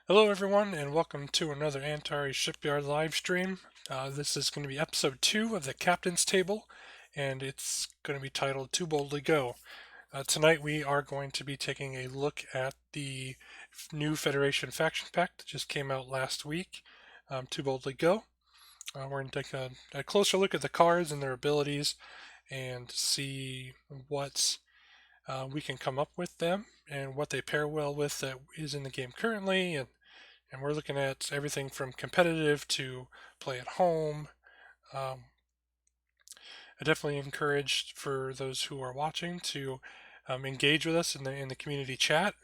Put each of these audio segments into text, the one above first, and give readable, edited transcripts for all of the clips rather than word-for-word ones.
Hello, everyone, and welcome to another Antares Shipyard live stream. This is going to be episode 2 of the Captain's Table, and it's going to be titled Too Boldly Go. Tonight, we are going to be taking a look at the new Federation faction pack that just came out last week, Too Boldly Go. We're going to take a closer look at the cards and their abilities and see what we can come up with them and what they pair well with that is in the game currently, and we're looking at everything from competitive to play at home. Um, I definitely encourage for those who are watching to engage with us in the community chat.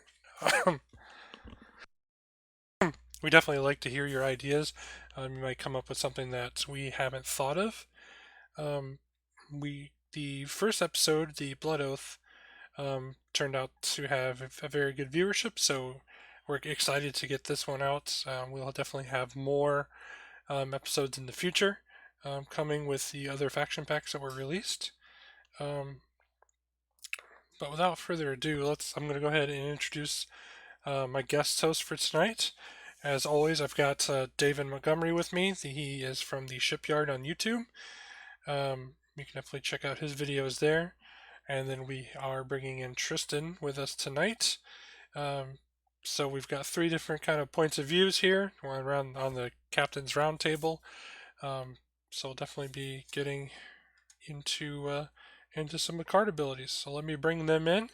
We definitely like to hear your ideas. You might come up with something that we haven't thought of. Um, the first episode, the Blood Oath, turned out to have a very good viewership, so we're excited to get this one out. We'll definitely have more episodes in the future coming with the other faction packs that were released. Um, but without further ado, I'm going to go ahead and introduce my guest host for tonight. As always, I've got David Montgomery with me. He is from the Shipyard on YouTube. You can definitely check out his videos there. And then we are bringing in Tristan with us tonight. Um, so we've got three different kind of points of views here. We're around on the captain's roundtable. Um, so we'll definitely be getting into some of the card abilities. So let me bring them in.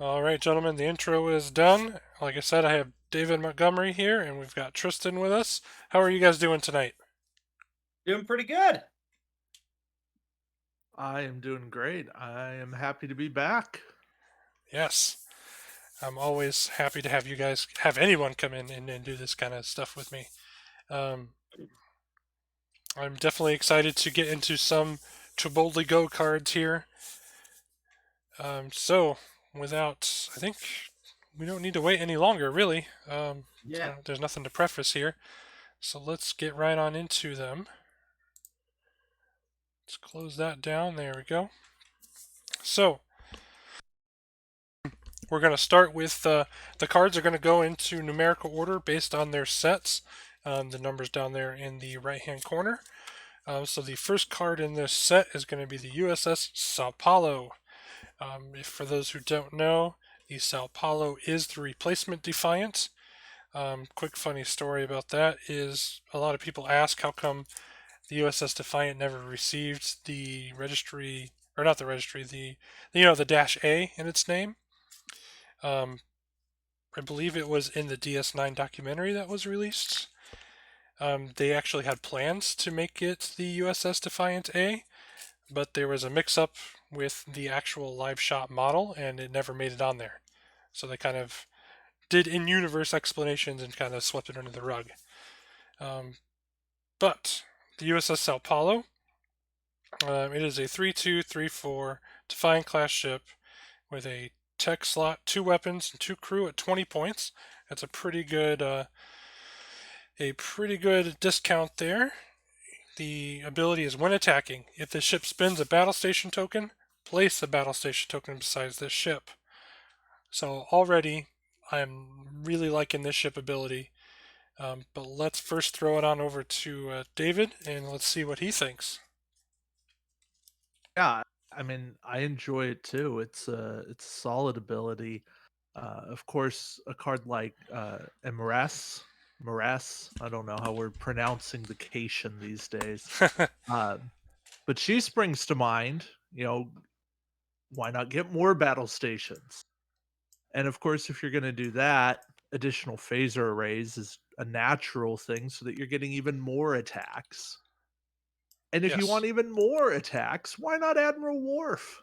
All right, gentlemen, the intro is done. Like I said, I have David Montgomery here, and we've got Tristan with us. How are you guys doing tonight? Doing pretty good. I am doing great. I am happy to be back. Yes, I'm always happy to have you guys have anyone come in and do this kind of stuff with me. Um, I'm definitely excited to get into some To Boldly Go cards here. So, I think we don't need to wait any longer, really. Yeah. There's nothing to preface here. So let's get right on into them. Let's close that down. There we go. So, we're going to start with the cards are going to go into numerical order based on their sets. The numbers down there in the right hand corner. So the first card in this set is going to be the USS Sao Paulo. For those who don't know, the Sao Paulo is the replacement Defiant. Quick funny story about that is a lot of people ask how come the USS Defiant never received the registry, or not the registry, the dash A in its name. Um, I believe it was in the DS9 documentary that was released. They actually had plans to make it the USS Defiant A, but there was a mix-up with the actual live shot model, and it never made it on there. So they kind of did in-universe explanations and kind of swept it under the rug. Um, but the USS Sao Paulo, it is a 3-2-3-4 Defiant class ship with a tech slot, 2 weapons, and 2 crew at 20 points. That's a pretty good discount there. The ability is when attacking, if the ship spins a battle station token, place a battle station token besides this ship. So already, I'm really liking this ship ability. But let's first throw it on over to David, and let's see what he thinks. Yeah, I mean, I enjoy it too. It's a solid ability. Of course, a card like Emress, I don't know how we're pronouncing the Cation these days. Uh, but she springs to mind. Why not get more battle stations? And of course, if you're going to do that, additional phaser arrays is a natural thing, so that you're getting even more attacks. And if you Yes. want even more attacks, why not Admiral Worf?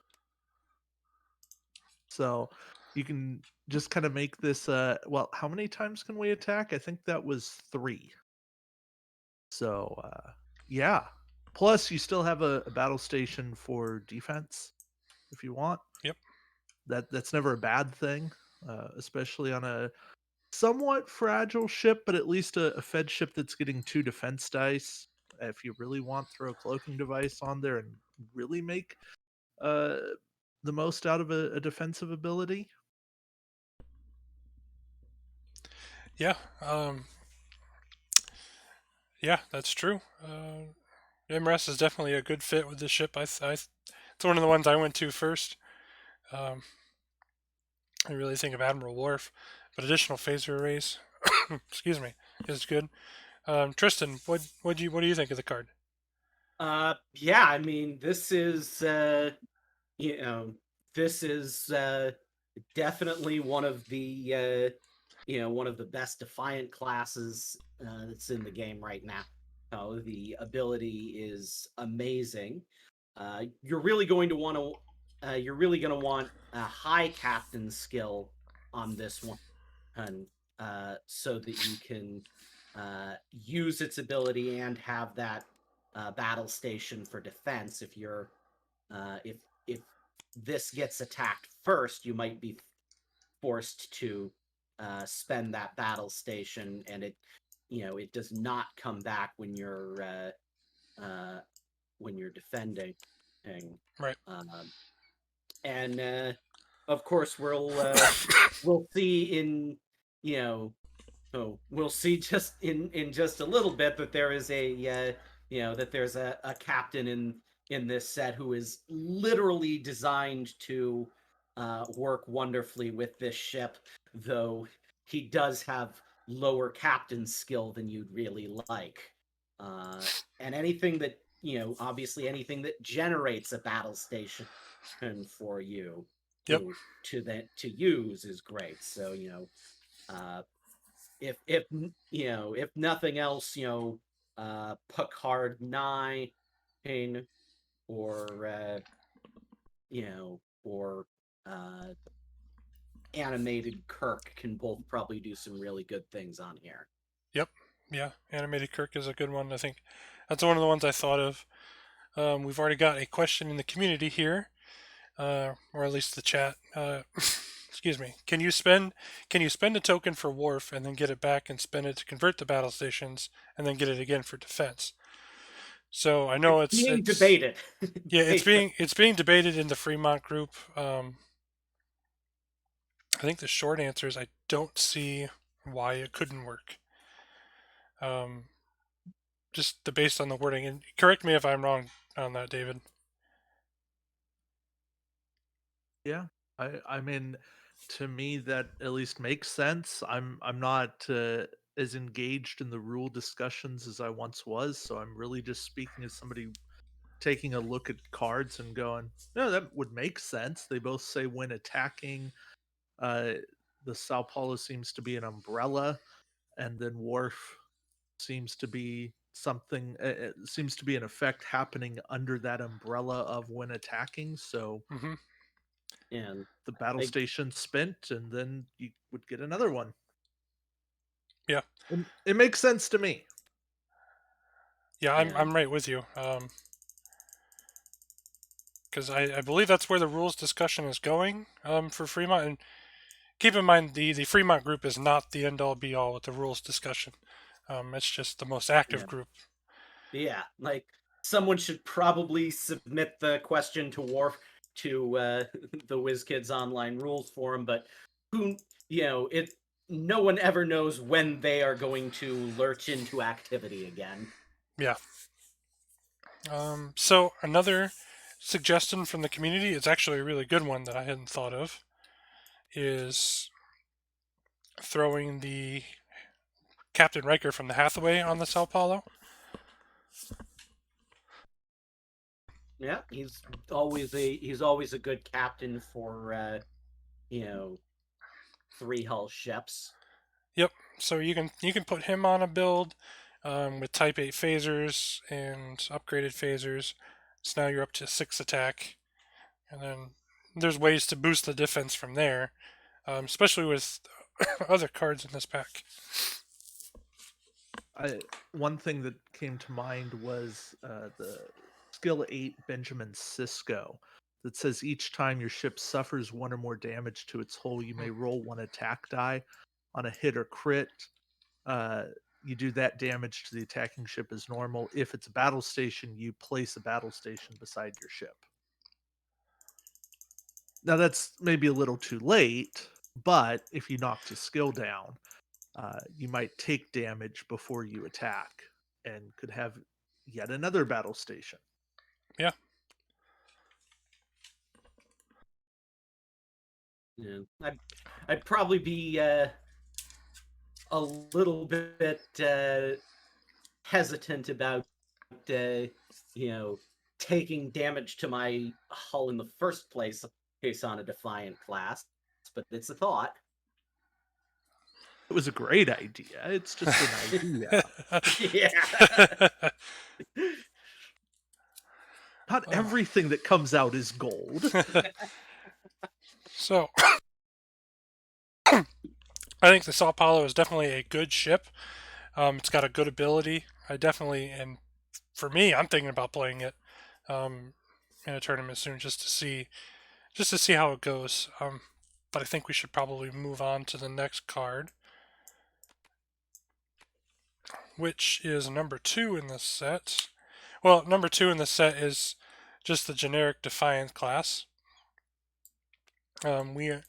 So you can just kind of make this well, how many times can we attack? I think that was 3. So yeah. Plus you still have a battle station for defense if you want. Yep. That's never a bad thing, especially on a somewhat fragile ship, but at least a fed ship that's getting 2 defense dice. If you really want, throw a cloaking device on there and really make uh, the most out of a defensive ability. Yeah, yeah, that's true. MRS is definitely a good fit with this ship. It's one of the ones I went to first. Um, I really think of Admiral Worf, but additional phaser arrays, excuse me, is good. Tristan, what do you think of the card? Yeah, I mean, this is you know, this is definitely one of the one of the best Defiant classes that's in the game right now. The ability is amazing. You're really going to want a high captain skill on this one, and so that you can use its ability and have that battle station for defense. If this gets attacked first, you might be forced to spend that battle station, and it does not come back when you're defending. Right. And of course, we'll see in you know we'll see just in just a little bit that there is that there's a captain in this set who is literally designed to work wonderfully with this ship, though he does have lower captain skill than you'd really like. And anything that obviously anything that generates a battle station for you Yep. to use is great. So uh, if nothing else, Picard 9 or or uh, animated Kirk can both probably do some really good things on here. Yep. Yeah. Animated Kirk is a good one. I think that's one of the ones I thought of. We've already got a question in the community here, or at least the chat. Excuse me. Can you spend a token for Worf and then get it back and spend it to convert the battle stations and then get it again for defense? So I know It's being it's debated. yeah, it's being debated in the Fremont group. I think the short answer is I don't see why it couldn't work. Um, just based on the wording, and correct me if I'm wrong on that, David. Yeah, I mean, to me that at least makes sense. I'm not as engaged in the rule discussions as I once was, so I'm really just speaking as somebody taking a look at cards and going, no, that would make sense. They both say when attacking, uh, the Sao Paulo seems to be an umbrella, and then Wharf seems to be something. Seems to be an effect happening under that umbrella of when attacking. So Hmm. And the battle I, station spent, and then you would get another one. Yeah, It makes sense to me. yeah, I'm and right with you. Because I believe that's where the rules discussion is going. For Fremont, and keep in mind the Fremont group is not the end all be all with the rules discussion. It's just the most active yeah, group. yeah, like someone should probably submit the question to Worf to the WizKids online rules forum, but who it no one ever knows when they are going to lurch into activity again. Yeah. So another suggestion from the community, it's actually a really good one that I hadn't thought of, is throwing the Captain Riker from the Hathaway on the Sao Paulo. Yeah, he's always a good captain for you know three hull ships. Yep. So you can put him on a build with Type 8 phasers and upgraded phasers. So now you're up to 6 attack, and then there's ways to boost the defense from there, especially with other cards in this pack. One thing that came to mind was the skill 8 Benjamin Cisco that says each time your ship suffers one or more damage to its hull, you may roll one attack die. On a hit or crit, uh, you do that damage to the attacking ship as normal. If it's a battle station, you place a battle station beside your ship. Now that's maybe a little too late, but if you knocked his skill down, you might take damage before you attack and could have yet another battle station. Yeah. Yeah. I'd probably be a little bit hesitant about taking damage to my hull in the first place, in case on a Defiant class. But it's a thought. It was a great idea. It's just an idea. Yeah. Not everything that comes out is gold. So, I think the Sao Paulo is definitely a good ship. It's got a good ability. And for me, I'm thinking about playing it in a tournament soon just to see how it goes. But I think we should probably move on to the next card, which is number 2 in this set. Well, number 2 in the set is just the generic Defiant class. The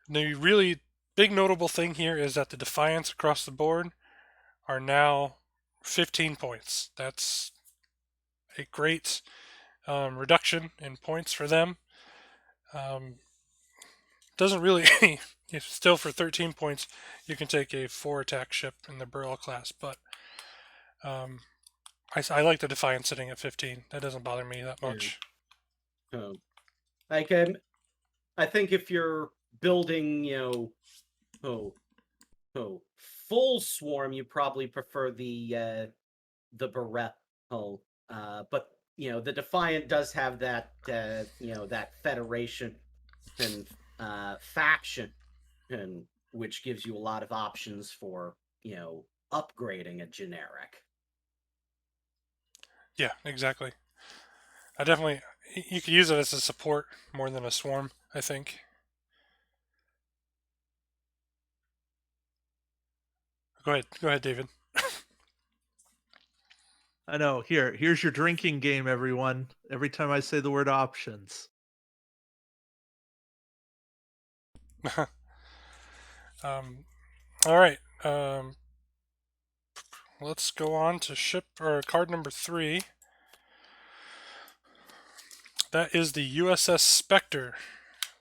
really big notable thing here is that the Defiants across the board are now 15 points. That's a great reduction in points for them. Doesn't really still for 13 points you can take a 4 attack ship in the Burl class, but I like the Defiant sitting at 15. That doesn't bother me that much. Oh. Like I think if you're building, full swarm, you probably prefer the Barrette hull. But the Defiant does have that that Federation and faction, and which gives you a lot of options for upgrading a generic. Yeah, exactly. You could use it as a support more than a swarm, I think. Go ahead, David. I know. Here's your drinking game, everyone. Every time I say the word options. All right. Let's go on to card number 3. That is the USS Spectre.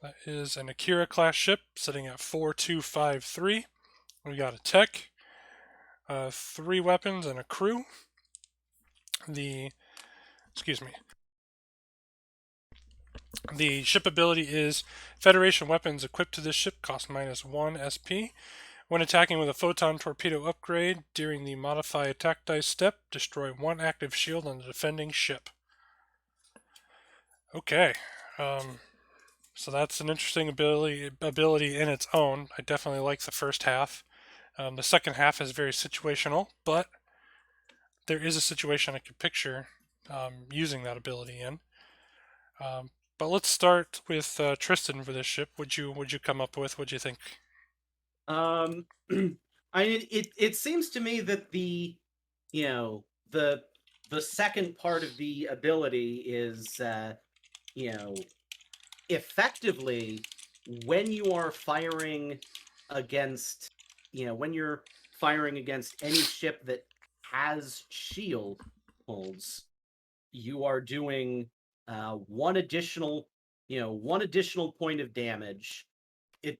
That is an Akira class ship sitting at 4253. We got a tech, 3 weapons, and a crew. The ship ability is Federation weapons equipped to this ship cost -1 SP. When attacking with a Photon Torpedo upgrade during the Modify Attack Dice step, destroy 1 active shield on the defending ship. Okay. So that's an interesting ability in its own. I definitely like the first half. The second half is very situational, but there is a situation I could picture using that ability in. But let's start with Tristan for this ship. Would you come up with? What do you think? It seems to me that the second part of the ability is effectively when you are firing against any ship that has shield holds, you are doing one additional point of damage. It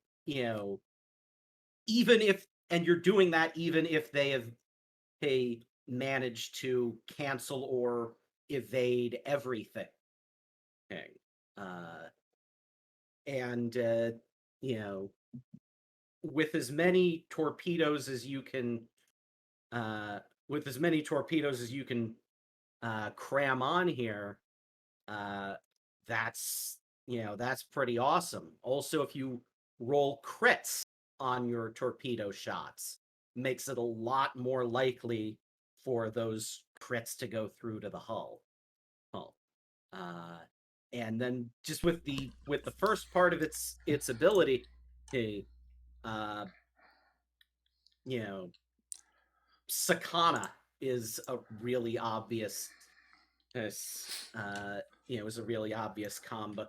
even if and you're doing that even if they managed to cancel or evade everything. And with as many torpedoes as you can cram on here, that's pretty awesome. Also, if you roll crits on your torpedo shots, makes it a lot more likely for those crits to go through to the hull. And then just with the first part of its ability, Sakana is a really obvious is a really obvious combo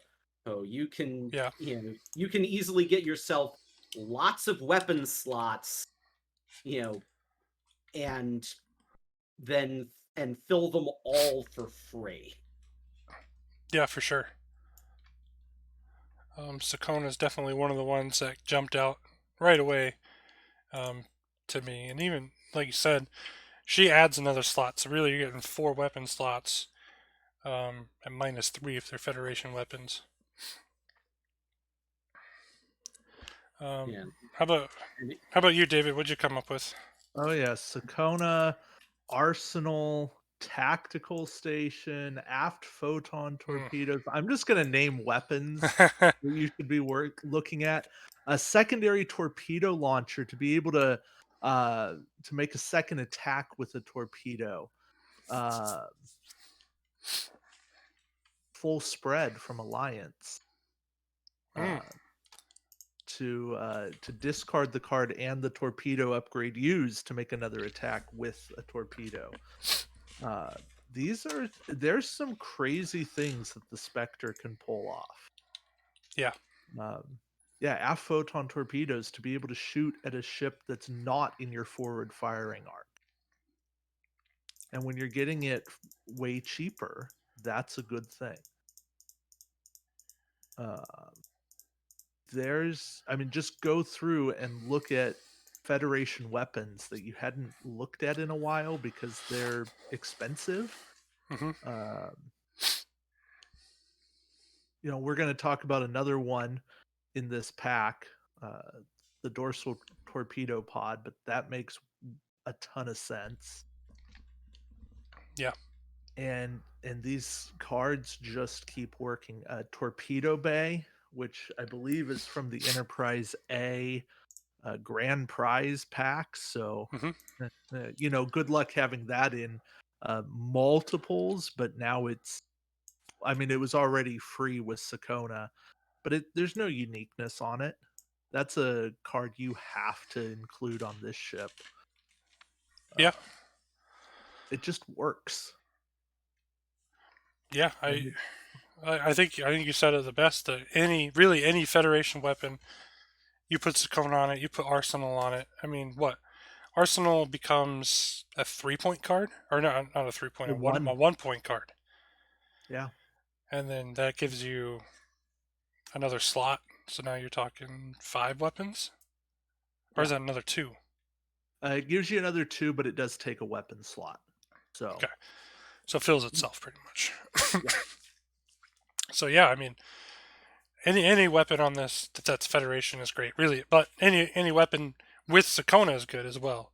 you can, Yeah. you can easily get yourself lots of weapon slots, and then fill them all for free. Yeah, for sure. Sakona is definitely one of the ones that jumped out right away to me. And even, like you said, she adds another slot. So really you're getting 4 weapon slots and -3 if they're Federation weapons. Yeah. How about you, David? What'd you come up with? Oh yeah, Sakona, Arsenal, Tactical Station, Aft Photon Torpedoes. I'm just gonna name weapons that you should be looking at. A secondary torpedo launcher to be able to make a second attack with a torpedo. Uh, Full spread from Alliance. To discard the card and the torpedo upgrade used to make another attack with a torpedo. There's some crazy things that the Spectre can pull off. Yeah. Aft photon torpedoes to be able to shoot at a ship that's not in your forward firing arc. And when you're getting it way cheaper, that's a good thing. Just go through and look at Federation weapons that you hadn't looked at in a while because they're expensive. Mm-hmm. We're going to talk about another one in this pack, the Dorsal Torpedo Pod, but that makes a ton of sense. Yeah. And these cards just keep working. Torpedo Bay, which I believe is from the Enterprise A grand prize pack. So, good luck having that in multiples. But now it was already free with Sakona, but there's no uniqueness on it. That's a card you have to include on this ship. Yeah. It just works. Yeah, I think you said it the best. That any Federation weapon, you put Sakona on it, you put Arsenal on it. I mean, what? Arsenal becomes a 3-point card, or not a 3-point, a 1-point card. Yeah. And then that gives you another slot. So now you're talking 5 weapons, or is that another 2? It gives you another 2, but it does take a weapon slot. So okay, so it fills itself pretty much. So yeah, I mean, any weapon on this that's Federation is great, really. But any weapon with Sakona is good as well.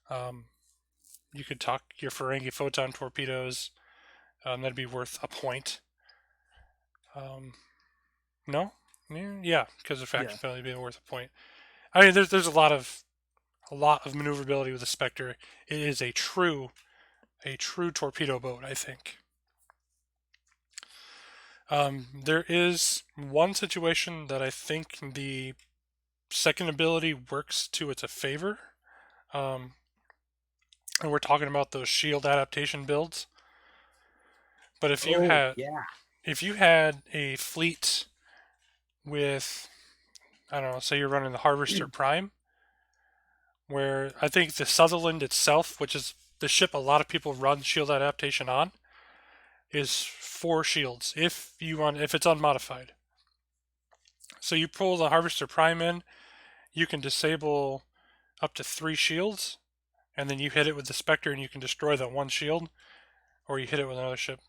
You could talk your Ferengi Photon torpedoes. That'd be worth a point. No, yeah, because the faction penalty being worth a point. I mean, there's a lot of maneuverability with the Spectre. It is a true torpedo boat, I think. There is one situation that I think the second ability works to its favor. And we're talking about those shield adaptation builds. But if you had a fleet with, I don't know, say you're running the Harvester Prime, where I think the Sutherland itself, which is the ship a lot of people run shield adaptation on, is 4 shields if it's unmodified. So you pull the Harvester Prime in, you can disable up to 3 shields, and then you hit it with the Spectre and you can destroy that 1 shield, or you hit it with another ship.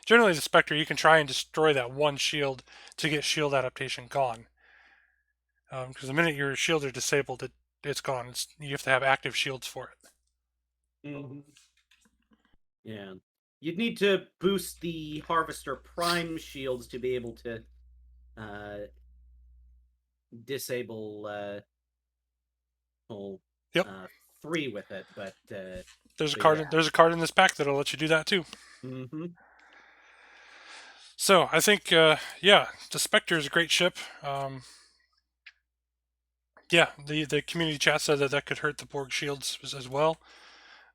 Generally, the Spectre, you can try and destroy that 1 shield to get shield adaptation gone. Because the minute your shields are disabled, it's gone. You have to have active shields for it. Mm-hmm. Yeah. You'd need to boost the Harvester Prime shields to be able to disable 3 with it, but there's a card. There's a card in this pack that'll let you do that too. Mm-hmm. So I think, the Spectre is a great ship. The community chat said that could hurt the Borg shields as well.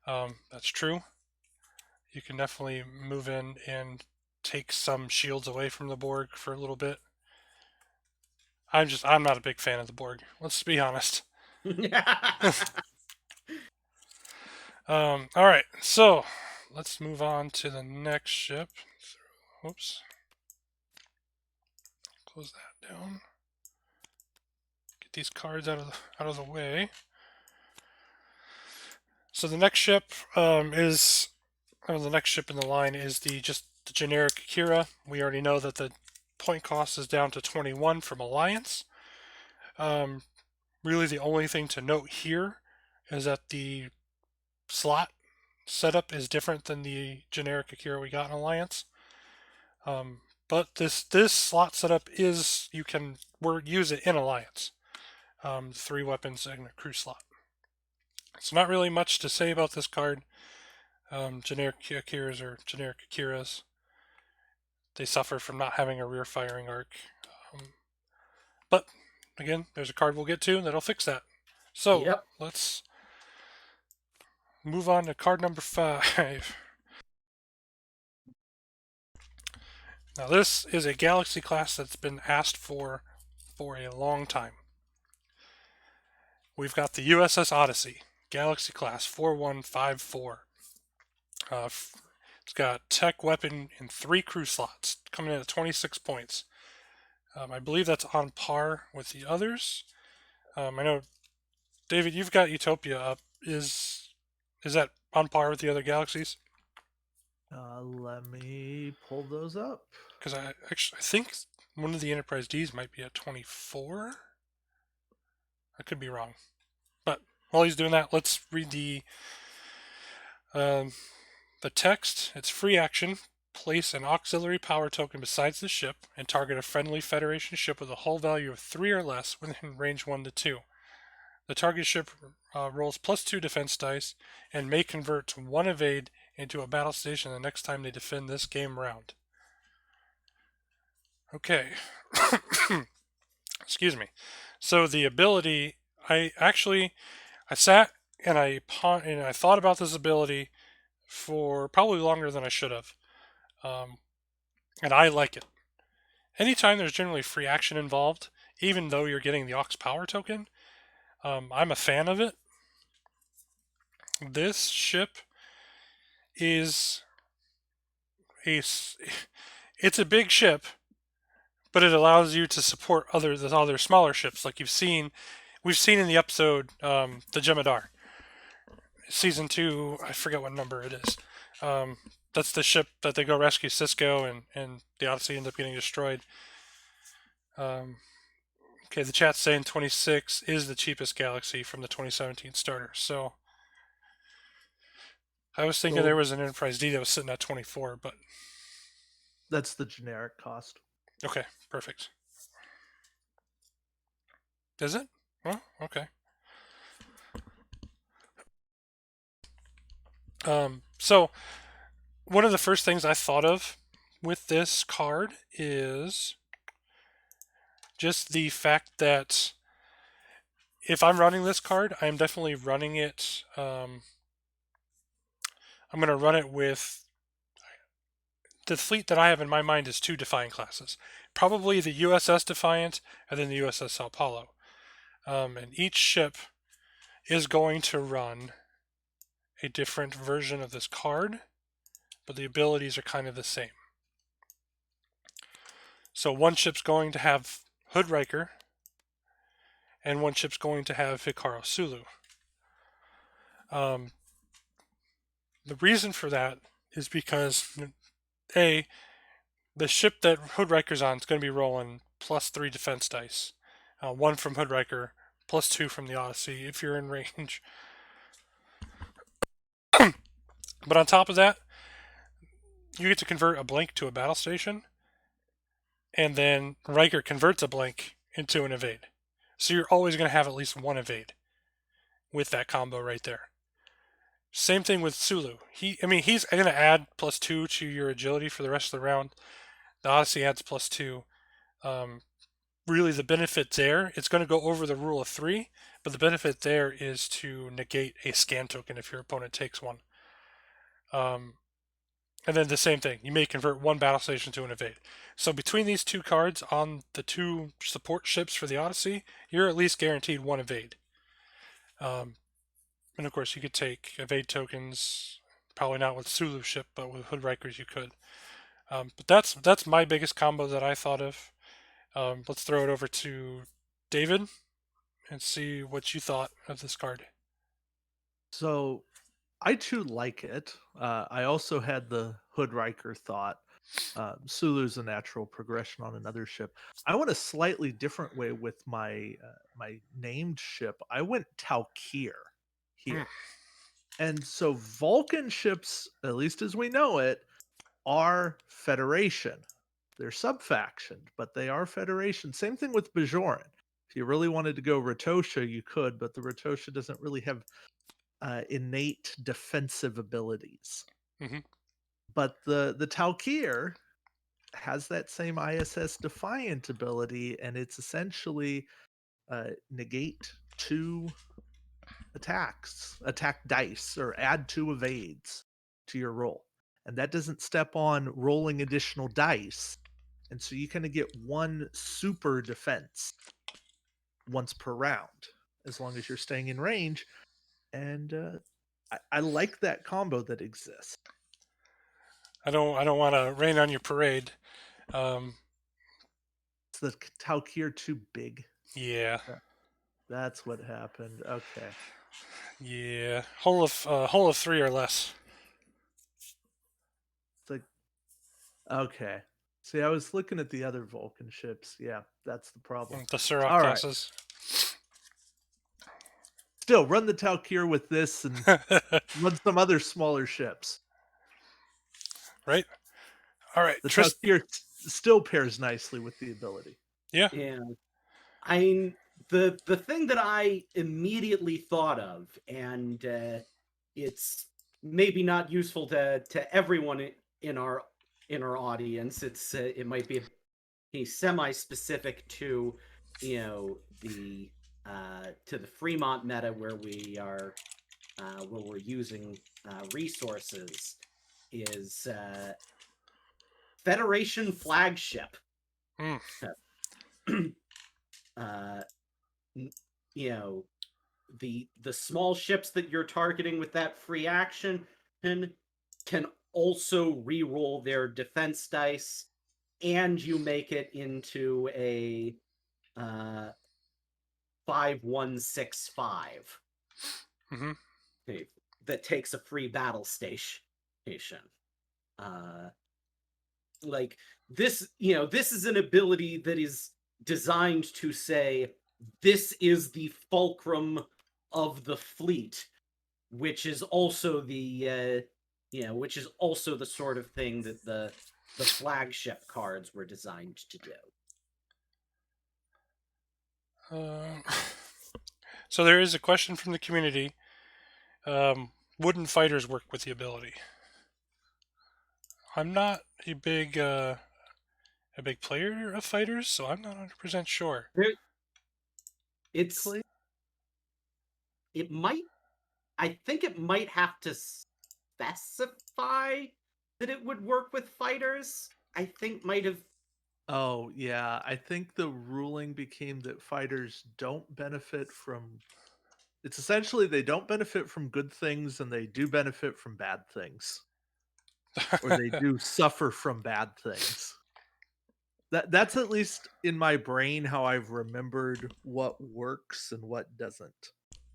That's true. You can definitely move in and take some shields away from the Borg for a little bit. I'm not a big fan of the Borg. Let's be honest. All right, so let's move on to the next ship. Whoops. Close that down. Get these cards out of the way. So the next ship the next ship in the line is the generic Akira. We already know that the point cost is down to 21 from Alliance. Really, the only thing to note here is that the slot setup is different than the generic Akira we got in Alliance. But this slot setup is use it in Alliance. 3 weapons and a crew slot. So not really much to say about this card. Generic Akiras or generic Akiras, they suffer from not having a rear firing arc. But again, there's a card we'll get to that'll fix that. So let's move on to card number 5. Now this is a Galaxy class that's been asked for a long time. We've got the USS Odyssey, Galaxy class 4154. It's got tech, weapon, and 3 crew slots, coming in at 26 points. I believe that's on par with the others. I know, David, you've got Utopia up. Is that on par with the other galaxies? Let me pull those up. Because I think one of the Enterprise Ds might be at 24. I could be wrong. But while he's doing that, let's read the text. It's free action. Place an auxiliary power token besides the ship and target a friendly Federation ship with a hull value of 3 or less within range 1 to 2. The target ship rolls +2 defense dice and may convert 1 evade into a battle station the next time they defend this game round. Okay. Excuse me. So the ability, I sat and I thought about this ability for probably longer than I should have. And I like it. Anytime there's generally free action involved, even though you're getting the aux power token, I'm a fan of it. This ship is it's a big ship, but it allows you to support other smaller ships, like we've seen in the episode the Jemadar, season 2. I forget what number it is. That's the ship that they go rescue Cisco, and the Odyssey end up getting destroyed. Okay, the chat's saying 26 is the cheapest Galaxy from the 2017 starter. So I was thinking there was an Enterprise D that was sitting at 24, but that's the generic cost. Okay, perfect. Is it? Oh, okay. So one of the first things I thought of with this card is just the fact that if I'm running this card, I'm definitely running it. I'm going to run it with the fleet that I have in my mind is 2 Defiant classes. Probably the USS Defiant and then the USS Sao Paulo. And each ship is going to run a different version of this card, but the abilities are kind of the same. So one ship's going to have Hood Riker, and one ship's going to have Hikaru Sulu. The reason for that is because, A, the ship that Hood Riker's on is going to be rolling +3 defense dice. 1 from Hood Riker, +2 from the Odyssey, if you're in range. But on top of that, you get to convert a blank to a battle station, and then Riker converts a blank into an evade. So you're always going to have at least 1 evade with that combo right there. Same thing with Sulu. He's going to add +2 to your agility for the rest of the round. The Odyssey adds +2. Really, the benefit there, it's going to go over the rule of 3, but the benefit there is to negate a scan token if your opponent takes one. And then the same thing. You may convert one battle station to an evade. So between these two cards on the two support ships for the Odyssey, you're at least guaranteed one evade. And of course, you could take evade tokens. Probably not with Sulu ship, but with Hoodrikers you could. But that's my biggest combo that I thought of. Let's throw it over to David and see what you thought of this card. So I too like it. I also had the Hoodriker thought. Sulu's a natural progression on another ship. I went a slightly different way with my my named ship. I went Talkir here. And so Vulcan ships, at least as we know it, are Federation. They're sub-factioned, but they are Federation. Same thing with Bajoran. If you really wanted to go Ratosha, you could, but the Ratosha doesn't really have innate defensive abilities. Mm-hmm. But the Talkir has that same ISS Defiant ability, and it's essentially negate 2 attack dice, or add 2 evades to your roll. And that doesn't step on rolling additional dice. And so you kind of get 1 super defense once per round, as long as you're staying in range. And I like that combo that exists. I don't want to rain on your parade. Um, Is the Talkir too big? yeah, That's what happened. Okay. yeah. Hull of 3 or less. It's like, okay. See, I was looking at the other Vulcan ships. Yeah, that's the problem. The Surak All right. classes. Still, run the Talkir with this and run some other smaller ships. Right. All right. The Talkir still pairs nicely with the ability. Yeah. Yeah. I mean, the thing that I immediately thought of, and it's maybe not useful to everyone in our audience. It might be a semi-specific to the to the Fremont meta where we're using resources, is Federation flagship. The small ships that you're targeting with that free action can also re-roll their defense dice, and you make it into a 5-1-6-5 that takes a free battle station. Like this, this is an ability that is designed to say this is the fulcrum of the fleet, which is also the sort of thing that the flagship cards were designed to do. So there is a question from the community. Wouldn't fighters work with the ability? I'm not a big player of fighters, so I'm not 100% sure. It might. I think it might have to specify that it would work with fighters. I think might have. Oh, yeah. I think the ruling became that fighters don't benefit from... It's essentially they don't benefit from good things and they do benefit from bad things. Or they do suffer from bad things. That's at least in my brain how I've remembered what works and what doesn't.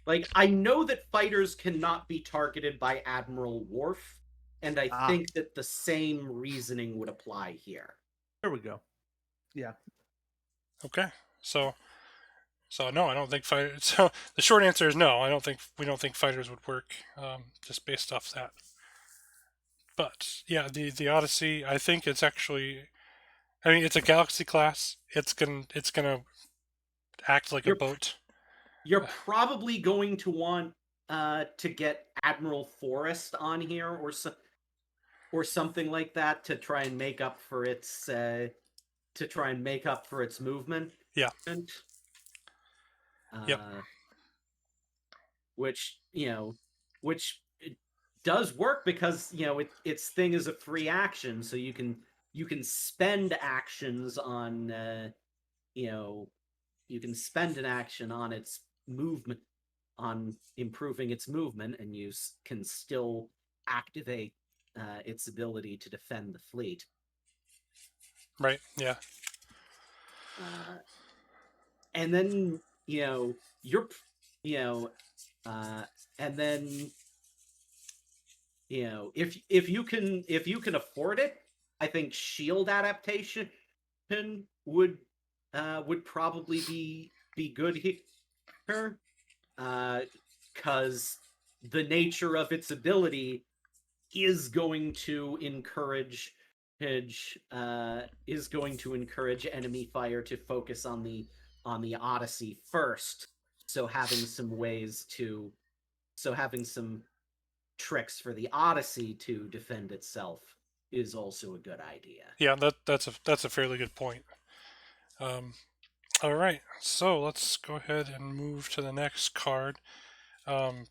Like, I know that fighters cannot be targeted by Admiral Worf, and I think that the same reasoning would apply here. There we go. Yeah. Okay. So no, I don't think fighters. So the short answer is no. We don't think fighters would work, just based off that. But yeah, the Odyssey, I think it's actually, I mean, it's a Galaxy class. It's gonna act like a boat. You're probably going to want to get Admiral Forrest on here or something like that to try and make up for its movement. Yeah. Which does work because its thing is a free action, so you can spend actions on you can spend an action on its movement, on improving its movement, and you can still activate its ability to defend the fleet. Right. Yeah. And then you're you know and then if you can afford it, I think shield adaptation would probably be good here, because the nature of its ability is going to encourage enemy fire to focus on the Odyssey first. So having some tricks for the Odyssey to defend itself is also a good idea. Yeah. That's a fairly good point. All right. So let's go ahead and move to the next card. Um,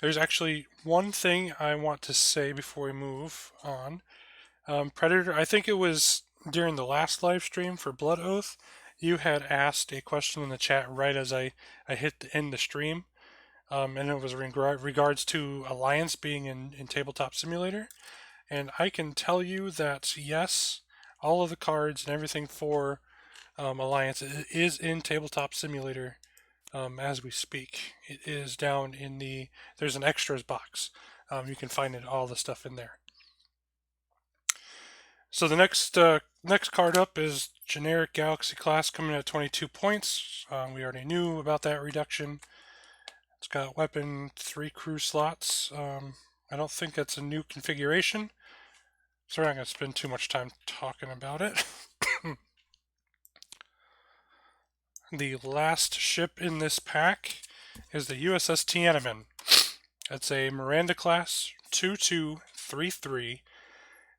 there's actually one thing I want to say before we move on. Predator, I think it was during the last live stream for Blood Oath, you had asked a question in the chat right as I hit end the stream, and it was in regards to Alliance being in Tabletop Simulator. And I can tell you that yes, all of the cards and everything for Alliance is in Tabletop Simulator as we speak. It is down in there's an extras box. You can find all the stuff in there. So the next card up is generic Galaxy class coming at 22 points. We already knew about that reduction. It's got weapon, 3 crew slots. I don't think that's a new configuration, so we're not going to spend too much time talking about it. The last ship in this pack is the USS Tiananmen. It's a Miranda class 2233.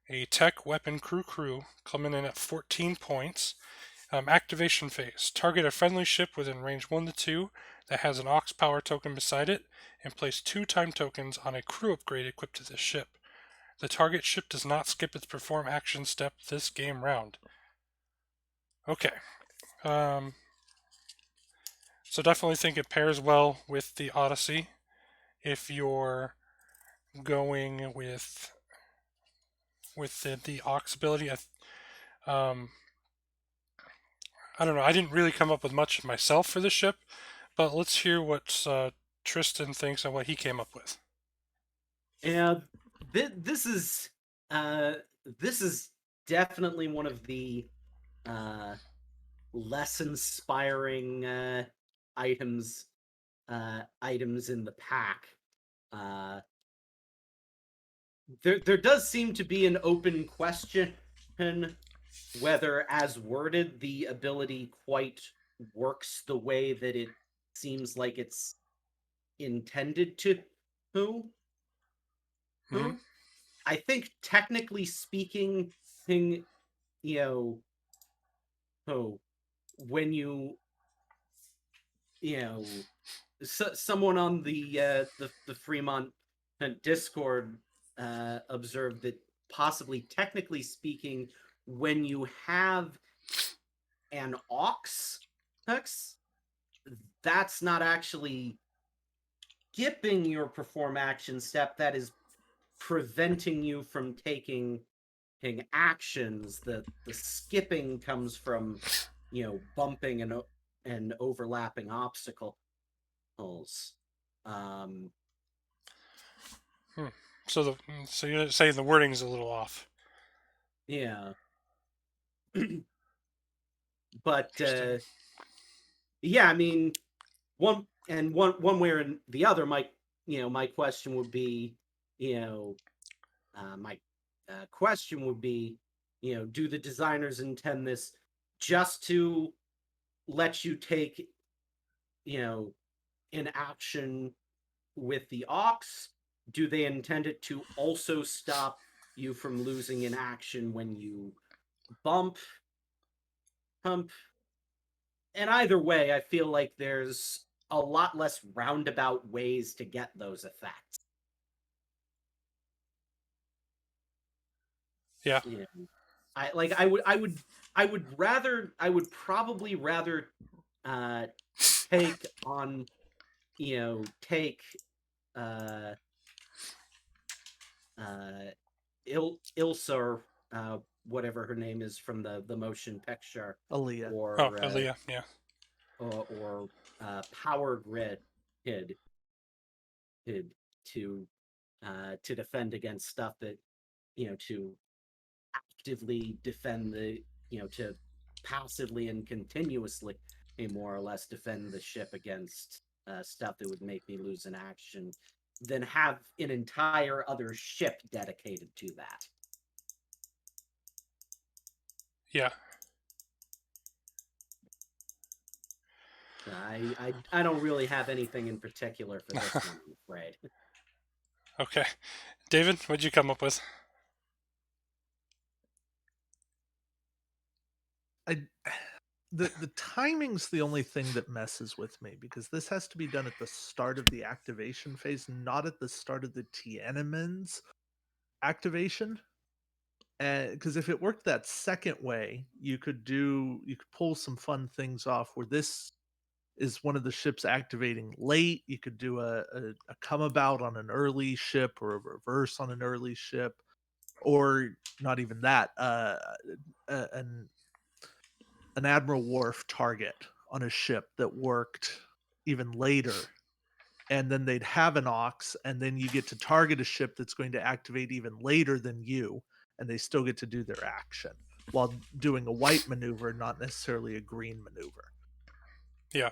A tech weapon crew coming in at 14 points. Activation phase. Target a friendly ship within range 1 to 2 that has an aux power token beside it, and place 2 time tokens on a crew upgrade equipped to this ship. The target ship does not skip its perform action step this game round. Okay. So definitely think it pairs well with the Odyssey if you're going with the aux ability. I don't know. I didn't really come up with much myself for this ship, but let's hear what Tristan thinks and what he came up with. And this is definitely one of the less inspiring items in the pack. There does seem to be an open question whether, as worded, the ability quite works the way that it seems like it's intended to. Mm-hmm. I think, technically speaking, when someone on the Fremont Discord observed that possibly, technically speaking, when you have an aux, that's not actually skipping your perform action step. That is preventing you from taking actions. The skipping comes from bumping and overlapping obstacles. So you're saying the wording is a little off. Yeah. But yeah, I mean, one way or the other, my question would be, do the designers intend this just to let you take an action with the aux? Do they intend it to also stop you from losing an action when you bump? And either way, I feel like there's a lot less roundabout ways to get those effects. Yeah. Yeah. I would probably rather take on, take uh uh Ilsa, whatever her name is from the motion picture, Aaliyah. Oh, or Aaliyah. Yeah. or Power Grid Kid to defend against stuff that, to actively defend to passively and continuously, more or less, defend the ship against stuff that would make me lose an action, than have an entire other ship dedicated to that. Yeah. I don't really have anything in particular for this one, I'm afraid. Okay. David, what'd you come up with? The timing's the only thing that messes with me, because this has to be done at the start of the activation phase, not at the start of the Tiananmen's activation. Because if it worked that second way, you could pull some fun things off where this is one of the ships activating late. You could do a come about on an early ship, or a reverse on an early ship, or not even that, an Admiral Worf target on a ship that worked even later. And then they'd have an Ox, and then you get to target a ship that's going to activate even later than you, and they still get to do their action while doing a white maneuver, not necessarily a green maneuver. Yeah.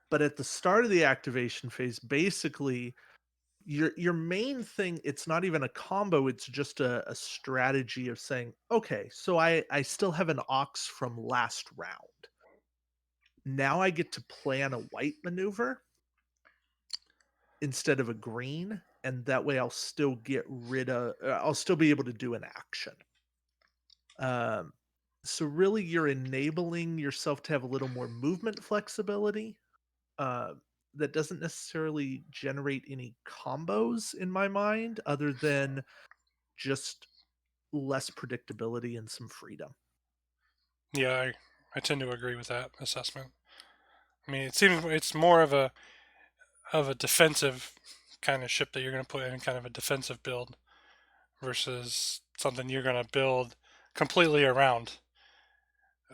But at the start of the activation phase, basically, your main thing, it's not even a combo, it's just a strategy of saying, okay, so I still have an Ox from last round. Now I get to plan a white maneuver instead of a green, and that way I'll still I'll still be able to do an action. So really, you're enabling yourself to have a little more movement flexibility. That doesn't necessarily generate any combos in my mind, other than just less predictability and some freedom. Yeah, I tend to agree with that assessment. I mean, it seems it's more of a defensive kind of ship that you're going to put in kind of a defensive build versus something you're going to build completely around.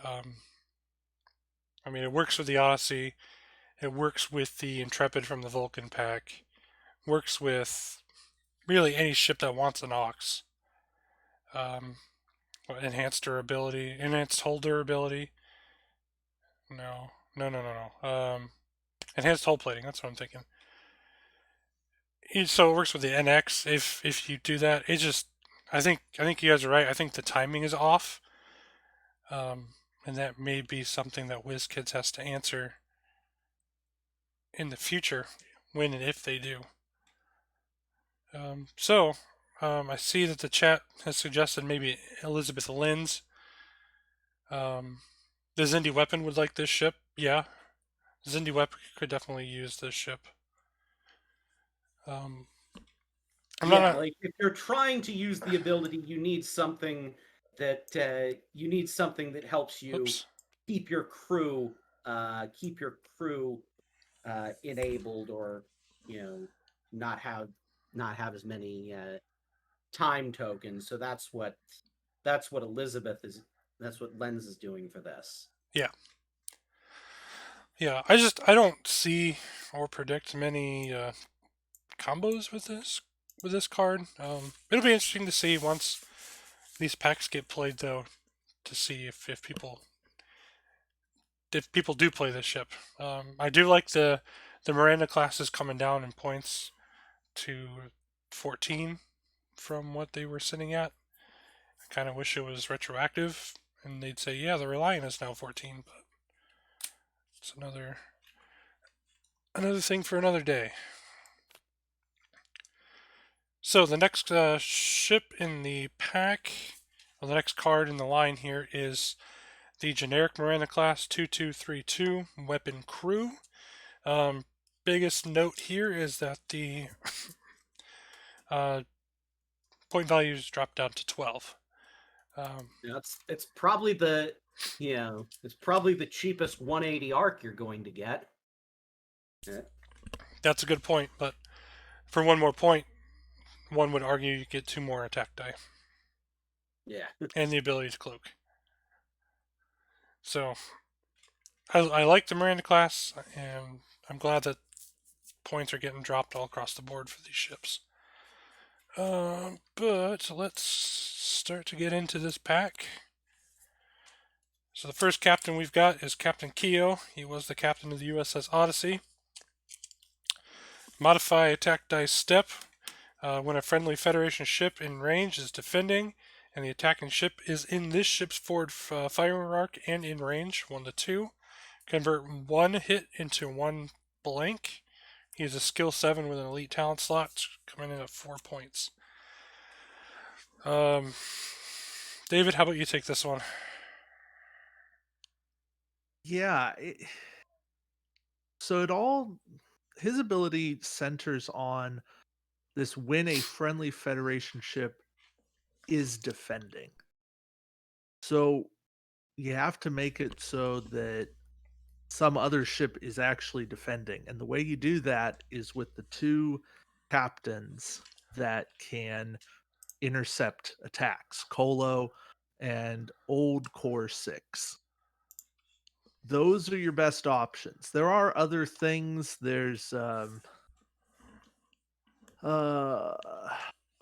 I mean, it works with the Odyssey. It works with the Intrepid from the Vulcan pack. Works with really any ship that wants an Ox. Um, enhanced durability, enhanced hull durability. No. Enhanced hull plating. That's what I'm thinking. So it works with the NX. If you do that, it just I think you guys are right. I think the timing is off, and that may be something that WizKids has to answer in the future, when and if they do. I see that the chat has suggested maybe Elizabeth Lynn's. The Xindi Weapon would like this ship. Yeah, Xindi Weapon could definitely use this ship. I'm not. Like, if you're trying to use the ability, you need something that helps you Oops. keep your crew enabled, or not have as many time tokens. So that's what Lens is doing for this. Yeah. Yeah. I don't see or predict many combos with this card. It'll be interesting to see once these packs get played, though, to see if people do play this ship. I do like the Miranda classes coming down in points to 14 from what they were sitting at. I kind of wish it was retroactive and they'd say, yeah, the Reliant is now 14, but it's another thing for another day. So the next ship in the pack, or the next card in the line here, is the generic Miranda class 2232 Weapon Crew. Biggest note here is that the point values drop down to 12. It's probably the it's probably the cheapest 180 arc you're going to get. That's a good point, but for one more point, one would argue you get 2 more attack die. Yeah. And the ability to cloak. So, I like the Miranda class, and I'm glad that points are getting dropped all across the board for these ships. But let's start to get into this pack. So the first captain we've got is Captain Keough. He was the captain of the USS Odyssey. Modify attack dice step. When a friendly Federation ship in range is defending, and the attacking ship is in this ship's forward firing arc and in range, 1 to 2, convert 1 hit into 1 blank. He's a skill 7 with an elite talent slot, coming in at 4 points. David, how about you take this one? Yeah. His ability centers on this: when a friendly Federation ship is defending. So you have to make it so that some other ship is actually defending. And the way you do that is with the 2 captains that can intercept attacks, Colo and Old Core 6. Those are your best options. There are other things. There's what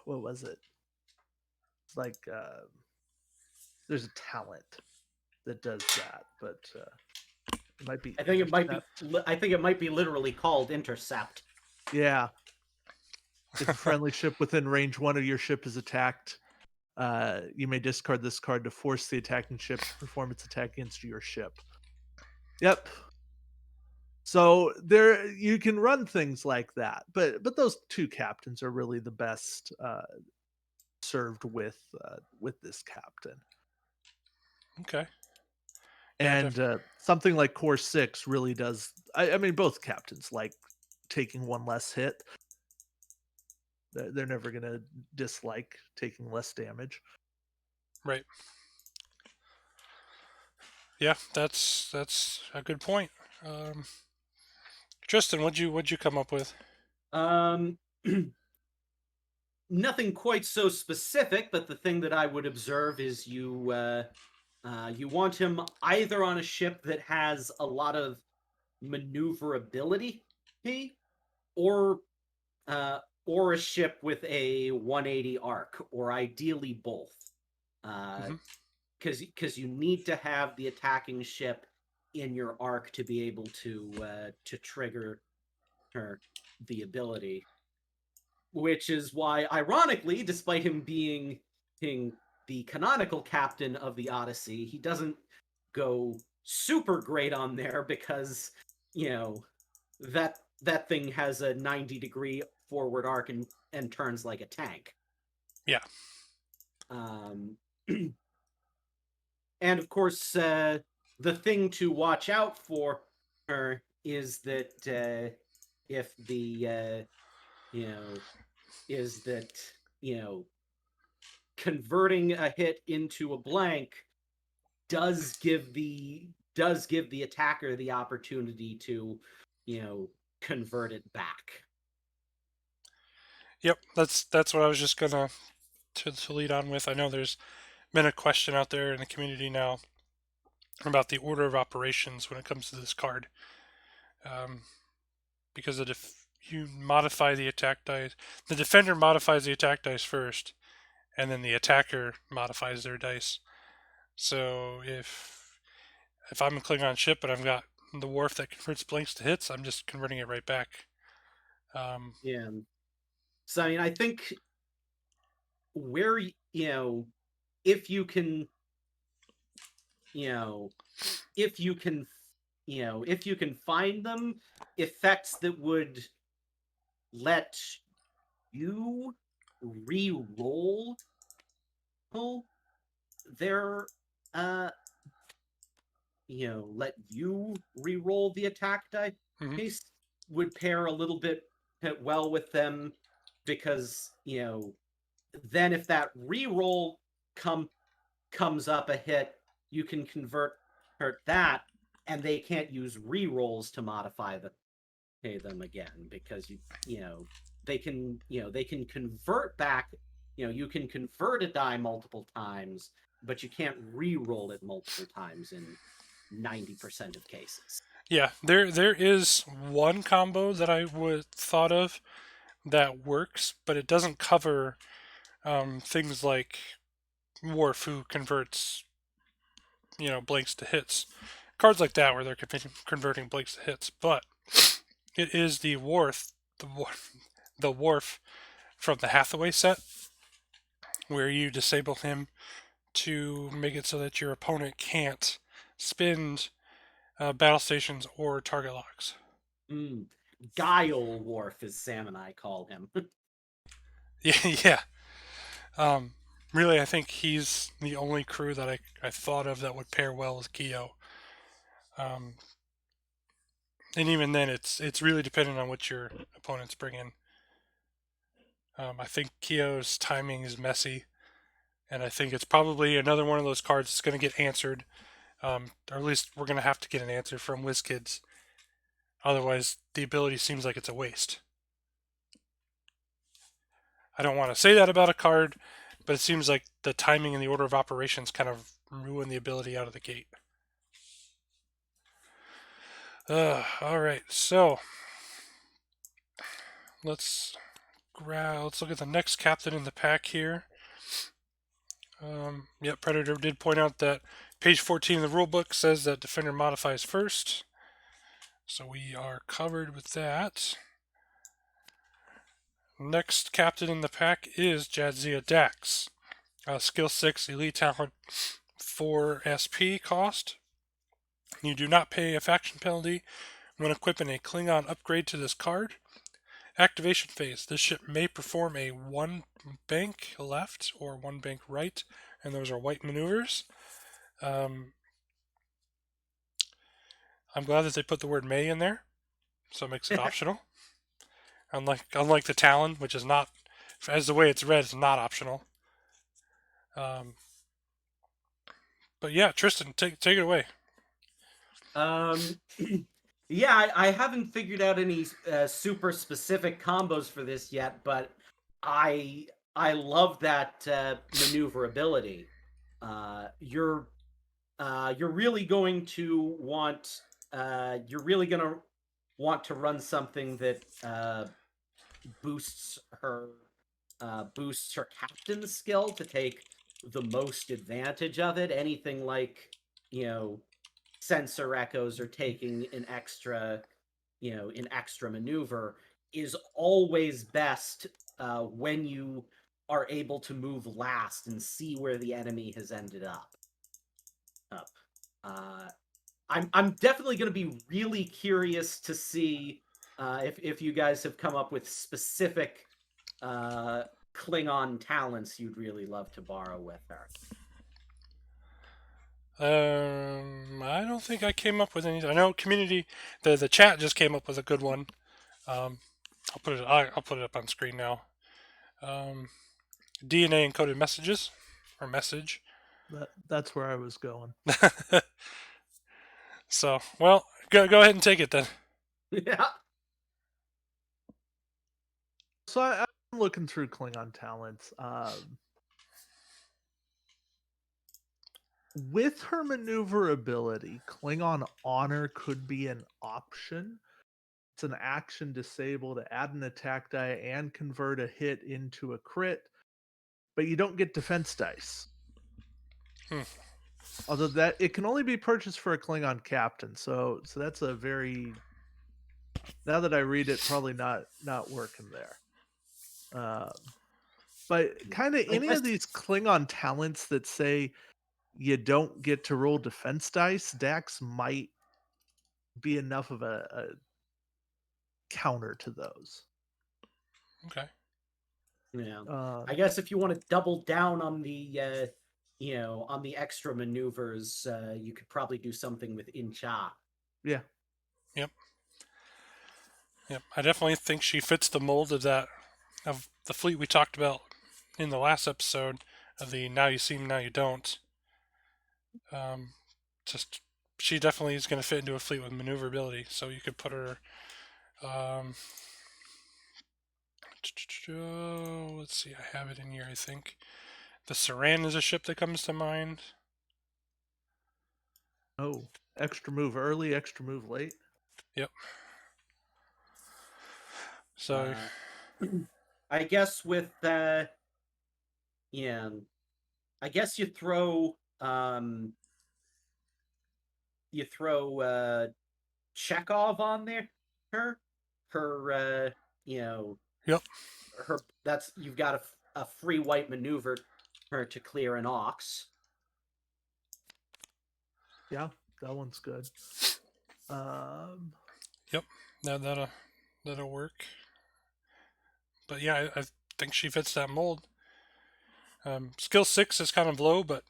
was it? It's like there's a talent that does that, but it might be. I think it might be literally called intercept. Yeah. If a friendly ship within range 1 of your ship is attacked, you may discard this card to force the attacking ship to perform its attack against your ship. Yep. So there you can run things like that, but those 2 captains are really the best served with this captain. Okay. And something like Core 6 really does. I mean, both captains like taking 1 less hit. They're never going to dislike taking less damage. Right. Yeah, that's a good point. Tristan, what'd you come up with? Nothing quite so specific, but the thing that I would observe is you want him either on a ship that has a lot of maneuverability, or a ship with a 180 arc, or ideally both. Because you need to have the attacking ship in your arc to be able to trigger the ability. Which is why, ironically, despite him being the canonical captain of the Odyssey, he doesn't go super great on there because, that thing has a 90-degree forward arc and turns like a tank. Yeah. And of course, the thing to watch out for her is that if the converting a hit into a blank does give the attacker the opportunity to convert it back. Yep, that's what I was just gonna to lead on with. I know there's been a question out there in the community now about the order of operations when it comes to this card, because if you modify the attack dice, the defender modifies the attack dice first, and then the attacker modifies their dice. So if I'm a Klingon ship and I've got the wharf that converts blanks to hits, I'm just converting it right back. Yeah. So I mean, I think where if you can find them, effects that would let you re-roll their let you re-roll the attack dice would pair a little bit well with them, because then if that reroll comes up a hit, you can convert that, and they can't use rerolls to modify them again, because they can convert back. You can convert a die multiple times, but you can't re-roll it multiple times in 90% of cases. Yeah, there is one combo that I would thought of that works, but it doesn't cover things like Worf, who converts blanks to hits, cards like that where they're converting blanks to hits. But it is the Worf from the Hathaway set, where you disable him to make it so that your opponent can't spend battle stations or target locks. Guile Worf, as Sam and I call him. Yeah. Really, I think he's the only crew that I thought of that would pair well with Keough. And even then, it's really dependent on what your opponents bring in. I think Keough's timing is messy, and I think it's probably another one of those cards that's going to get answered, or at least we're going to have to get an answer from WizKids. Otherwise, the ability seems like it's a waste. I don't want to say that about a card, but it seems like the timing and the order of operations kind of ruin the ability out of the gate. All right, so let's look at the next captain in the pack here. Yep, Predator did point out that page 14 of the rulebook says that defender modifies first, so we are covered with that. Next captain in the pack is Jazia Dax. Skill 6, Elite Talent 4 SP cost. You do not pay a faction penalty when equipping a Klingon upgrade to this card. Activation phase. This ship may perform a 1 bank left or 1 bank right, and those are white maneuvers. I'm glad that they put the word may in there, so it makes it optional. Unlike the Talon, which is not, as the way it's read, it's not optional. But yeah, Tristan, take it away. Yeah, I haven't figured out any super specific combos for this yet, but I love that maneuverability. You're really going to want to run something that boosts her captain's skill to take the most advantage of it. Anything like sensor echoes or taking an extra maneuver is always best when you are able to move last and see where the enemy has ended up. I'm definitely going to be really curious to see if you guys have come up with specific Klingon talents you'd really love to borrow with her. I don't think I came up with anything. I know community, the chat just came up with a good one. I'll put it up on screen now. DNA encoded messages or message. That's where I was going. So, well, go ahead and take it then. Yeah. So I'm looking through Klingon talents. With her maneuverability, Klingon Honor could be an option. It's an action disable to add an attack die and convert a hit into a crit, but you don't get defense dice. Although that it can only be purchased for a Klingon captain, so that's a very, now that I read it, probably not working there. But kind of any of these Klingon talents that say you don't get to roll defense dice, Dax might be enough of a counter to those. Okay. Yeah. I guess if you want to double down on the on the extra maneuvers, you could probably do something with Incha. Yeah. Yep. I definitely think she fits the mold of the fleet we talked about in the last episode of the Now You See Me, Now You Don't. Just she definitely is going to fit into a fleet with maneuverability, so you could put her. Let's see, I have it in here. I think the Saran is a ship that comes to mind. Oh, extra move early, extra move late. Yep. So I guess with yeah, I guess you throw Chekhov on there. Her yep. that's you've got a free white maneuver her to clear an ox. Yeah, that one's good. Yep. That'll work. But yeah, I think she fits that mold. Skill 6 is kind of low, but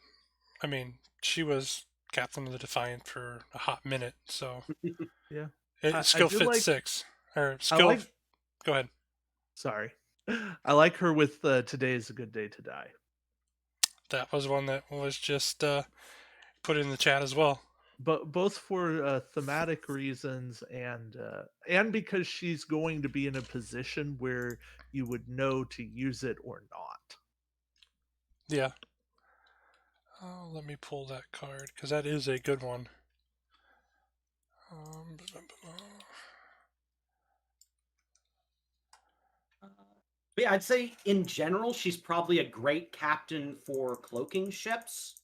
I mean, she was captain of the Defiant for a hot minute, so yeah. skill fit like, 6 or skill. Go ahead. Sorry, I like her with "Today is a good day to die." That was one that was just put in the chat as well. But both for thematic reasons and because she's going to be in a position where you would know to use it or not. Yeah. Oh, let me pull that card because that is a good one. But yeah, I'd say in general she's probably a great captain for cloaking ships.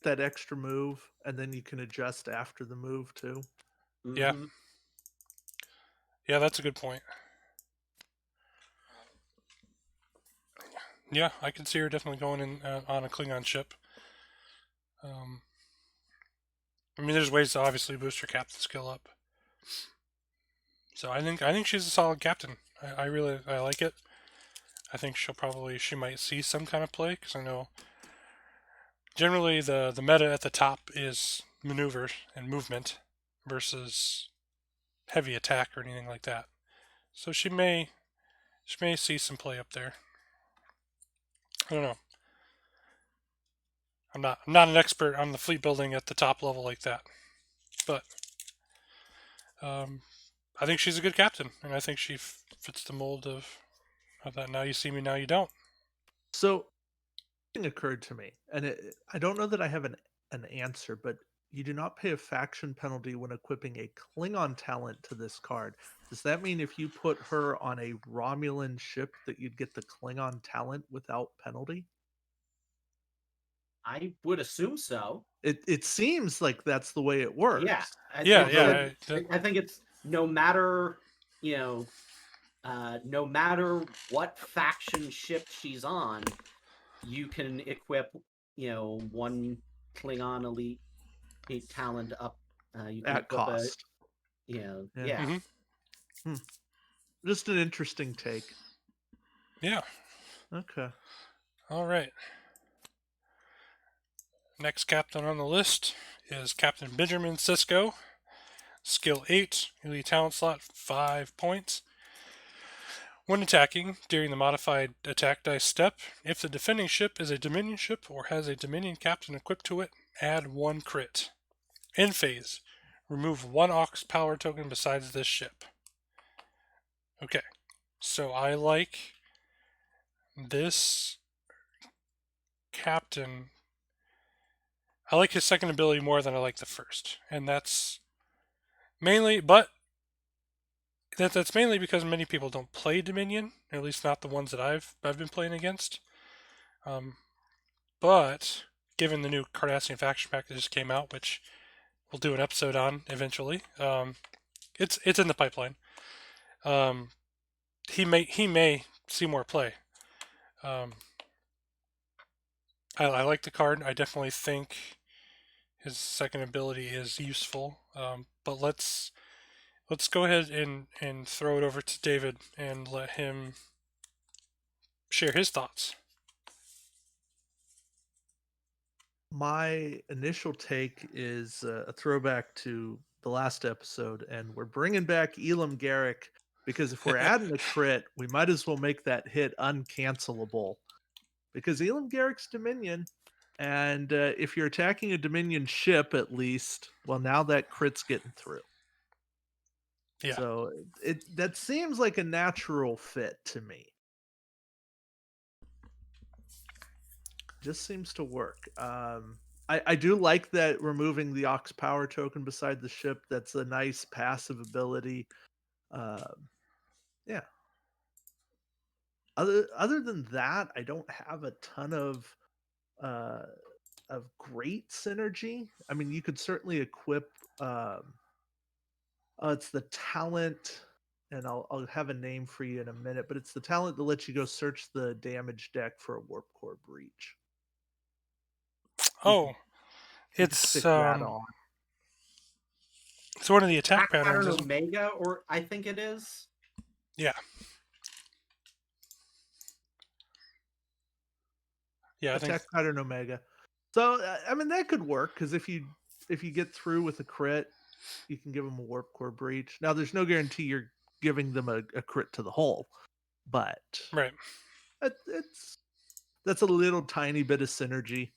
That extra move, and then you can adjust after the move too. Mm-hmm. Yeah. Yeah, that's a good point. Yeah, I can see her definitely going in on a Klingon ship. I mean, there's ways to obviously boost her captain skill up. So I think she's a solid captain. I really like it. I think she might see some kind of play because I know generally the meta at the top is maneuvers and movement versus heavy attack or anything like that. So she may see some play up there. I don't know. I'm not an expert on the fleet building at the top level like that, but I think she's a good captain, and I think she fits the mold of that. Now you see me, now you don't. So, something occurred to me, and I don't know that I have an answer, but you do not pay a faction penalty when equipping a Klingon talent to this card. Does that mean if you put her on a Romulan ship that you'd get the Klingon talent without penalty? I would assume so. It seems like that's the way it works. Yeah. I think it's no matter no matter what faction ship she's on, you can equip one Klingon elite talent up. You can At equip cost. yeah. Mm-hmm. Just an interesting take. Yeah. Okay. All right. Next captain on the list is Captain Benjamin Cisco. Skill 8, elite talent slot, 5 points. When attacking, during the modified attack dice step, if the defending ship is a Dominion ship or has a Dominion captain equipped to it, add 1 crit. In phase, remove 1 Aux power token besides this ship. Okay, so I like this captain. I like his second ability more than I like the first, and that's mainly, that's mainly because many people don't play Dominion, or at least not the ones that I've been playing against. But given the new Cardassian faction pack that just came out, which we'll do an episode on eventually, it's in the pipeline. He may see more play. I like the card. I definitely think his second ability is useful. But let's go ahead and throw it over to David and let him share his thoughts. My initial take is a throwback to the last episode, and we're bringing back Elam Garrick because if we're adding a crit, we might as well make that hit uncancelable. Because Elam Garrick's Dominion, and if you're attacking a Dominion ship, at least, well, now that crit's getting through. Yeah. So that seems like a natural fit to me. Just seems to work. I do like that removing the Ox power token beside the ship. That's a nice passive ability. Yeah. Other than that, I don't have a ton of great synergy. I mean, you could certainly equip. It's the talent, and I'll have a name for you in a minute. But it's the talent that lets you go search the damage deck for a warp core breach. Oh, You could it's stick that on. it's one of the attack Pattern patterns, isn't it? Omega, or I think it is. Yeah. Yeah, I think. Attack pattern Omega. So I mean that could work because if you get through with a crit, you can give them a warp core breach. Now there's no guarantee you're giving them a crit to the hull, but Right. That's a little tiny bit of synergy.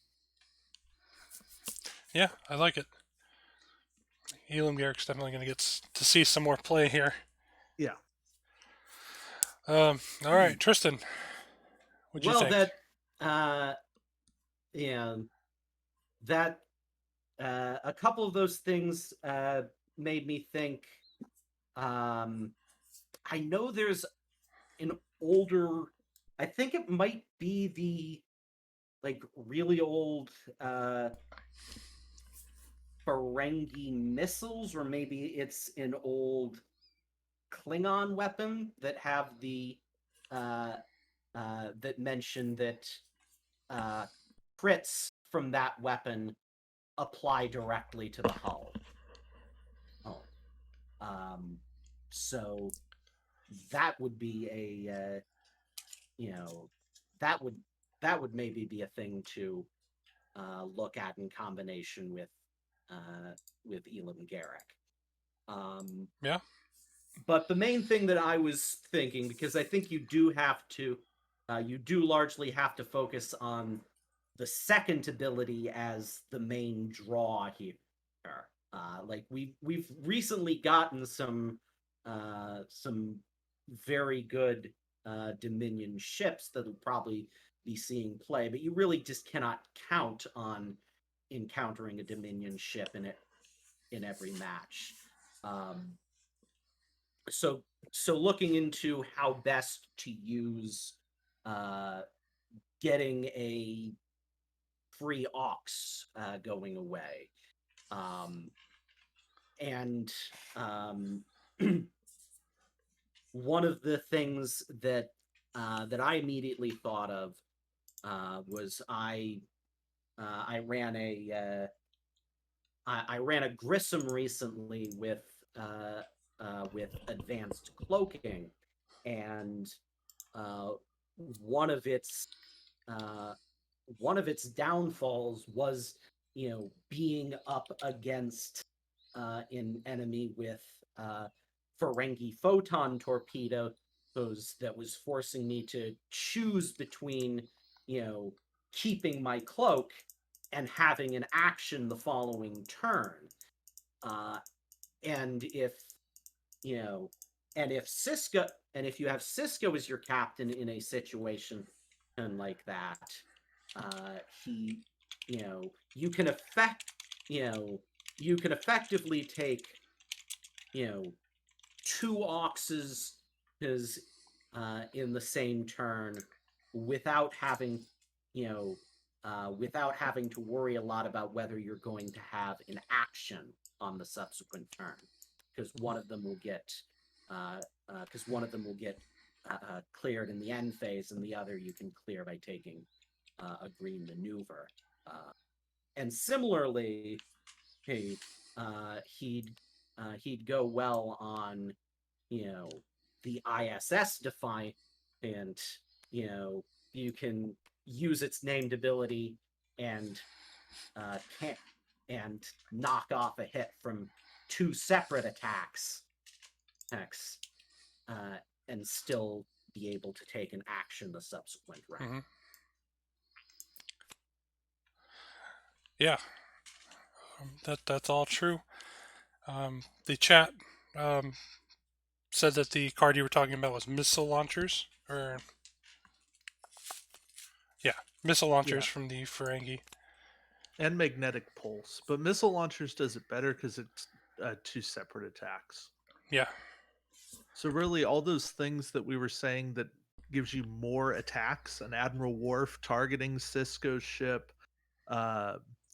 Yeah, I like it. Elam Garrick's definitely going to get to see some more play here. Yeah. All right, Tristan. What'd you think? That a couple of those things made me think. I know there's an older. I think it might be the really old Ferengi missiles, or maybe it's an old Klingon weapon that have the that mention that crits from that weapon apply directly to the hull. So that would be a that would maybe be a thing to look at in combination with Elam Garrick. Yeah. But the main thing that I was thinking, because I think you do largely have to focus on the second ability as the main draw here. We've recently gotten some very good Dominion ships that'll probably be seeing play, but you really just cannot count on encountering a Dominion ship in every match. So looking into how best to use getting a free Ox going away. And one of the things that I immediately thought of was I ran a Grissom recently with advanced cloaking, and one of its downfalls was being up against an enemy with Ferengi Photon torpedoes that was forcing me to choose between keeping my cloak and having an action the following turn. And if Cisco, and if you have Cisco as your captain in a situation like that, you can effectively take two Oxes in the same turn without having to worry a lot about whether you're going to have an action on the subsequent turn, because one of them will get cleared in the end phase, and the other you can clear by taking a green maneuver. And similarly, he'd go well on the ISS Defiant, and you can use its named ability and knock off a hit from 2 separate attacks, and still be able to take an action the subsequent round. Mm-hmm. Yeah, that's all true. The chat said that the card you were talking about was missile launchers, or missile launchers from the Ferengi. And magnetic pulse, but missile launchers does it better because it's 2 separate attacks. Yeah. So really, all those things that we were saying that gives you more attacks, an Admiral Worf targeting Cisco's ship,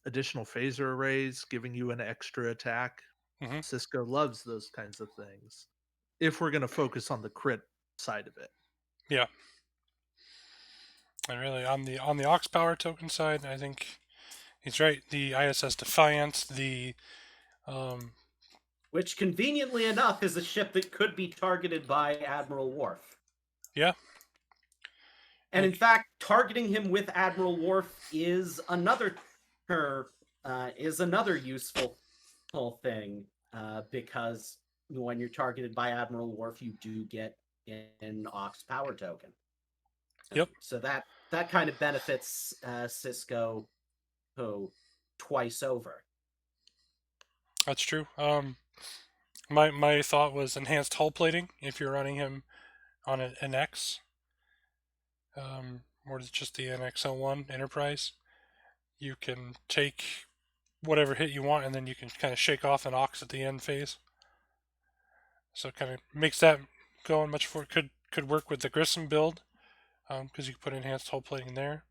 additional phaser arrays giving you an extra attack. Mm-hmm. Cisco loves those kinds of things. If we're going to focus on the crit side of it. Yeah. And really, on the Ox Power token side, I think he's right. The ISS Defiance, which conveniently enough is a ship that could be targeted by Admiral Worf. Yeah. And in fact, targeting him with Admiral Worf is another useful thing, because when you're targeted by Admiral Worf, you do get an Ox Power token. Yep. So that kind of benefits Cisco twice over. That's true. My thought was enhanced hull plating if you're running him on an X, or just the NX-01 Enterprise. You can take whatever hit you want, and then you can kind of shake off an Ox at the end phase. So it kind of makes that going much for could work with the Grissom build, because you can put enhanced hull plating there.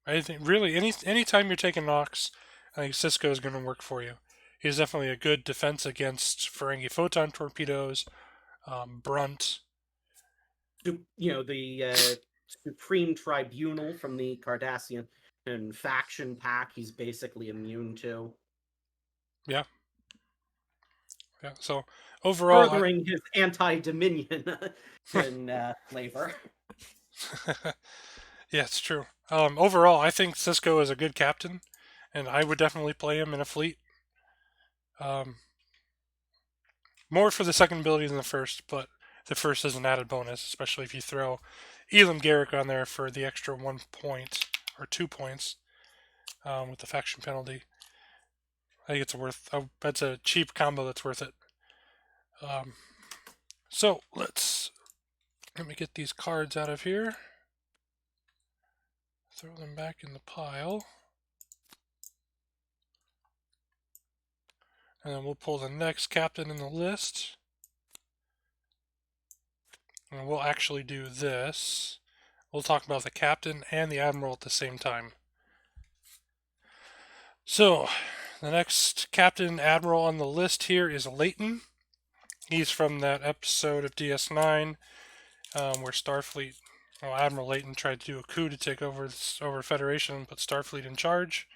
I think really anytime you're taking Ox, I think Cisco is going to work for you. He's definitely a good defense against Ferengi Photon torpedoes, Brunt. The Supreme Tribunal from the Cardassian and faction pack, he's basically immune to. Yeah. So overall, furthering his anti-Dominion flavor. Yeah, it's true. Overall, I think Cisco is a good captain, and I would definitely play him in a fleet. More for the second ability than the first, but the first is an added bonus, especially if you throw Elam Garrick on there for the extra 1 point or 2 points with the faction penalty. I think it's that's a cheap combo that's worth it. So let me get these cards out of here. Throw them back in the pile. And then we'll pull the next captain in the list. And we'll actually do this. We'll talk about the captain and the admiral at the same time. So, the next captain admiral on the list here is Leighton. He's from that episode of DS9 where Starfleet, Admiral Leighton tried to do a coup to take over Federation and put Starfleet in charge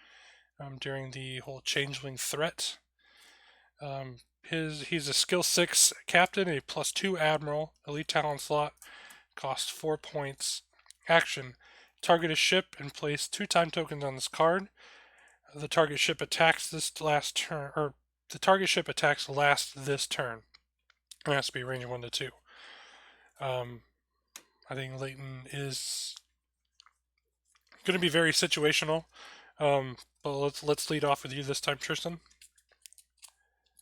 during the whole Changeling threat. He's a skill 6 captain, a +2 admiral, elite talent slot, costs 4 points. Action: target a ship and place 2 time tokens on this card. The target ship attacks this last turn, or the target ship attacks last this turn. It has to be range 1 to 2. I think Leighton is going to be very situational. But let's lead off with you this time, Tristan.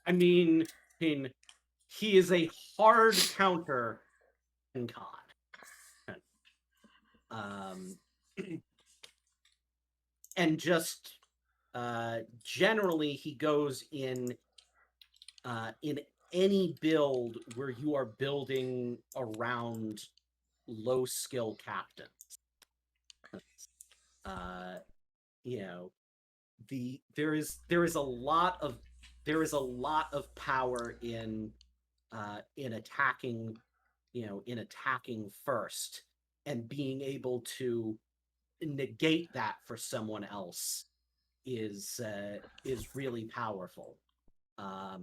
I mean, he is a hard counter in con. And just generally, he goes in any build where you are building around low skill captains. There is a lot of power in attacking, in attacking first and being able to negate that for someone else is really powerful. I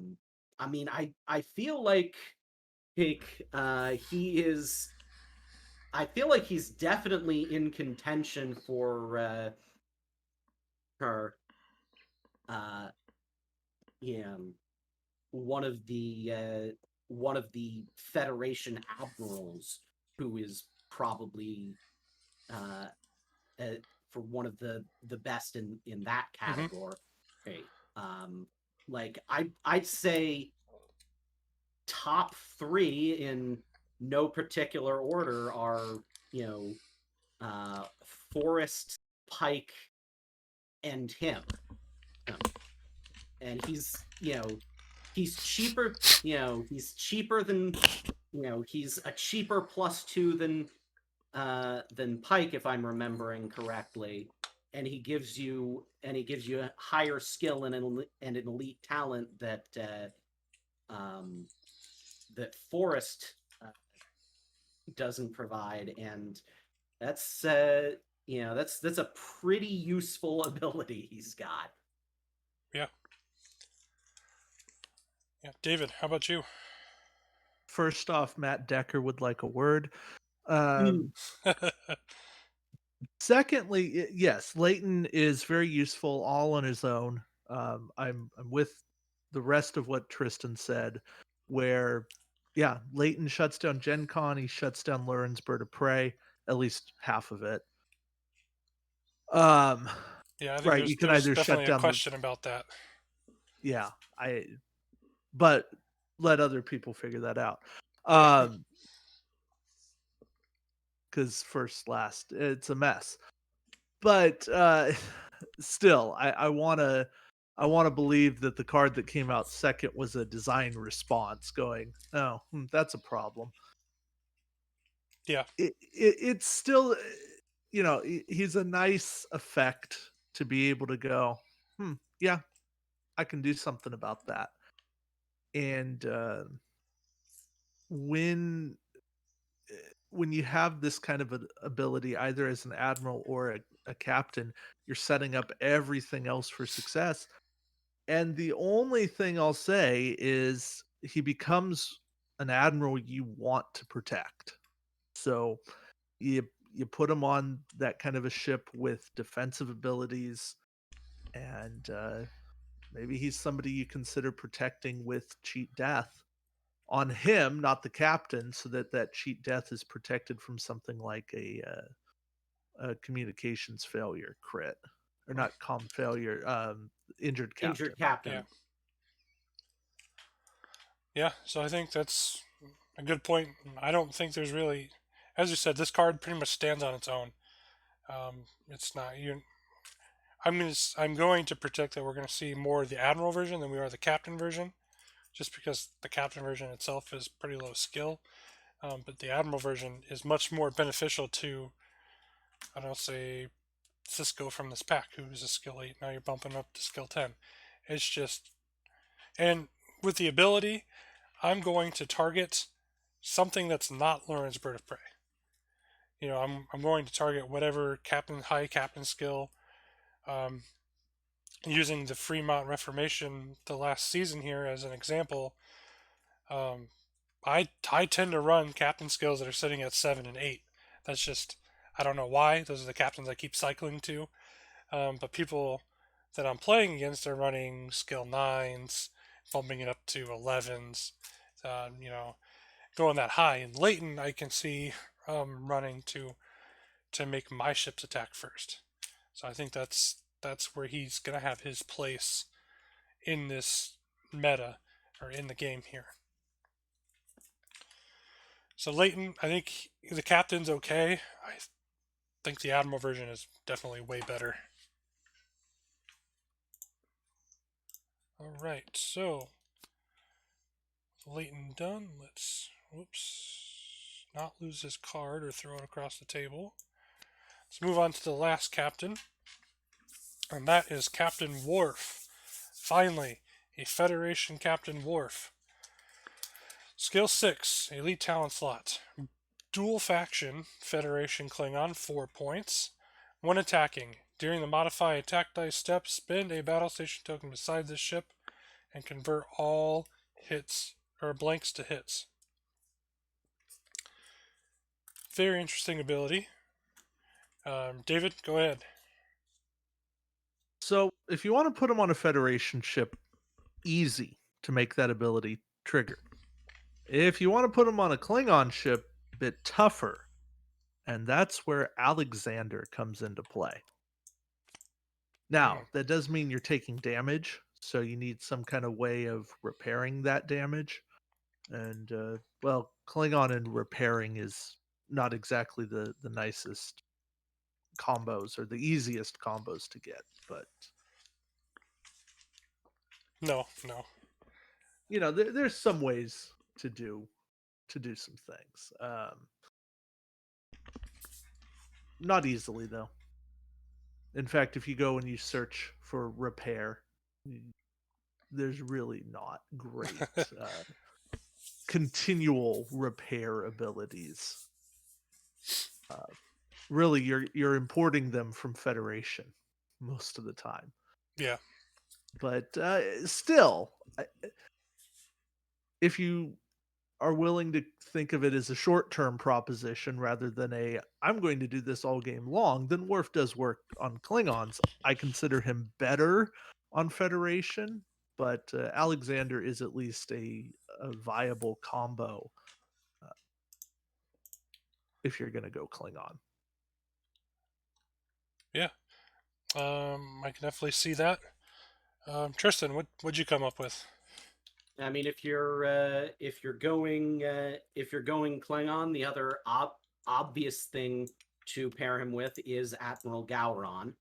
mean, I feel like he is. I feel like he's definitely in contention for one of the Federation admirals who is probably uh, for one of the best in that Mm-hmm. category. Like I'd say top three in no particular order are Forrest, Pike, and him. And he's cheaper. He's cheaper than he's a cheaper +2 than Pike, if I'm remembering correctly. And he gives you a higher skill and an elite talent that that Forrest doesn't provide, and that's that's a pretty useful ability he's got. Yeah. Yeah. David, how about you? First off, Matt Decker would like a word. Secondly, yes, Leighton is very useful all on his own. I'm with the rest of what Tristan said, where yeah, Leighton shuts down Gen Con, he shuts down Lurin's Bird of Prey, at least half of it. Yeah, I think Right, you can there's either shut definitely a down the question about that. yeah, but let other people figure that out. Because first, last, it's a mess. But still, I wanna believe that the card that came out second was a design response going, oh, that's a problem. Yeah. It's still, he's a nice effect to be able to go, yeah, I can do something about that. And when when you have this kind of an ability, either as an admiral or a captain, you're setting up everything else for success. And the only thing I'll say is he becomes an admiral you want to protect. So you put him on that kind of a ship with defensive abilities, and maybe he's somebody you consider protecting with cheat death on him, not the captain, so that that cheat death is protected from something like a communications failure crit, or not comm failure, injured captain. Injured captain. Yeah. Yeah, so I think that's a good point. I don't think there's really, as you said, this card pretty much stands on its own. It's not you. I'm going to predict that we're going to see more of the Admiral version than we are the Captain version, just because the Captain version itself is pretty low skill. But the Admiral version is much more beneficial to, I don't say, Cisco from this pack, who's a skill 8. Now you're bumping up to skill 10. It's just, and with the ability, I'm going to target something that's not Lauren's Bird of Prey. I'm going to target whatever high captain skill. Using the Fremont Reformation the last season here as an example, I tend to run captain skills that are sitting at 7 and 8. That's just, I don't know why. Those are the captains I keep cycling to. But people that I'm playing against are running skill 9s, bumping it up to 11s, going that high. And Leighton, I can see running to make my ships attack first. So I think that's where he's going to have his place in this meta, or in the game here. So Leighton, I think the captain's okay. I think the Admiral version is definitely way better. Alright, so Leighton done. Let's, not lose this card or throw it across the table. Let's move on to the last captain, and that is Captain Worf. Finally, a Federation Captain Worf. Skill 6, Elite Talent slot. Dual faction, Federation Klingon, 4 points. When attacking, during the modify attack dice step, spend a battle station token beside this ship and convert all hits or blanks to hits. Very interesting ability. David, go ahead. So if you want to put him on a Federation ship, easy. to make that ability trigger. If you want to put him on a Klingon ship, a bit tougher, and that's where Alexander comes into play. Now, that does mean you're taking damage, so you need some kind of way of repairing that damage. And, well, Klingon and repairing is not exactly the nicest combos or the easiest combos to get, but No. there's some ways to do some things. Not easily though. In fact, if you go and you search for repair, there's really not great continual repair abilities. Really, you're importing them from Federation most of the time. Yeah. But still, if you are willing to think of it as a short-term proposition rather than I'm going to do this all game long, then Worf does work on Klingons. I consider him better on Federation, but Alexander is at least a viable combo if you're going to go Klingon. Yeah. I can definitely see that. Tristan, what'd you come up with? I mean, if you're going Klingon, the other obvious thing to pair him with is Admiral Gowron,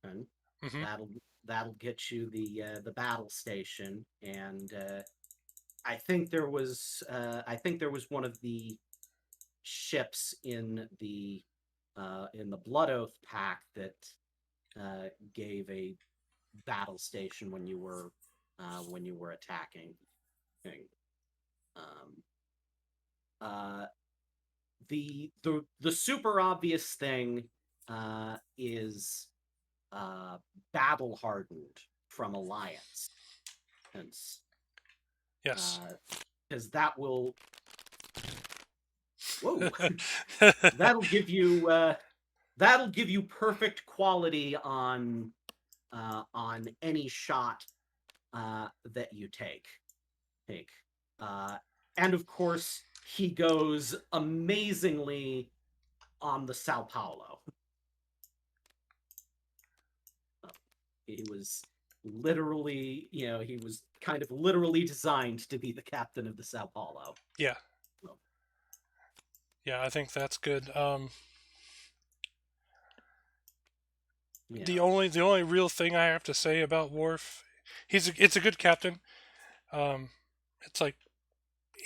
and that'll get you the battle station. And I think there was one of the ships in the Blood Oath pack that gave a battle station when you were attacking. The super obvious thing is battle hardened from Alliance, hence Yes. because that will that'll give you perfect quality on any shot that you take. And of course, he goes amazingly on the Sao Paulo. He was literally, he was kind of literally designed to be the captain of the Sao Paulo. Yeah. Yeah, I think that's good. The only real thing I have to say about Worf, it's a good captain.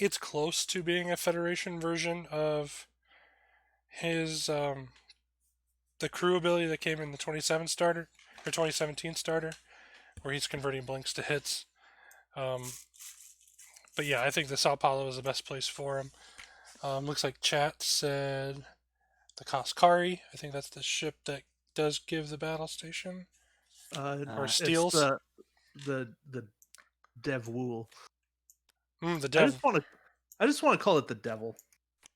It's close to being a Federation version of his the crew ability that came in the 2017 starter, where he's converting blinks to hits. But yeah, I think the Sao Paulo is the best place for him. Looks like chat said the Kaskari. I think that's the ship that does give the battle station. Or steals. It's the Devwool. The Devil. I just want to call it the Devil.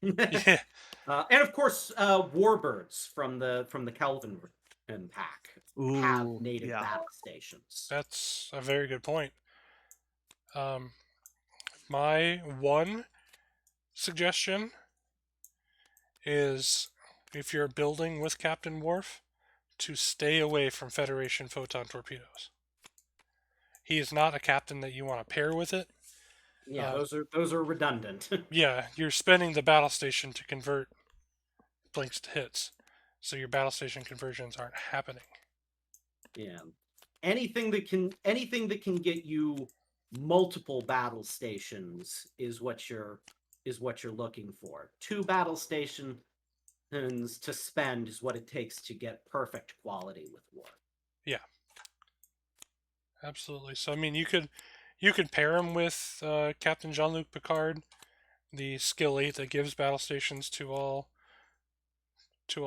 Yeah. And of course, Warbirds from the Kelvin pack have native battle stations. That's a very good point. My one suggestion is, if you're building with Captain Worf, to stay away from Federation Photon torpedoes. He is not a captain that you want to pair with it. Yeah, those are redundant. Yeah, you're spending the battle station to convert blinks to hits, so your battle station conversions aren't happening. Yeah, anything that can get you multiple battle stations is what you're looking for. 2 battle stations to spend is what it takes to get perfect quality with War. Yeah, absolutely. So I mean, you could pair him with Captain Jean-Luc Picard, the skill 8 that gives battle stations to all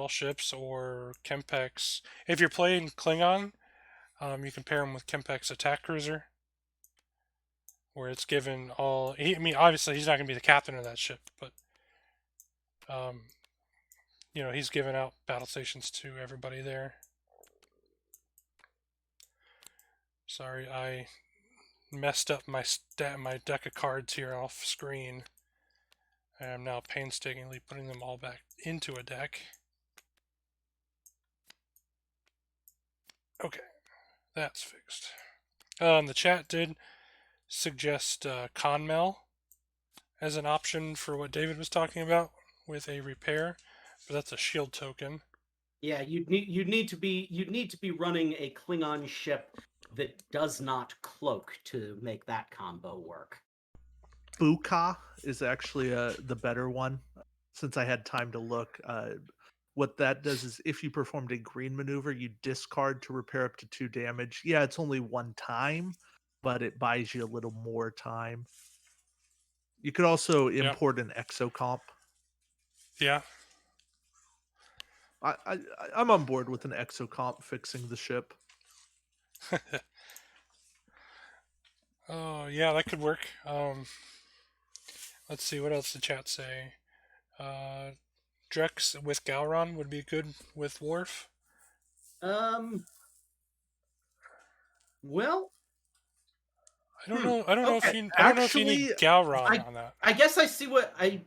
ships, or Kempex. If you're playing Klingon, you can pair him with Kempex attack cruiser, where it's given all. Obviously he's not going to be the captain of that ship, but he's given out battle stations to everybody there. Sorry, I messed up my deck of cards here off screen. I am now painstakingly putting them all back into a deck. Okay, that's fixed. The chat did suggest Conmel as an option for what David was talking about with a repair, but that's a shield token. Yeah, you'd need to be running a Klingon ship that does not cloak to make that combo work. Buka is actually the better one. Since I had time to look, what that does is if you performed a green maneuver, you discard to repair up to 2 damage. Yeah, it's only one time, but it buys you a little more time. You could also import an exocomp. Yeah. I'm on board with an exocomp fixing the ship. Oh, yeah, that could work. Let's see, what else did chat say? Drex with Gowron would be good with Worf. Well, I don't know. I don't know if okay. you. I don't know if you need Gowron on that. I guess I see what I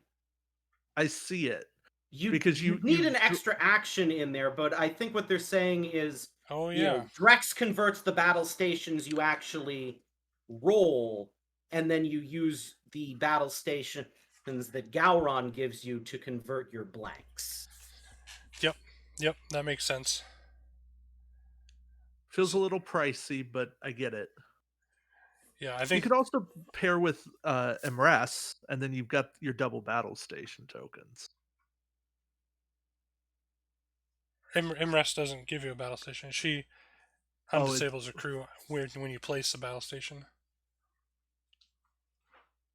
see it. you Because you need an extra action in there, but I think what they're saying is, Oh you know, yeah. Drex converts the battle stations you actually roll, and then you use the battle stations that Gowron gives you to convert your blanks. Yep, that makes sense. Feels a little pricey, but I get it. Yeah, I You think could also pair with MRS, and then you've got your double battle station tokens. MRES doesn't give you a battle station. She undisables a crew when you place the battle station.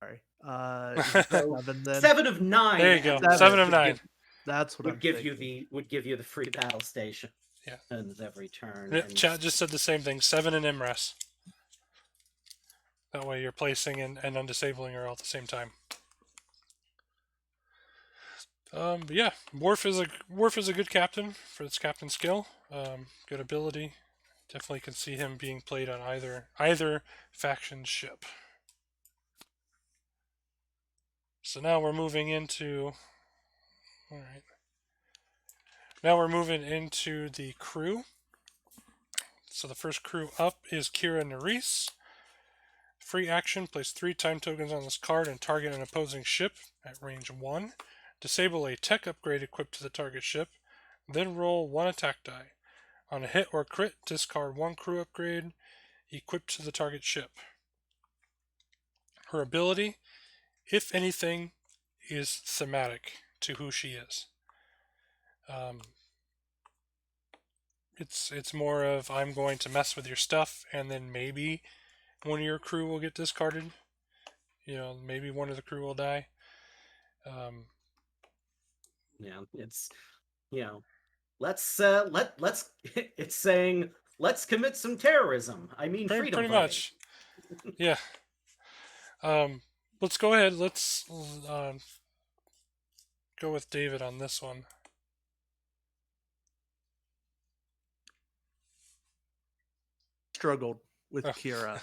Sorry. So 7 then. 7 of 9. There you go. MRS 7 of 9. That's what would I'm give thinking. you the free battle station. Yeah. And every turn. Yeah, and chat just said the same thing. 7 and MRES. That way you're placing and undisabling her all at the same time. But yeah, Worf is a good captain for its captain skill. Good ability. Definitely can see him being played on either faction ship. So now we're moving into. All right. Now we're moving into the crew. So the first crew up is Kira Nerys. Free action, place 3 time tokens on this card and target an opposing ship at range 1. Disable a tech upgrade equipped to the target ship, then roll 1 attack die. On a hit or crit, discard 1 crew upgrade equipped to the target ship. Her ability, if anything, is thematic to who she is. It's more of I'm going to mess with your stuff, and then maybe one of your crew will get discarded. You know, maybe one of the crew will die. Yeah, it's let's it's saying let's commit some terrorism. I mean, freedom. Pretty much. Yeah. Let's go ahead. Let's go with David on this one. Struggled with Kira.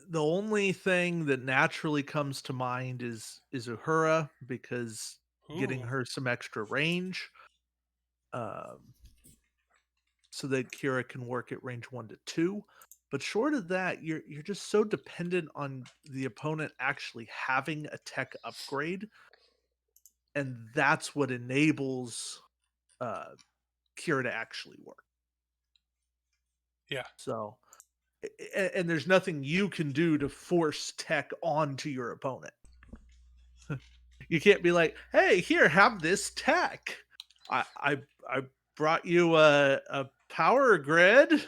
The only thing that naturally comes to mind is Uhura, because getting her some extra range, so that Kira can work at range 1 to 2. But short of that, you're just so dependent on the opponent actually having a tech upgrade, and that's what enables Kira to actually work. Yeah. So, and there's nothing you can do to force tech onto your opponent. You can't be like, "Hey, here, have this tech. I brought you a power grid."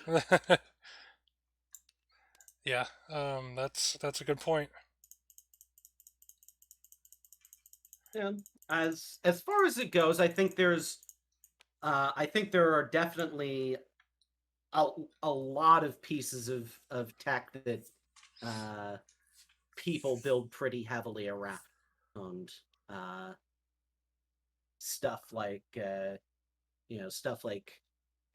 Yeah, that's a good point. Yeah, as far as it goes, I think there are definitely a lot of pieces of tech that people build pretty heavily around, and stuff like stuff like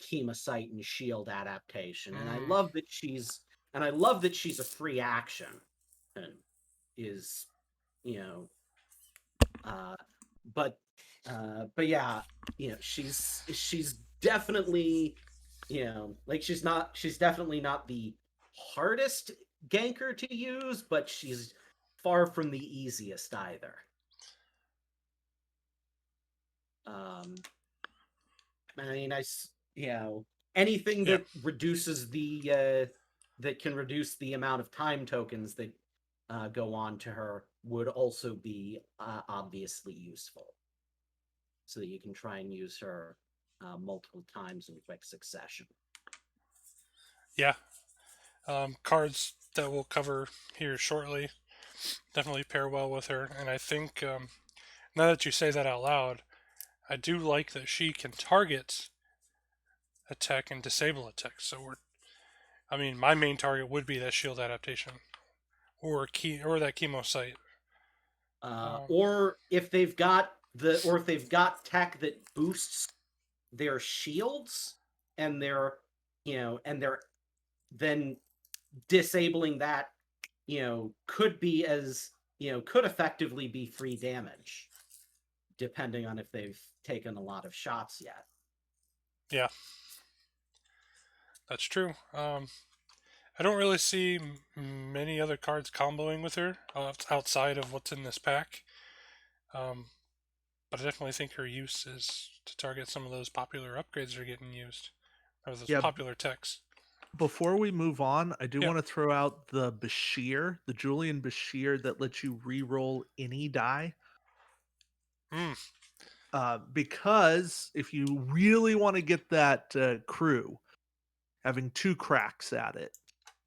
chemosite and shield adaptation, and I love that she's a free action, and is, you know, but yeah, you know, she's definitely, you know, like she's definitely not the hardest ganker to use, but she's far from the easiest either. I mean, you know, anything that reduces that can reduce the amount of time tokens that go on to her would also be obviously useful, so that you can try and use her multiple times in quick succession. Yeah. Cards that we'll cover here shortly definitely pair well with her, and I think now that you say that out loud, I do like that she can target attack and disable attack. So my main target would be that shield adaptation, or that chemo site. Or if they've got tech that boosts their shields, and they're then disabling that, could effectively be free damage, depending on if they've taken a lot of shots yet. Yeah, that's true. I don't really see many other cards comboing with her outside of what's in this pack. But I definitely think her use is to target some of those popular upgrades that are getting used, or those popular techs. Before we move on, I do want to throw out the Bashir, the Julian Bashir that lets you re-roll any die. Because if you really want to get that crew, having 2 cracks at it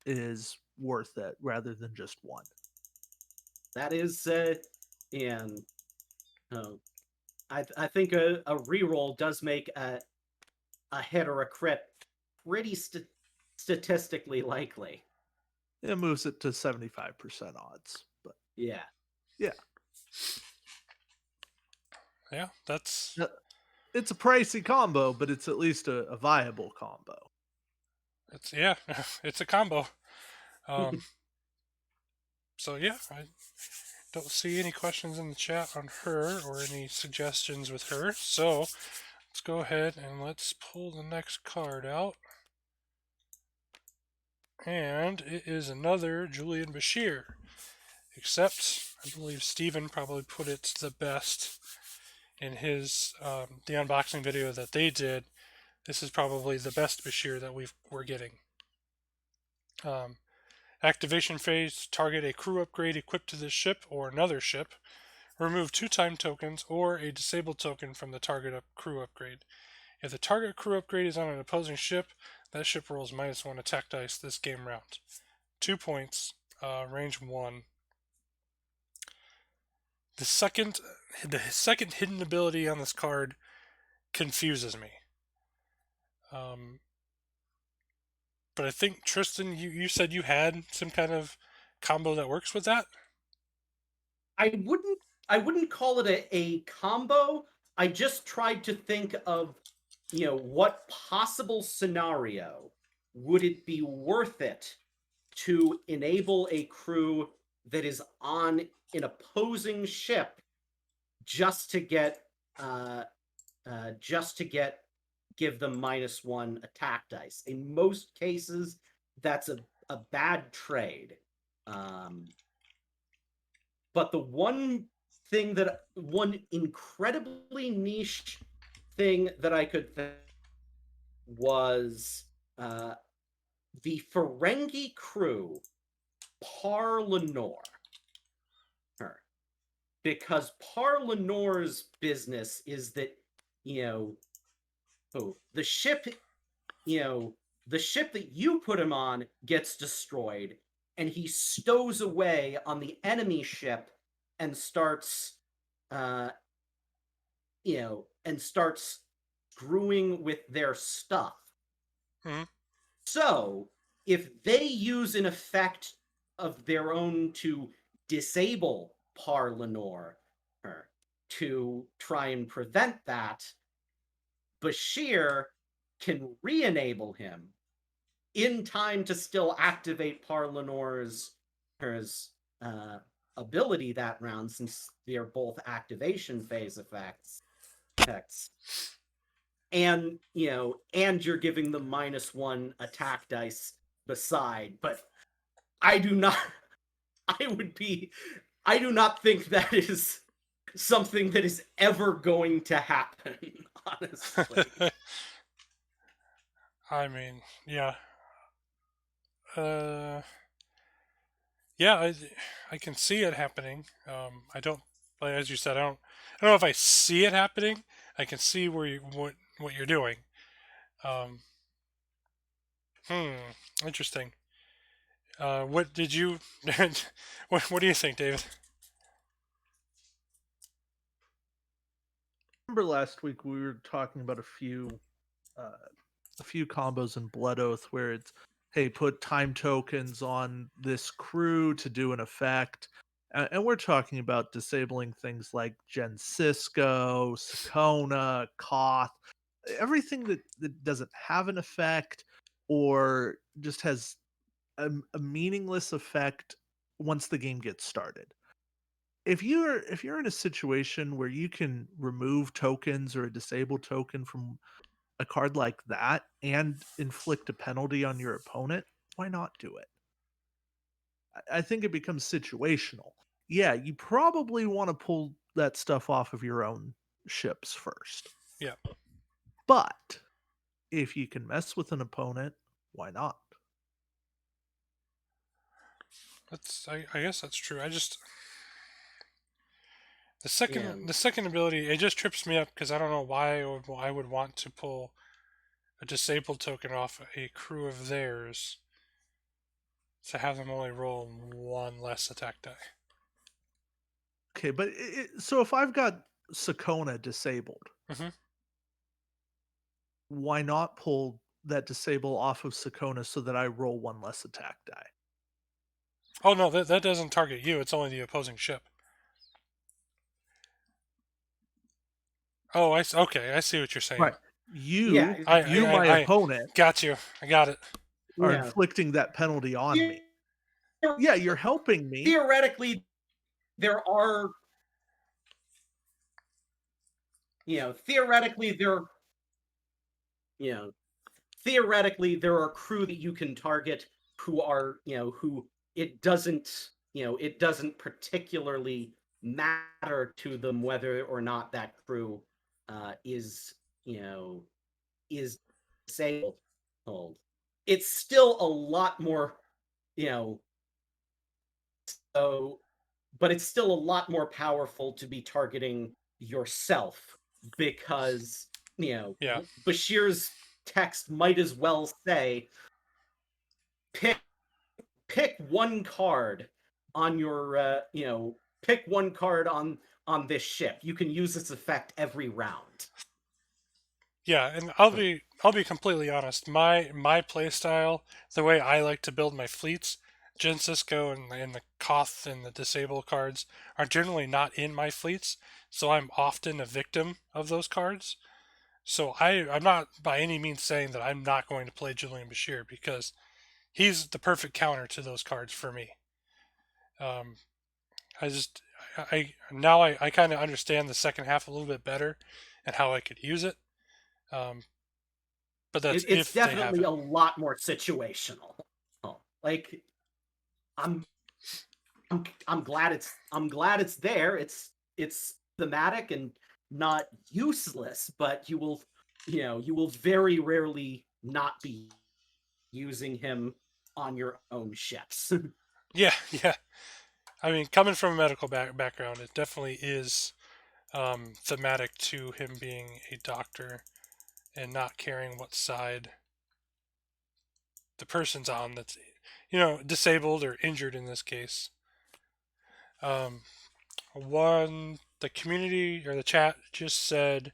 is worth it rather than just 1. That is, and I think a reroll does make a hit or a crit pretty statistically likely. It moves it to 75% odds, but yeah, that's it's a pricey combo, but it's at least a viable combo. It's a combo. So yeah, I don't see any questions in the chat on her or any suggestions with her. So let's go ahead and let's pull the next card out. And it is another Julian Bashir. Except, I believe Steven probably put it the best in his the unboxing video that they did. This is probably the best Bashir that we're getting. Activation phase, target a crew upgrade equipped to this ship or another ship. Remove 2 time tokens or a disabled token from the target crew upgrade. If the target crew upgrade is on an opposing ship, that ship rolls -1 attack dice this game round. 2 points, range 1. The second hidden ability on this card confuses me. But I think, Tristan, you said you had some kind of combo that works with that? I wouldn't call it a combo. I just tried to think of, what possible scenario would it be worth it to enable a crew that is on an opposing ship just to get give them -1 attack dice. In most cases, that's a bad trade. But the one incredibly niche thing that I could think was the Ferengi crew, Par Lenore. Because Par Lenore's business is that, the ship that you put him on gets destroyed, and he stows away on the enemy ship and starts screwing with their stuff. Mm-hmm. So if they use an effect of their own to disable Par Lenore to try and prevent that, Bashir can re-enable him in time to still activate Parlenor's ability that round, since they're both activation phase effects. And and you're giving them -1 attack dice beside, but I do not I do not think that is something that is ever going to happen, honestly. I mean, yeah. Yeah, I can see it happening. I don't, like as you said, I don't know if I see it happening. I can see what you're doing. Um, Interesting. What did you, what do you think, David? Remember last week we were talking about a few combos in Blood Oath where it's, hey, put time tokens on this crew to do an effect. And we're talking about disabling things like Gen Cisco, Sakona, Koth, everything that doesn't have an effect or just has a meaningless effect once the game gets started. If you're in a situation where you can remove tokens or a disable token from a card like that and inflict a penalty on your opponent, why not do it? I think it becomes situational. Yeah, you probably want to pull that stuff off of your own ships first. Yeah, But if you can mess with an opponent, why not? I guess that's true. Yeah. The second ability, it just trips me up because I don't know why I would want to pull a disabled token off a crew of theirs to have them only roll 1 less attack die. Okay, but so if I've got Sakona disabled, Mhm. why not pull that disable off of Sakona so that I roll 1 less attack die? Oh no, that doesn't target you. It's only the opposing ship. Oh, okay. I see what you're saying. Right. Yeah. My opponent, Got you. I got it. are Yeah. inflicting that penalty on me. Yeah, you're helping me. Theoretically, there are theoretically there are crew that you can target who are who it doesn't particularly matter to them whether or not that crew is is disabled. It's still a lot more you know so but it's still a lot more powerful to be targeting yourself, because Yeah. Bashir's text might as well say, pick one card on your pick one card on this ship. You can use this effect every round. Yeah, and I'll be completely honest. My play style, the way I like to build my fleets, Gen Cisco and the Koth and the disable cards are generally not in my fleets, so I'm often a victim of those cards. So I'm not by any means saying that I'm not going to play Julian Bashir because he's the perfect counter to those cards for me. Um, I just I kind of understand the second half a little bit better and how I could use it. Um, but that's It's if they have definitely it. a lot more situational. Like, I'm I'm glad it's there. It's thematic and not useless, but you will very rarely not be using him on your own ships. Yeah, yeah. I mean, coming from a medical background, it definitely is thematic to him being a doctor and not caring what side the person's on that's, disabled or injured in this case. Um, the community or the chat just said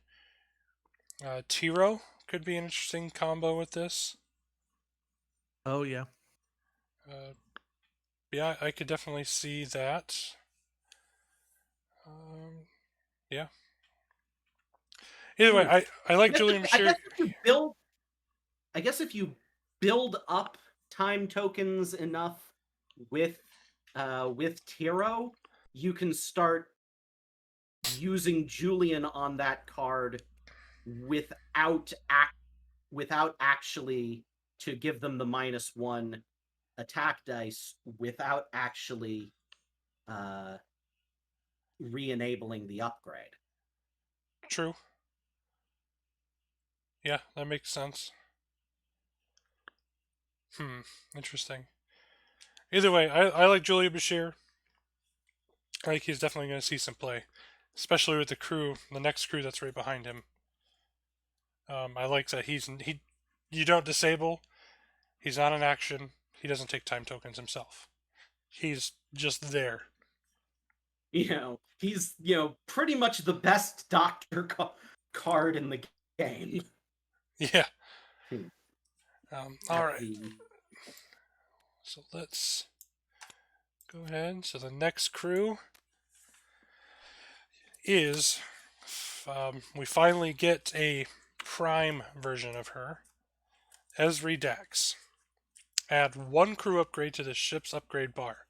Tiro could be an interesting combo with this. Oh yeah. Uh, yeah, I could definitely see that. Yeah. Either way, I like Julian I Bashir. guess if you build if you build up time tokens enough with Tiro, you can start using Julian on that card without actually to give them the -1 attack dice without actually re-enabling the upgrade. True. Yeah, that makes sense. Interesting. Either way, I like Julia Bashir. I think he's definitely going to see some play, especially with the next crew that's right behind him. I like that you don't disable. He's not in action. He doesn't take time tokens himself. He's just there. He's pretty much the best doctor card in the game. Yeah. All right. So let's go ahead. So the next crew is we finally get a prime version of her, Jazia Dax. Add 1 crew upgrade to the ship's upgrade bar.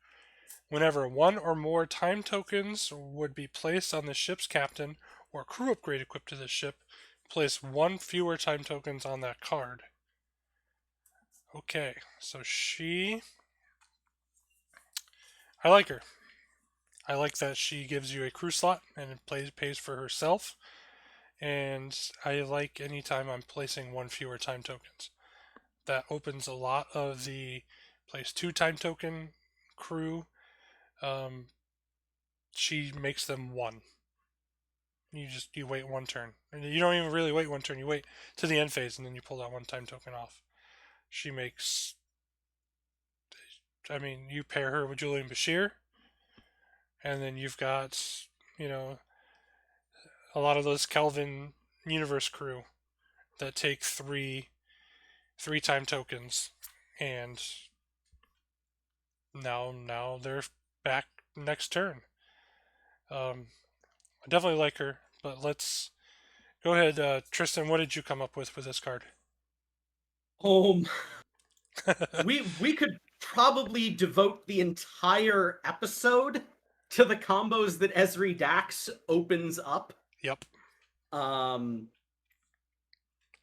Whenever 1 or more time tokens would be placed on the ship's captain or crew upgrade equipped to the ship, place 1 fewer time tokens on that card. Okay, so I like her. I like that she gives you a crew slot and it pays for herself. And I like anytime I'm placing 1 fewer time tokens. That opens a lot of the place 2 time token crew. She makes them 1. You wait 1 turn. And you don't even really wait 1 turn. You wait to the end phase and then you pull that 1 time token off. She makes. I mean, you pair her with Julian Bashir, and then you've got, a lot of those Kelvin universe crew that take 3 time tokens, and now they're back next turn. I definitely like her, but let's go ahead, Tristan. What did you come up with this card? We could probably devote the entire episode to the combos that Jazia Dax opens up. Yep.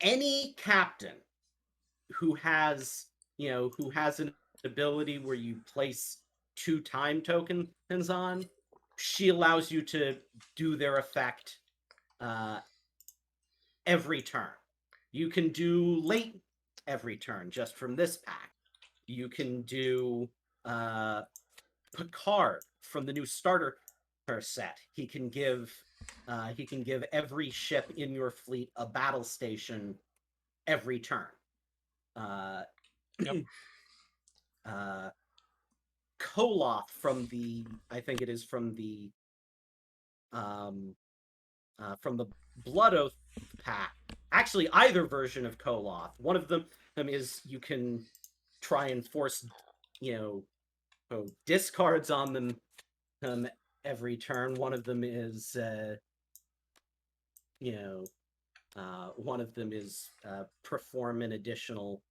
Any captain who has an ability where you place 2 time tokens on, she allows you to do their effect every turn. You can do late every turn just from this pack. You can do Picard from the new starter set. He can give every ship in your fleet a battle station every turn. Yep. Koloth from the Blood Oath pack. Actually, either version of Koloth. One of them is you can try and force discards on them every turn. One of them is perform an additional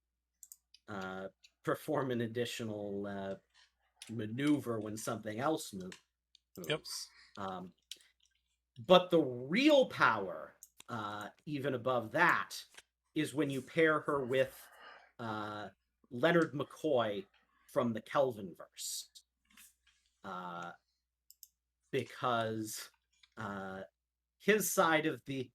maneuver when something else moves. Yep. But the real power, even above that, is when you pair her with Leonard McCoy from the Kelvinverse. Because his side of the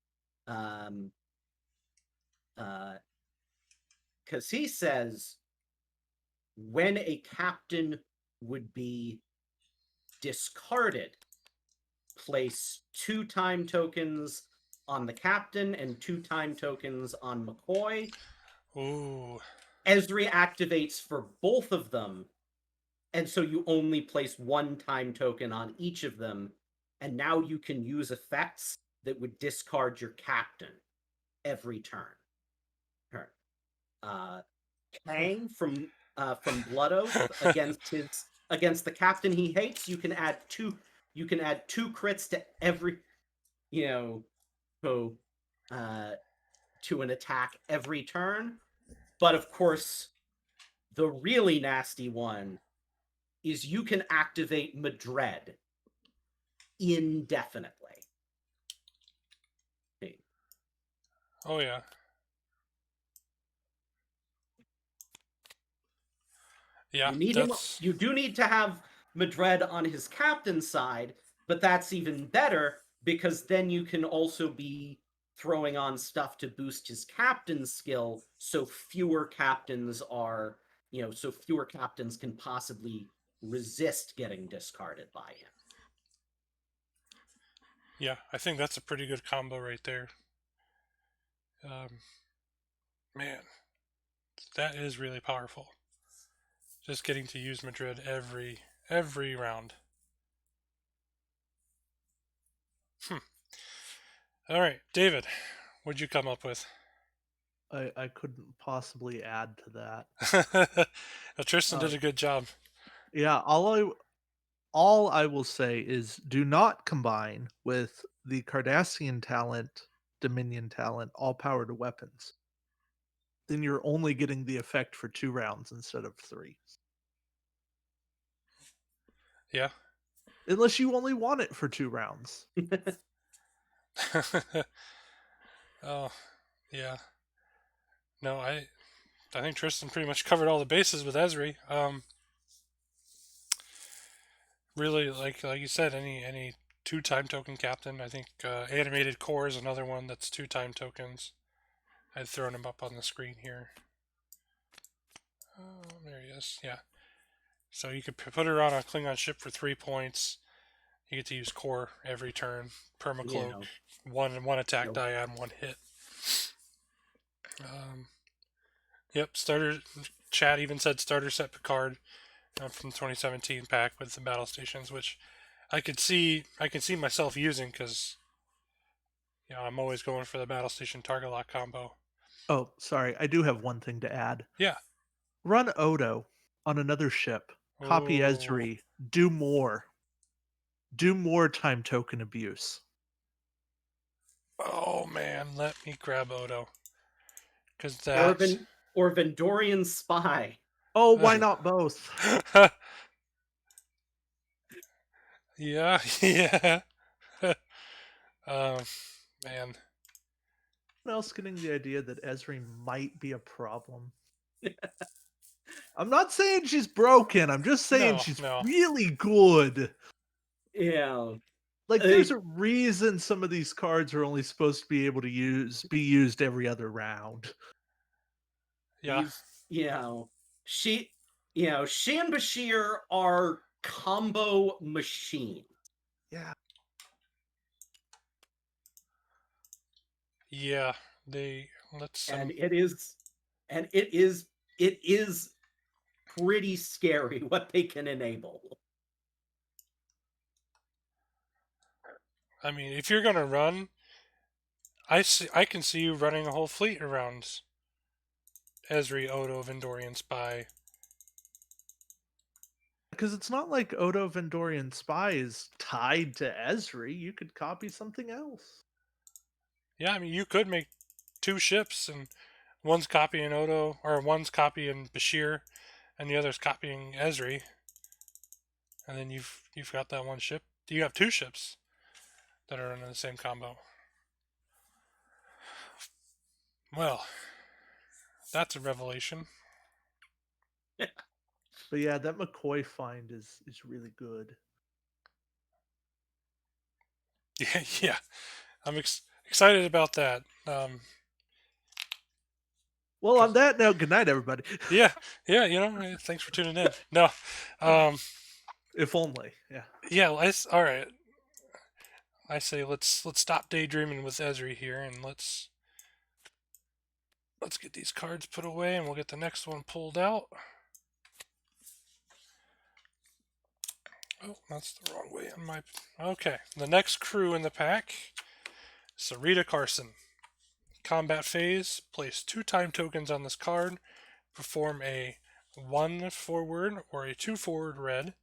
because he says when a captain would be discarded, place 2 time tokens on the captain and 2 time tokens on McCoy. Ooh. Jazia activates for both of them, and so you only place 1 time token on each of them, and now you can use effects that would discard your captain every turn. Kang from Blood Oath against the captain he hates, you can add 2 crits to every to an attack every turn. But of course, the really nasty one is you can activate Madred indefinitely. Oh yeah. Yeah, You need that's... him. You do need to have Madred on his captain's side, but that's even better because then you can also be throwing on stuff to boost his captain's skill, so fewer captains can possibly resist getting discarded by him. Yeah, I think that's a pretty good combo right there. Man, that is really powerful. Just getting to use Madrid every round. All right, David, what'd you come up with? I couldn't possibly add to that. Tristan did a good job. Yeah, all I will say is do not combine with the Cardassian talent, Dominion talent, all power to weapons. Then you're only getting the effect for 2 rounds instead of 3. Yeah. Unless you only want it for 2 rounds. Oh, yeah. No, I think Tristan pretty much covered all the bases with Esri. Really, like you said, any 2 time token captain. I think Animated Core is another one that's 2 time tokens. I'd thrown him up on the screen here. Oh, there he is. Yeah. So you could put her on a Klingon ship for 3 points. You get to use Core every turn. Permacloak. One attack die on 1 hit. Yep. Starter. Chat even said starter set Picard from 2017 pack with the battle stations, which I can see myself using because I'm always going for the battle station target lock combo. Oh, sorry. I do have one thing to add. Yeah. Run Odo on another ship. Copy Oh. Esri. Do more. Do more time token abuse. Oh man, let me grab Odo. Because that... Or Vendorian Spy. Oh, why not both? Yeah, yeah. Man. Someone else getting the idea that Esri might be a problem. I'm not saying she's broken. I'm just saying she's really good. Yeah. Like, there's a reason some of these cards are only supposed to be able to be used every other round. Yeah. She and Bashir are combo machines. Yeah. Yeah. And it is pretty scary what they can enable. I mean, if you're gonna run, I can see you running a whole fleet around Esri, Odo, Vendorian Spy. Because it's not like Odo Vendorian Spy is tied to Esri. You could copy something else. Yeah, I mean, you could make 2 ships, and one's copying Odo, or one's copying Bashir, and the other's copying Esri. And then you've got that 1 ship. You have 2 ships that are in the same combo. Well, that's a revelation. But yeah, that McCoy find is really good. Yeah. I'm excited about that. Well, on that note, good night, everybody. Yeah, thanks for tuning in. No, if only, yeah. Yeah, all right. I say let's stop daydreaming with Esri here, and let's get these cards put away, and we'll get the next one pulled out. Oh, that's the wrong way on my... Okay, the next crew in the pack, Sarita Carson. Combat phase, place 2 time tokens on this card, perform a 1 forward or a 2 forward red.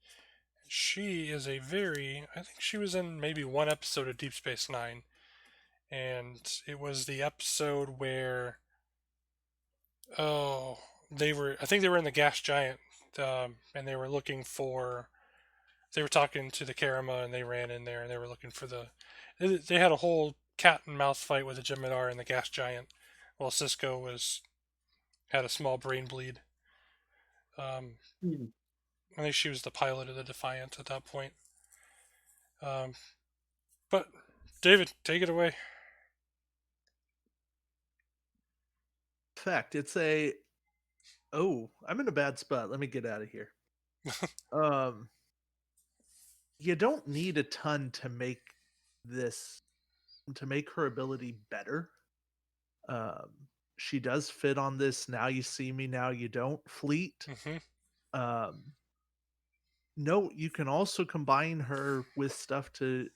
She is I think she was in maybe 1 episode of Deep Space Nine, and it was the episode where Oh, I think they were in the gas giant, and they were looking for. They were talking to the Karama, and they ran in there, and they were looking for the. They had a whole cat and mouse fight with the Jem'Hadar and the gas giant, while Cisco had a small brain bleed. Um, Hmm. I think she was the pilot of the Defiant at that point. Um, but David, take it away. Fact, it's a. Oh, I'm in a bad spot. Let me get out of here. Um, you don't need a ton to make this to make her ability better. Um, she does fit on this now you see me, now you don't fleet. Hmm. Um, no, you can also combine her with stuff to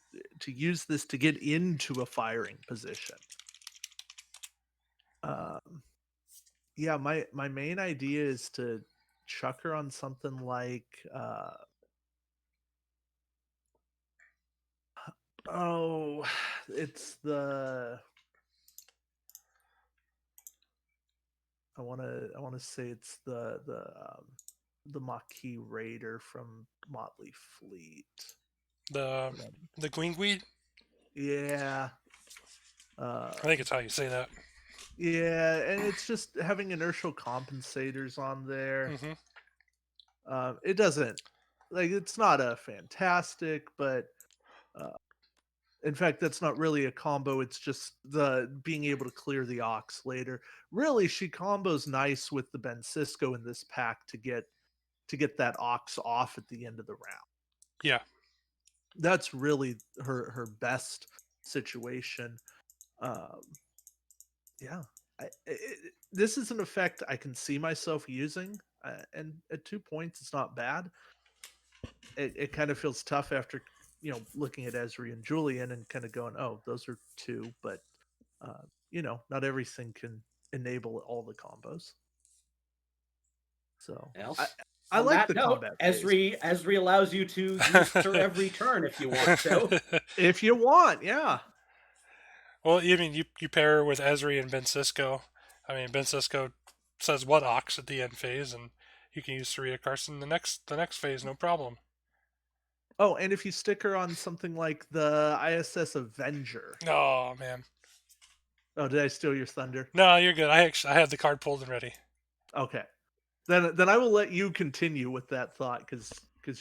use this to get into a firing position. Um, yeah, my main idea is to chuck her on something like oh, it's the I want to say it's the Maquis Raider from Motley Fleet. The But, the Gwingweed. yeah. I think it's how you say that. Yeah, and it's just having inertial compensators on there. Hmm. It doesn't it's not a fantastic, but uh, in fact, that's not really a combo. It's just the being able to clear the ox later. Really, she combos nice with the Ben Cisco in this pack to get that ox off at the end of the round. Yeah. That's really her best situation. Um, yeah, this is an effect I can see myself using, and at 2 points, it's not bad. It kind of feels tough after looking at Esri and Julian and kind of going, oh, those are two, but not everything can enable all the combos. So Well, I on like that the note, combat phase. Esri allows you to use her every turn if you want to. If you want, yeah. Well, I mean, you pair her with Esri and Ben Cisco. I mean, Ben Cisco says what ox at the end phase, and you can use Saria Carson the next phase, no problem. Oh, and if you stick her on something like the ISS Avenger. Oh man. Oh, did I steal your thunder? No, you're good. I have the card pulled and ready. Okay. Then I will let you continue with that thought because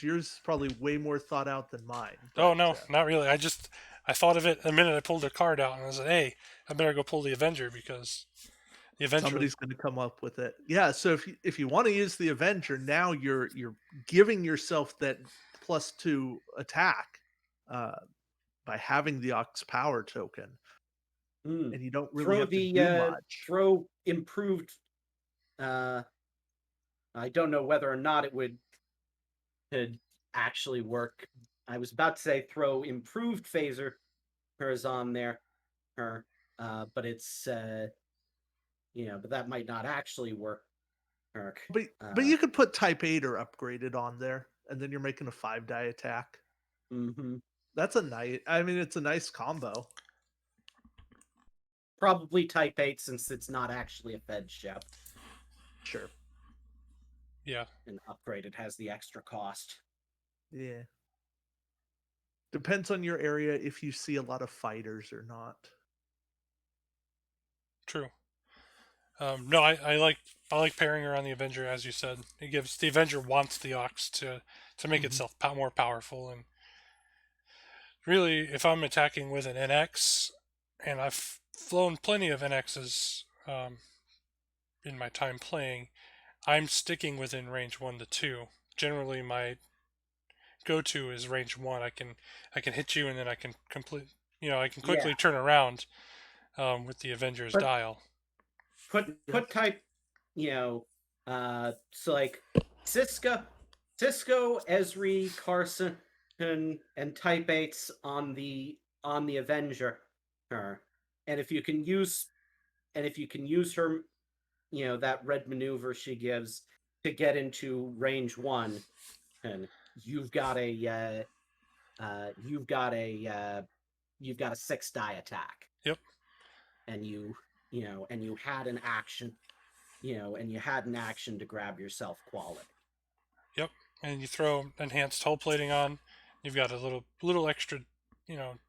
yours is probably way more thought out than mine. Oh But no, not really. I thought of it the minute I pulled the card out, and I was like, hey, I better go pull the Avenger because the Avenger. somebody's going to come up with it. Yeah. So if you want to use the Avenger, now you're giving yourself that +2 attack uh, by having the Ox Power token, Hmm. and you don't really Throw have to the do much. throw improved. I don't know whether or not it could actually work. I was about to say throw improved phaser hers on there, but it's but that might not actually work. But you could put Type 8 or upgraded on there, and then you're making a 5-die attack. Mm-hmm. That's a nice. I mean, it's a nice combo. Probably Type 8 since it's not actually a Fed ship. Sure. Yeah. And upgraded has the extra cost. Yeah. Depends on your area if you see a lot of fighters or not. True. No, I like pairing her on the Avenger, as you said. It gives the Avenger wants the Ox to make itself more powerful, and really, if I'm attacking with an NX, and I've flown plenty of NXs in my time playing, I'm sticking within range 1 to 2. Generally, my go-to is range 1. I can hit you, and then I can complete. I can quickly turn around with the Avenger's dial. Put Type, so like Cisco, Esri, Carson, and Type 8s on the Avenger, and if you can use her, that red maneuver she gives to get into range 1, and you've got a 6-die attack. Yep. And you had an action and you had an action to grab yourself quality. Yep, and you throw enhanced hull plating on. You've got a little extra,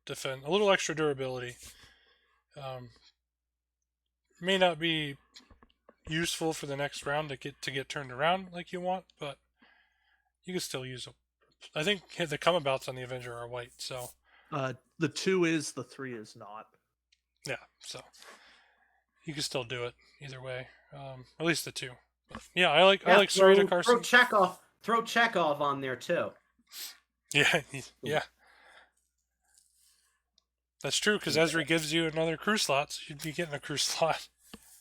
defend, a little extra durability. May not be useful for the next round to get turned around like you want, but you can still use them. I think the come abouts on the Avenger are white, so The 2 is, the 3 is not. yeah, so you can still do it either way. At least the 2. But yeah, I like Sarita Carson. Throw Chekhov on there too. Yeah, yeah. That's true, because Esri gives you another crew slot, so you'd be getting a crew slot.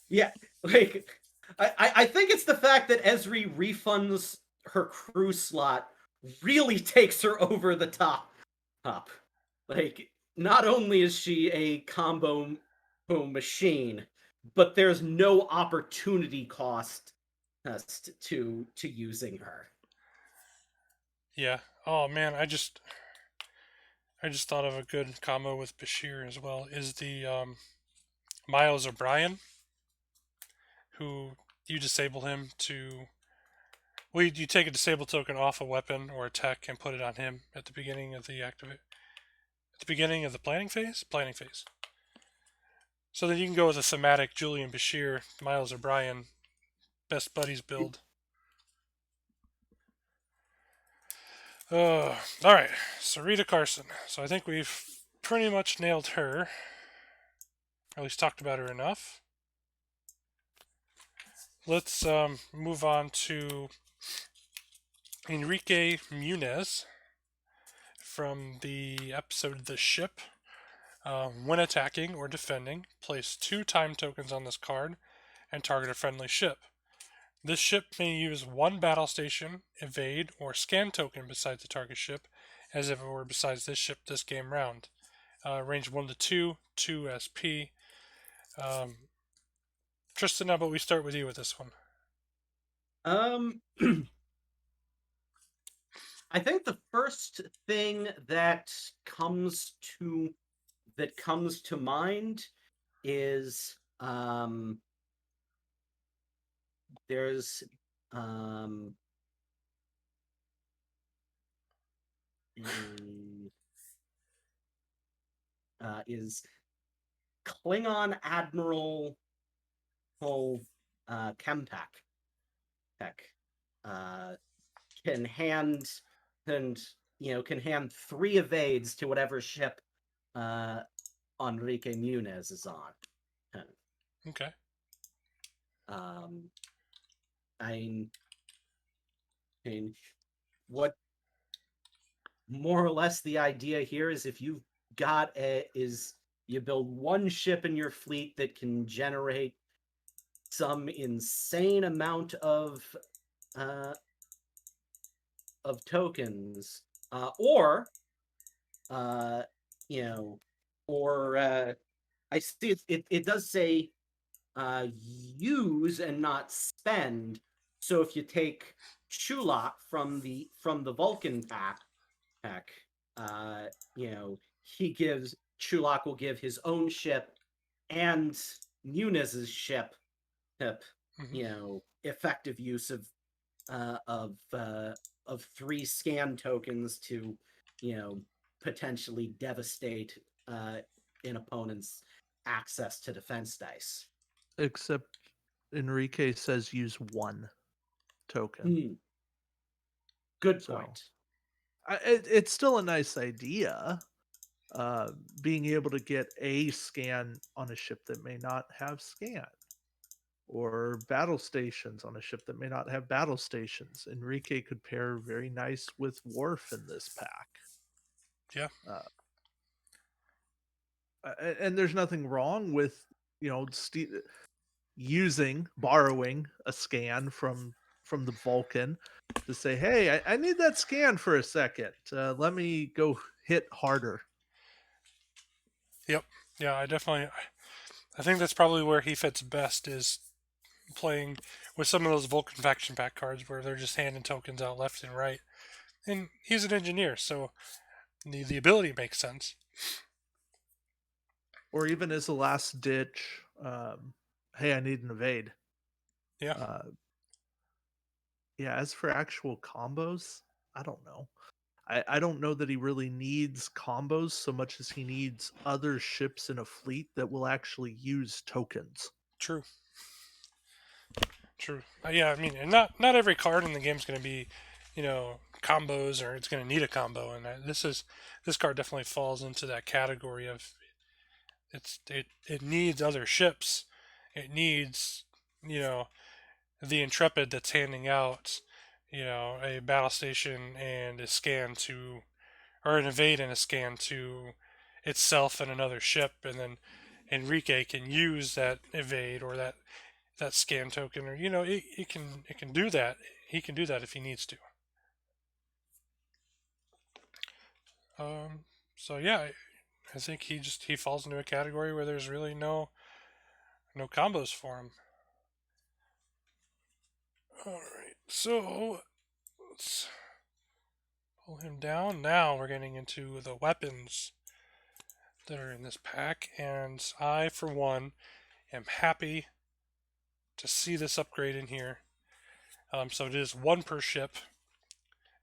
Yeah, like I think it's the fact that Esri refunds her crew slot really takes her over the top. Like, not only is she a combo machine, but there's no opportunity cost to using her. Yeah. Oh man, I just thought of a good combo with Bashir as well. Is the Miles O'Brien, who you disable him to. Well, you take a disable token off a weapon or a tech and put it on him at the beginning of the planning phase. So then you can go with a thematic Julian Bashir, Miles O'Brien, best buddies build. All right, Sarita Carson. So I think we've pretty much nailed her. Or at least talked about her enough. Let's move on to Enrique Munez from the episode The Ship. When attacking or defending, place 2 time tokens on this card and target a friendly ship. This ship may use 1 battle station, evade, or scan token besides the target ship, as if it were besides this ship this game round. Range 1 to 2, 2 SP. Tristan, how about we start with you with this one? I think the first thing that comes to mind is there's is Klingon Admiral Kempak can hand 3 evades to whatever ship Enrique Munez is on. Okay. I mean, what more or less the idea here is, if you've got you build 1 ship in your fleet that can generate some insane amount of tokens, or I see it does say use and not spend. So if you take Chulak from the Vulcan pack, Chulak will give his own ship and Munez's ship, effective use of 3 scan tokens to, potentially devastate an opponent's access to defense dice. Except Enrique says use 1 token. Good point. It's still a nice idea, being able to get a scan on a ship that may not have scan, or battle stations on a ship that may not have battle stations. Enrique could pair very nice with Worf in this pack. Yeah. And there's nothing wrong with, borrowing a scan from the Vulcan to say, hey, I need that scan for a second. Let me go hit harder. Yep. Yeah, I think that's probably where he fits best, is playing with some of those Vulcan faction pack cards where they're just handing tokens out left and right. And he's an engineer, so the ability makes sense. Or even as a last ditch, hey, I need an evade. Yeah. Yeah, as for actual combos, I don't know. I don't know that he really needs combos so much as he needs other ships in a fleet that will actually use tokens. True. True. Yeah, I mean, and not every card in the game is going to be, combos, or it's going to need a combo. And this card definitely falls into that category of it needs other ships. It needs, you know, the Intrepid that's handing out, a battle station and a scan to, or an evade and a scan to itself and another ship, and then Enrique can use that evade or that scan token, or it can do that. He can do that if he needs to. Um, so yeah, I think he falls into a category where there's really no combos for him. All right, so let's pull him down. Now we're getting into the weapons that are in this pack, and I, for one, am happy to see this upgrade in here. So it is one per ship.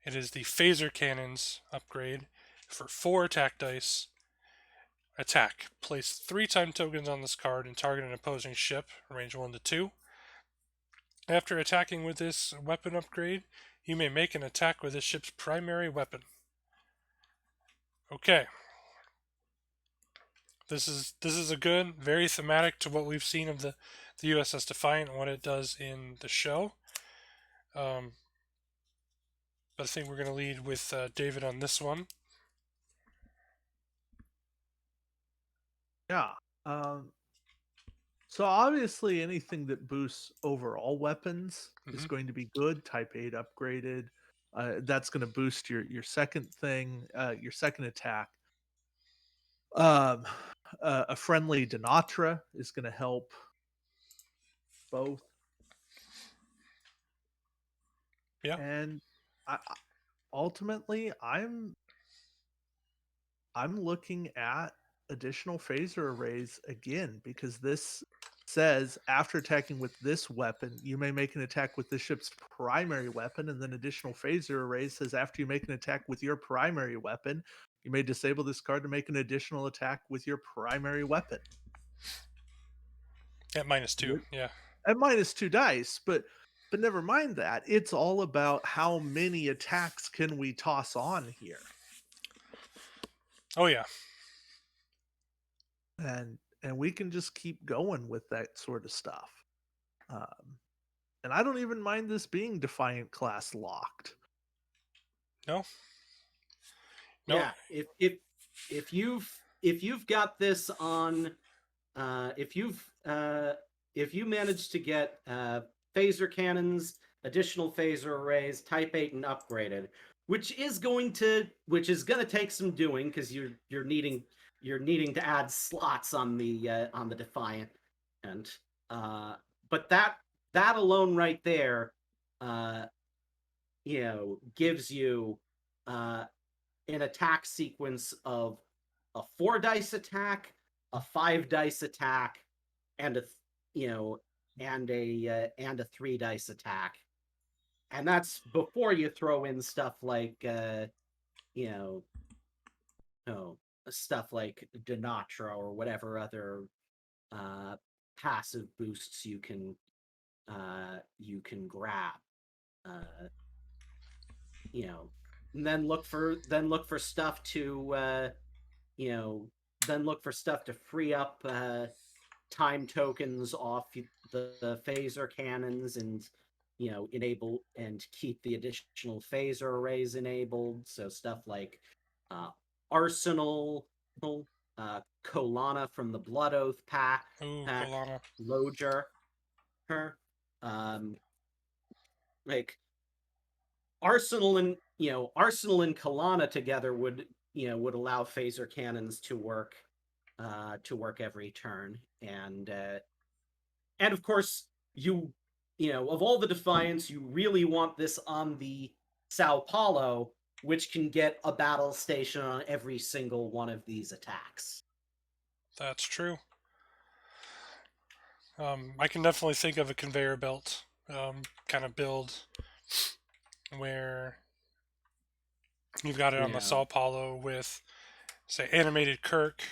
It is the phaser cannons upgrade for 4 attack dice. Attack. Place 3 time tokens on this card and target an opposing ship, range 1 to 2. After attacking with this weapon upgrade, you may make an attack with this ship's primary weapon. Okay. This is a good, very thematic to what we've seen of the USS Defiant and what it does in the show. But I think we're going to lead with David on this one. Yeah. So obviously anything that boosts overall weapons is going to be good. Type 8 upgraded. That's going to boost your second thing, your second attack. A friendly Denatra is going to help both. Yeah. And ultimately, I'm looking at additional phaser arrays again, because this says after attacking with this weapon, you may make an attack with the ship's primary weapon, and then additional phaser arrays says after you make an attack with your primary weapon, you may disable this card to make an additional attack with your primary weapon. At -2, yeah. At -2 dice, but never mind that. It's all about how many attacks can we toss on here. Oh yeah. And we can just keep going with that sort of stuff. And I don't even mind this being Defiant class locked. No. Yeah, if you've got this on, if you manage to get phaser cannons, additional phaser arrays, Type 8 and upgraded, which is gonna take some doing, because you're needing to add slots on the Defiant, and but that alone right there, gives you an attack sequence of a 4 dice attack, a 5 dice attack, and a 3 dice attack. And that's before you throw in stuff like stuff like Denatra or whatever other passive boosts you can grab. And then look for stuff to then look for stuff to free up time tokens off the phaser cannons, and enable and keep the additional phaser arrays enabled. So stuff like Arsenal, Kolana from the Blood Oath pack, Ooh, Kolana. Loger, like Arsenal and Kolana together would allow phaser cannons to work every turn, and of course of all the Defiants, you really want this on the Sao Paulo, which can get a battle station on every single one of these attacks. That's true. I can definitely think of a conveyor belt kind of build where you've got it on the Yeah. Sao Paulo with, say, animated Kirk,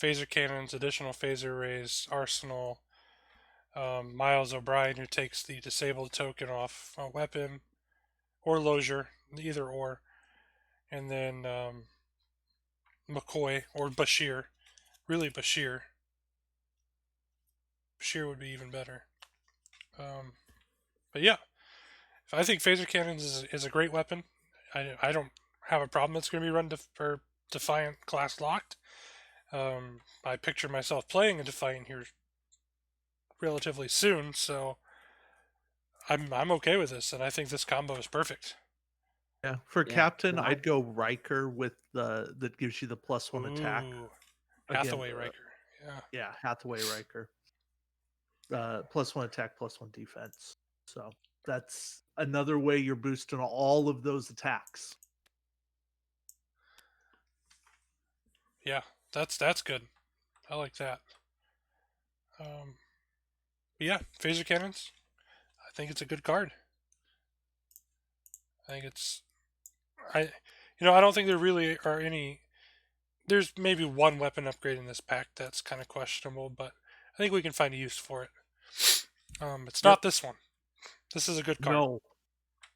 phaser cannons, additional phaser arrays, arsenal, Miles O'Brien, who takes the disabled token off a weapon, or Lozier, either or, and then McCoy or Bashir. Really, Bashir. Bashir would be even better. But yeah, I think phaser cannons is a great weapon. I don't have a problem it's going to be run for Defiant class locked. I picture myself playing a Defiant here relatively soon, so I'm okay with this, and I think this combo is perfect. Yeah, for Yeah. captain, No, I'd go Riker with the that gives you the +1 attack. Ooh, Again, Hathaway Riker. Yeah. Yeah, Hathaway Riker. +1 attack, +1 defense. So that's another way you're boosting all of those attacks. Yeah, that's good. I like that. Yeah, phaser cannons. I think it's a good card. I think it's I I don't think there really are any. There's maybe one weapon upgrade in this pack that's kind of questionable, but I think we can find a use for it. It's not this one. This is a good card. No,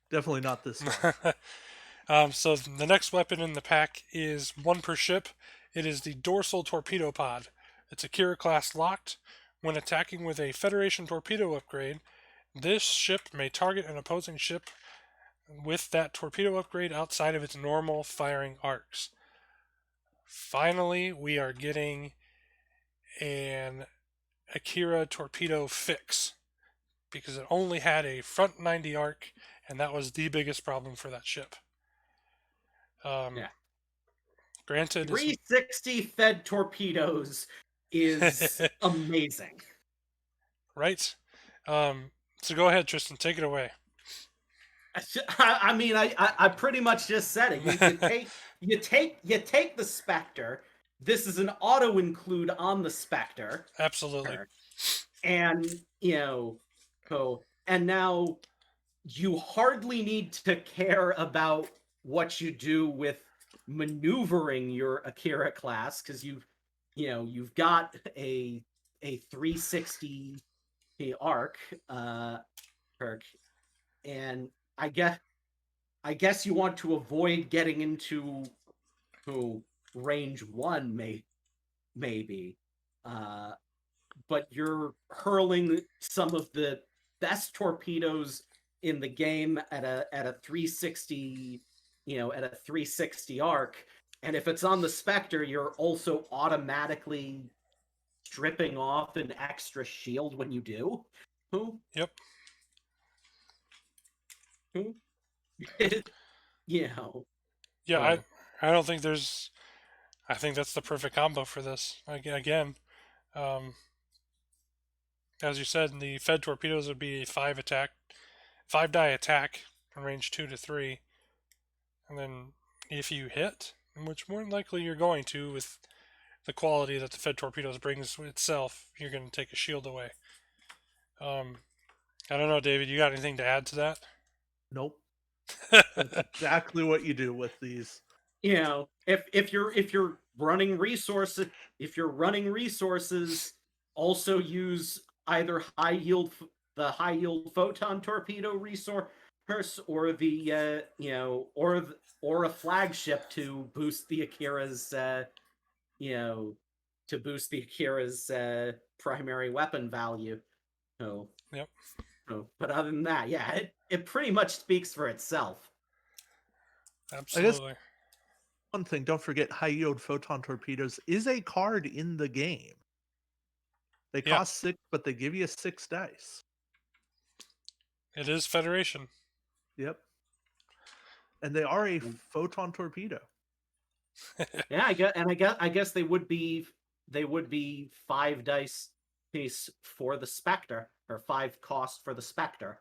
definitely not this one. So the next weapon in the pack is one per ship. It is the Dorsal Torpedo Pod. It's Akira class locked. When attacking with a Federation torpedo upgrade, this ship may target an opposing ship with that torpedo upgrade outside of its normal firing arcs. Finally, we are getting an Akira torpedo fix because it only had a front 90 arc, and that was the biggest problem for that ship. Yeah. Granted, 360 fed torpedoes is amazing. Right? So go ahead, Tristan, take it away. I mean, I pretty much just said it. You take the Spectre. This is an auto include on the Spectre. Absolutely. And and now you hardly need to care about what you do with maneuvering your Akira class because you've got a 360 arc, Kirk, and I guess you want to avoid getting into range 1 maybe, but you're hurling some of the best torpedoes in the game at a 360 at a 360 arc, and if it's on the Spectre, you're also automatically stripping off an extra shield when you do. Yep. Yeah, I don't think there's. I think that's the perfect combo for this. Again, as you said, the Fed torpedoes would be a 5-die attack from range 2 to 3, and then if you hit, which more than likely you're going to with the quality that the Fed torpedoes brings itself, you're going to take a shield away. I don't know, David. You got anything to add to that? Nope. That's exactly what you do with these. If you're running resources, also use either the high yield photon torpedo resource, or the or a flagship to boost the Akira's primary weapon value. Yep. But other than that, yeah, it pretty much speaks for itself. Absolutely. One thing, don't forget, high yield photon torpedoes is a card in the game. They cost 6, but they give you 6 dice. It is Federation. Yep. And they are a photon torpedo. Yeah, I guess they would be 5 dice piece for the Spectre, or 5 cost for the Spectre.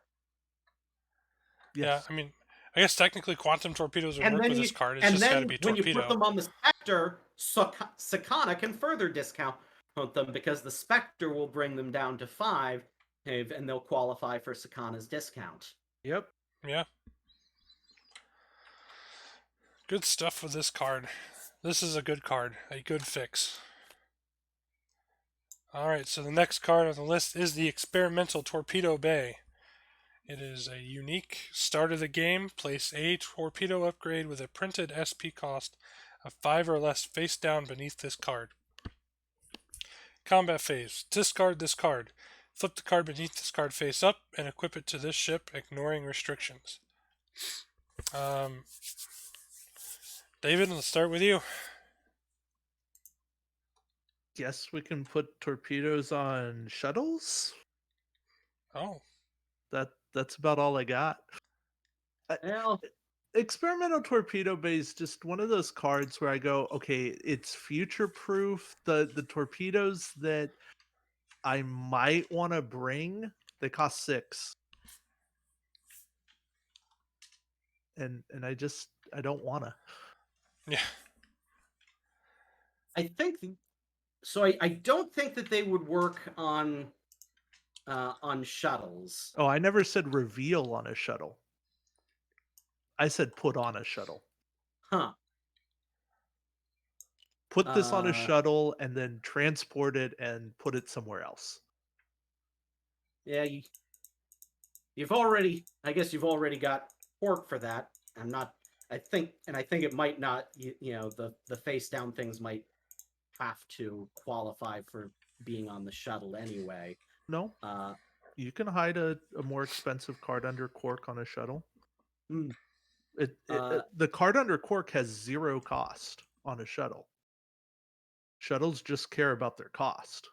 Yes. Yeah, I mean, I guess technically quantum torpedoes would work with this card. It's just got to be torpedo. When you put them on the Spectre, Sakana can further discount them because the Spectre will bring them down to 5, and they'll qualify for Sakana's discount. Yep. Yeah. Good stuff with this card. This is a good card. A good fix. Alright, so the next card on the list is the Experimental Torpedo Bay. It is a unique start of the game. Place a torpedo upgrade with a printed SP cost of 5 or less face down beneath this card. Combat phase. Discard this card. Flip the card beneath this card face up and equip it to this ship, ignoring restrictions. David, let's start with you. Guess we can put torpedoes on shuttles. Oh, That's about all I got. Well, Experimental Torpedo Bay is just one of those cards where I go, okay, it's future proof. The torpedoes that I might want to bring, they cost 6. And I don't wanna. yeah. I think so. I don't think that they would work on shuttles. Oh, I never said reveal on a shuttle. I said put on a shuttle. Huh. Put this on a shuttle and then transport it and put it somewhere else. Yeah, you've already. I guess you've already got pork for that. I think it might not. The face down things might have to qualify for being on the shuttle anyway. No, you can hide a more expensive card under cork on a shuttle. Hmm. The card under cork has 0 cost on a shuttle. Shuttles just care about their cost.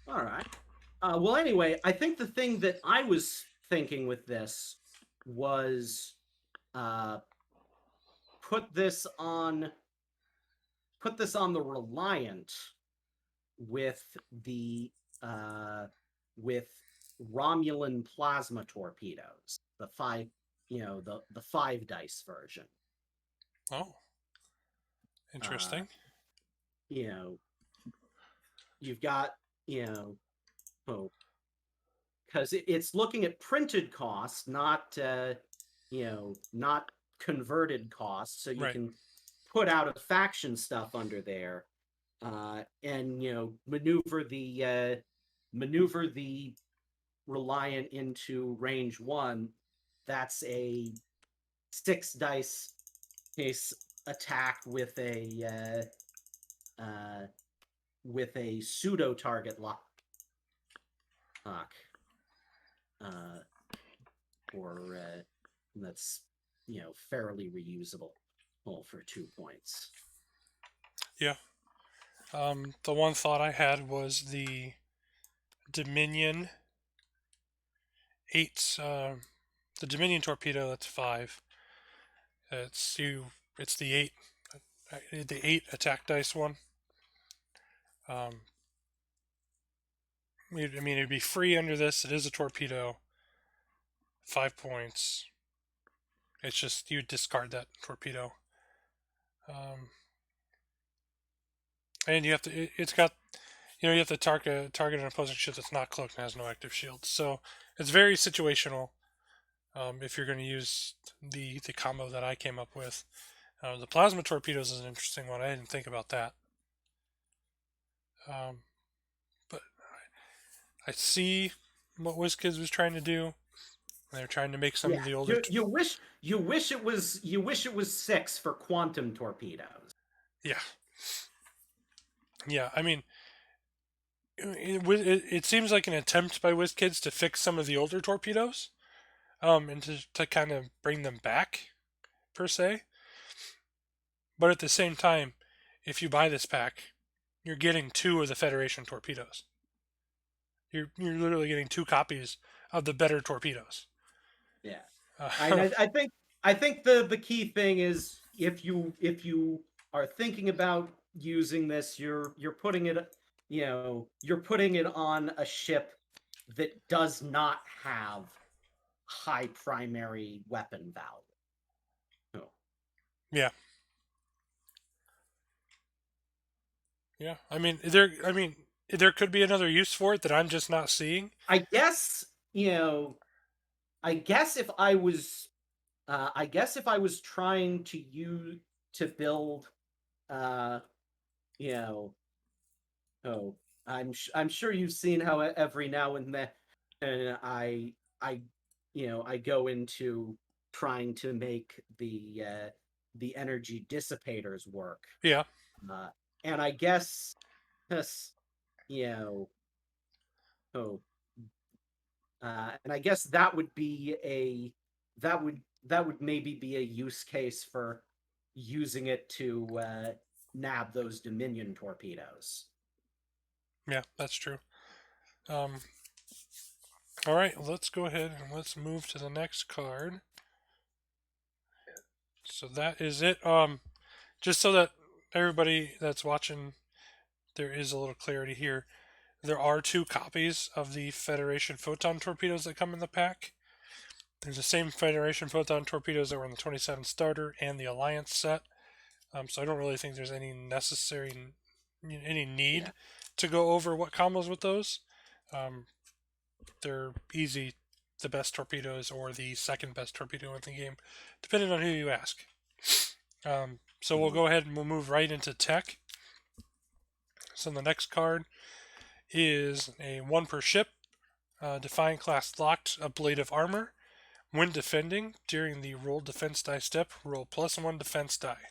All right. Well, anyway, I think the thing that I was thinking with this was put this on the Reliant with the with Romulan plasma torpedoes, the 5, the 5 dice version. Oh. Interesting. You've got, because it's looking at printed costs, not converted costs, so you Right. can put out a faction stuff under there, and maneuver the Reliant into range 1. That's a 6 dice case attack with a pseudo target lock, or that's fairly reusable for 2 points. Yeah. The one thought I had was the Dominion 8. The Dominion torpedo. That's 5. It's the 8. The 8 attack dice one. It'd be free under this. It is a torpedo. 5 points. It's just you discard that torpedo. And you have to. It's got. You have to target an opposing ship that's not cloaked and has no active shields. So it's very situational. If you're going to use the combo that I came up with, the plasma torpedoes is an interesting one. I didn't think about that. But I see what WizKids was trying to do. They're trying to make some of the older. You wish it was 6 for quantum torpedoes. Yeah. Yeah, I mean, it seems like an attempt by WizKids to fix some of the older torpedoes, and to kind of bring them back, per se. But at the same time, if you buy this pack, you're getting 2 of the Federation torpedoes. You're literally getting 2 copies of the better torpedoes. Yeah, I think the key thing is if you are thinking about using this, you're putting it on a ship that does not have high primary weapon value. Yeah. Yeah. I mean, there could be another use for it that I'm just not seeing. I guess, I guess if I was, trying to build, uh, you know, oh, I'm sure you've seen how every now and then, I I go into trying to make the energy dissipators work, Yeah. uh, and I guess this, you know, oh, and I guess that would maybe be a use case for using it to nab those Dominion torpedoes. Yeah, that's true. Um, all right, let's go ahead and let's move to the next card. So that is it. Just so that everybody that's watching, there is a little clarity here. There are 2 copies of the Federation Photon torpedoes that come in the pack. There's the same Federation Photon torpedoes that were in the 27 starter and the Alliance set. So I don't really think there's any need Yeah. to go over what combos with those. Um, they're easy, the best torpedoes or the second best torpedo in the game, depending on who you ask. So we'll go ahead and we'll move right into tech. So the next card is a 1 per ship, Defiant class locked ablative armor. When defending during the roll defense die step, roll +1 defense die.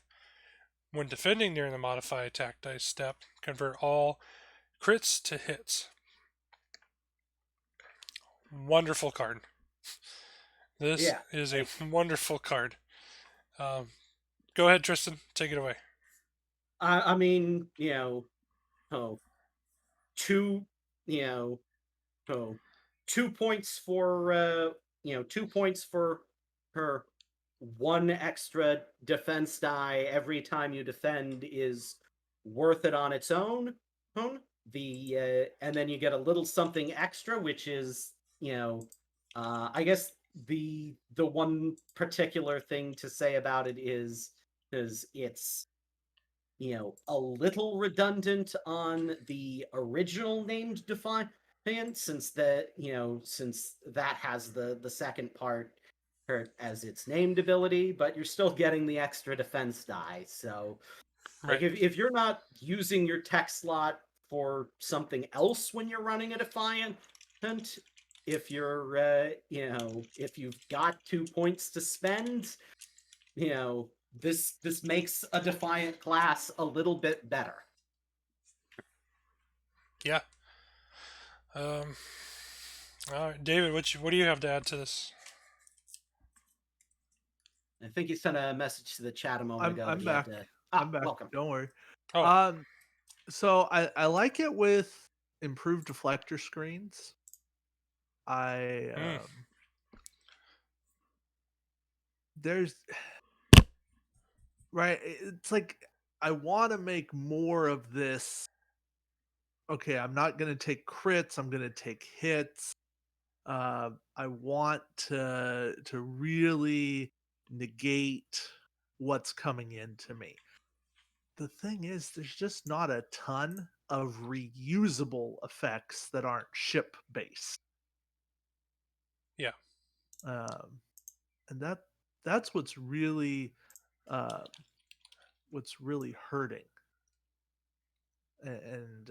When defending during the modify attack dice step, convert all crits to hits. Wonderful card. This Yeah. is a wonderful card. Go ahead, Tristan. Take it away. I mean, two, oh, 2 points for, 2 points for her 1 extra defense die every time you defend is worth it on its own. And then you get a little something extra, which is, I guess the one particular thing to say about it is it's a little redundant on the original named Defiant, since since that has the second part as its named ability, but you're still getting the extra defense die. So, like, Right. if you're not using your tech slot for something else when you're running a Defiant, if you're if you've got 2 points to spend, this makes a Defiant class a little bit better. Yeah. All right, David, what do you have to add to this? I think you sent a message to the chat a moment ago. I'm that you had back. to- I'm back. Welcome. Don't worry. Oh, So I like it with improved deflector screens. There's right. It's like I want to make more of this. Okay, I'm not going to take crits. I'm going to take hits. I want to really negate what's coming into me. The thing is, there's just not a ton of reusable effects that aren't ship based. yeah. And that's what's really hurting. And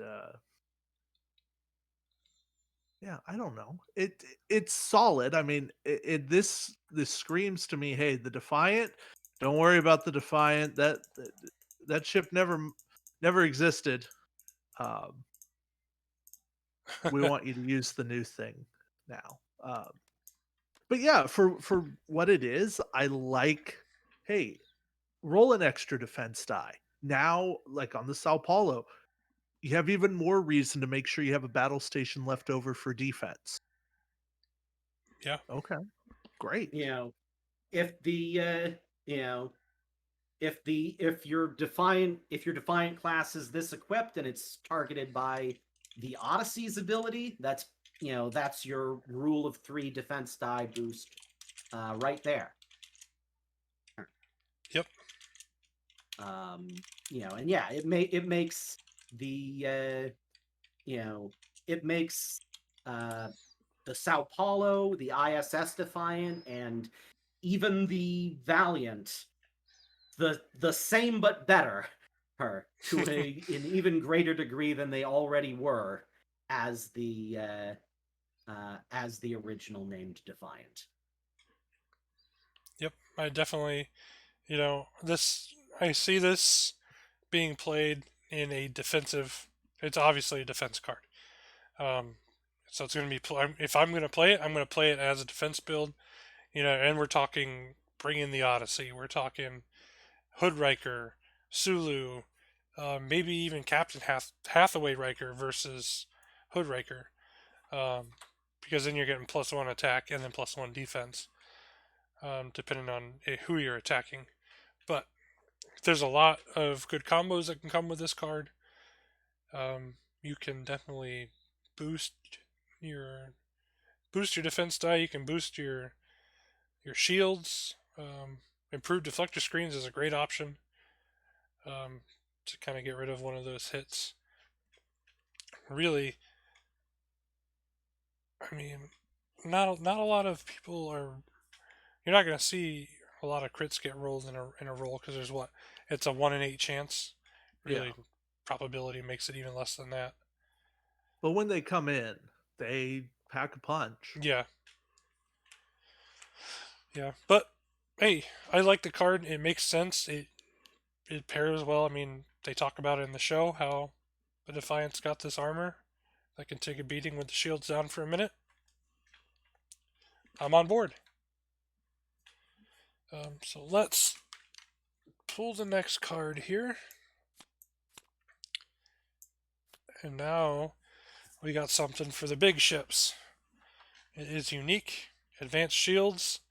yeah, I don't know. It's solid. I mean, this screams to me, hey, the Defiant. Don't worry about the Defiant. That ship never existed. We want you to use the new thing now. But yeah, for what it is, I like. Hey, roll an extra defense die now. Like on the Sao Paulo, you have even more reason to make sure you have a battle station left over for defense. Yeah. Okay. Great. If the if your Defiant class is this equipped and it's targeted by the Odyssey's ability, that's your rule of 3 defense die boost right there. Yep. And yeah, it makes the it makes the Sao Paulo, the ISS Defiant, and even the Valiant the same but better to an even greater degree than they already were as the original named Defiant. Yep, I definitely, this. I see this being played in a defensive. It's obviously a defense card. Um, so it's going to be. If I'm going to play it, I'm going to play it as a defense build. And we're talking bring in the Odyssey. We're talking Hood Riker, Sulu, maybe even Captain Hathaway Riker versus Hood Riker. Because then you're getting +1 attack and then +1 defense, depending on who you're attacking. But there's a lot of good combos that can come with this card. You can definitely boost your defense die. You can boost your shields. Improved deflector screens is a great option to kind of get rid of one of those hits. Really, I mean, not a lot of people are. You're not going to see a lot of crits get rolled in a roll because there's it's a 1 in 8 chance. Really, Yeah. probability makes it even less than that. But when they come in, they pack a punch. Yeah. Yeah, but hey, I like the card. It makes sense. It pairs well. I mean, they talk about it in the show how the Defiant's got this armor that can take a beating with the shields down for a minute. I'm on board. So let's pull the next card here. And now we got something for the big ships. It is unique. Advanced shields.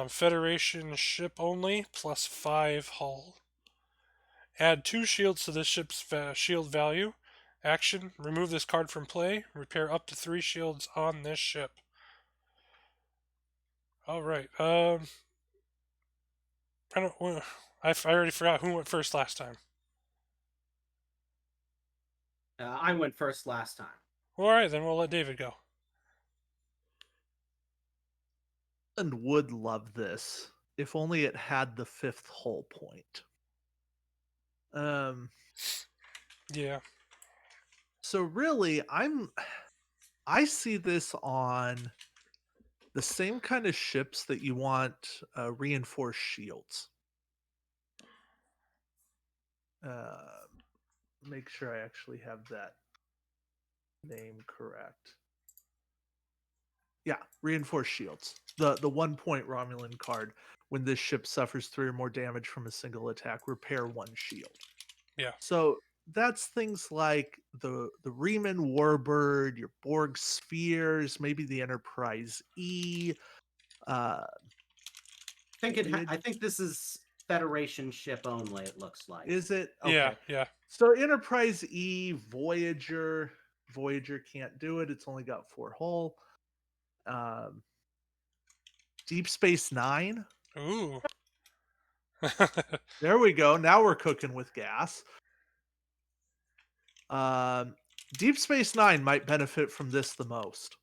Federation ship only, +5 hull. Add 2 shields to this ship's shield value. Action, remove this card from play. Repair up to 3 shields on this ship. Alright, I already forgot who went first last time. I went first last time. Alright, then we'll let David go. And would love this if only it had the 5th hull point. Yeah. So really, I see this on the same kind of ships that you want reinforced shields. Make sure I actually have that name correct. Yeah, reinforced shields. The 1 point Romulan card. When this ship suffers 3 or more damage from a single attack, repair 1 shield. Yeah. So that's things like the Riemann Warbird, your Borg spheres, maybe the Enterprise E. I think this is Federation ship only. It looks like. Is it? Okay. Yeah. So Enterprise E, Voyager can't do it. It's only got 4 hull. Deep Space Nine. Ooh. There we go. Now we're cooking with gas. Deep Space Nine might benefit from this the most.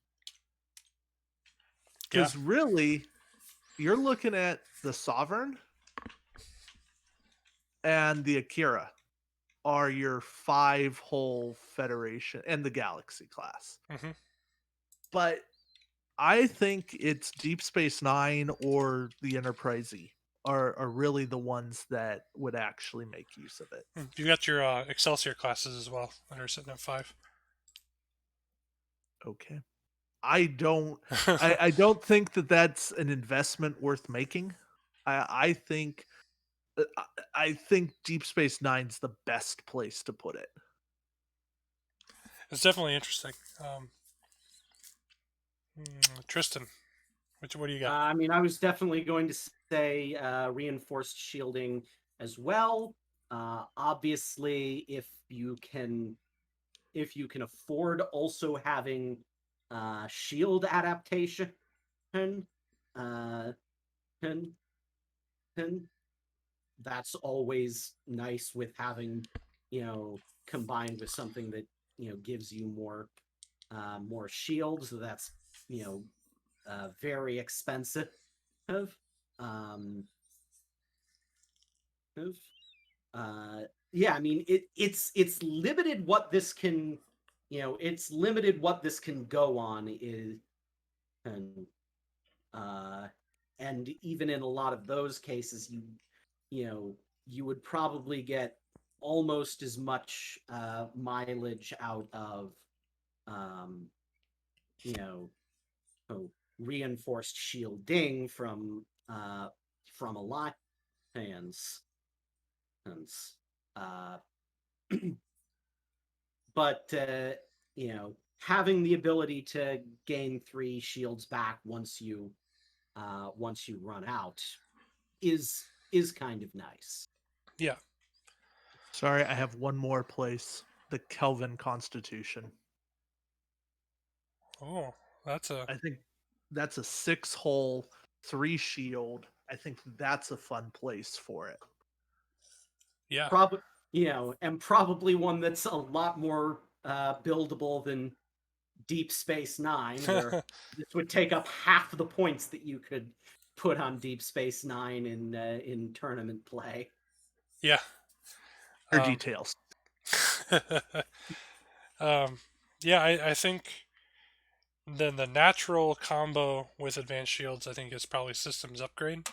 Because really, you're looking at the Sovereign and the Akira are your 5 hull Federation and the Galaxy class. Mm-hmm. But I think it's Deep Space Nine or the Enterprise E are really the ones that would actually make use of it. You got your Excelsior classes as well that are sitting at 5. Okay. I don't think that that's an investment worth making. I think Deep Space Nine's the best place to put it. It's definitely interesting. Tristan, what do you got? I mean, I was definitely going to say reinforced shielding as well. Obviously, if you can afford also having shield adaptation, that's always nice with having combined with something that gives you more shields. So that's very expensive. Um, yeah, I mean it's limited what this can, it's limited what this can go on is, and and even in a lot of those cases, you would probably get almost as much mileage out of um, you know reinforced shielding from alliance. Uh, but having the ability to gain 3 shields back once you run out is kind of nice. Yeah. Sorry, I have one more place. The Kelvin Constitution. Oh, that's a I think that's a 6-hole, 3 shield. I think that's a fun place for it. yeah. Probably, and probably one that's a lot more buildable than Deep Space Nine, where this would take up half the points that you could put on Deep Space Nine in tournament play. Yeah. Or details. Yeah, I think then the natural combo with advanced shields, I think, is probably systems upgrade,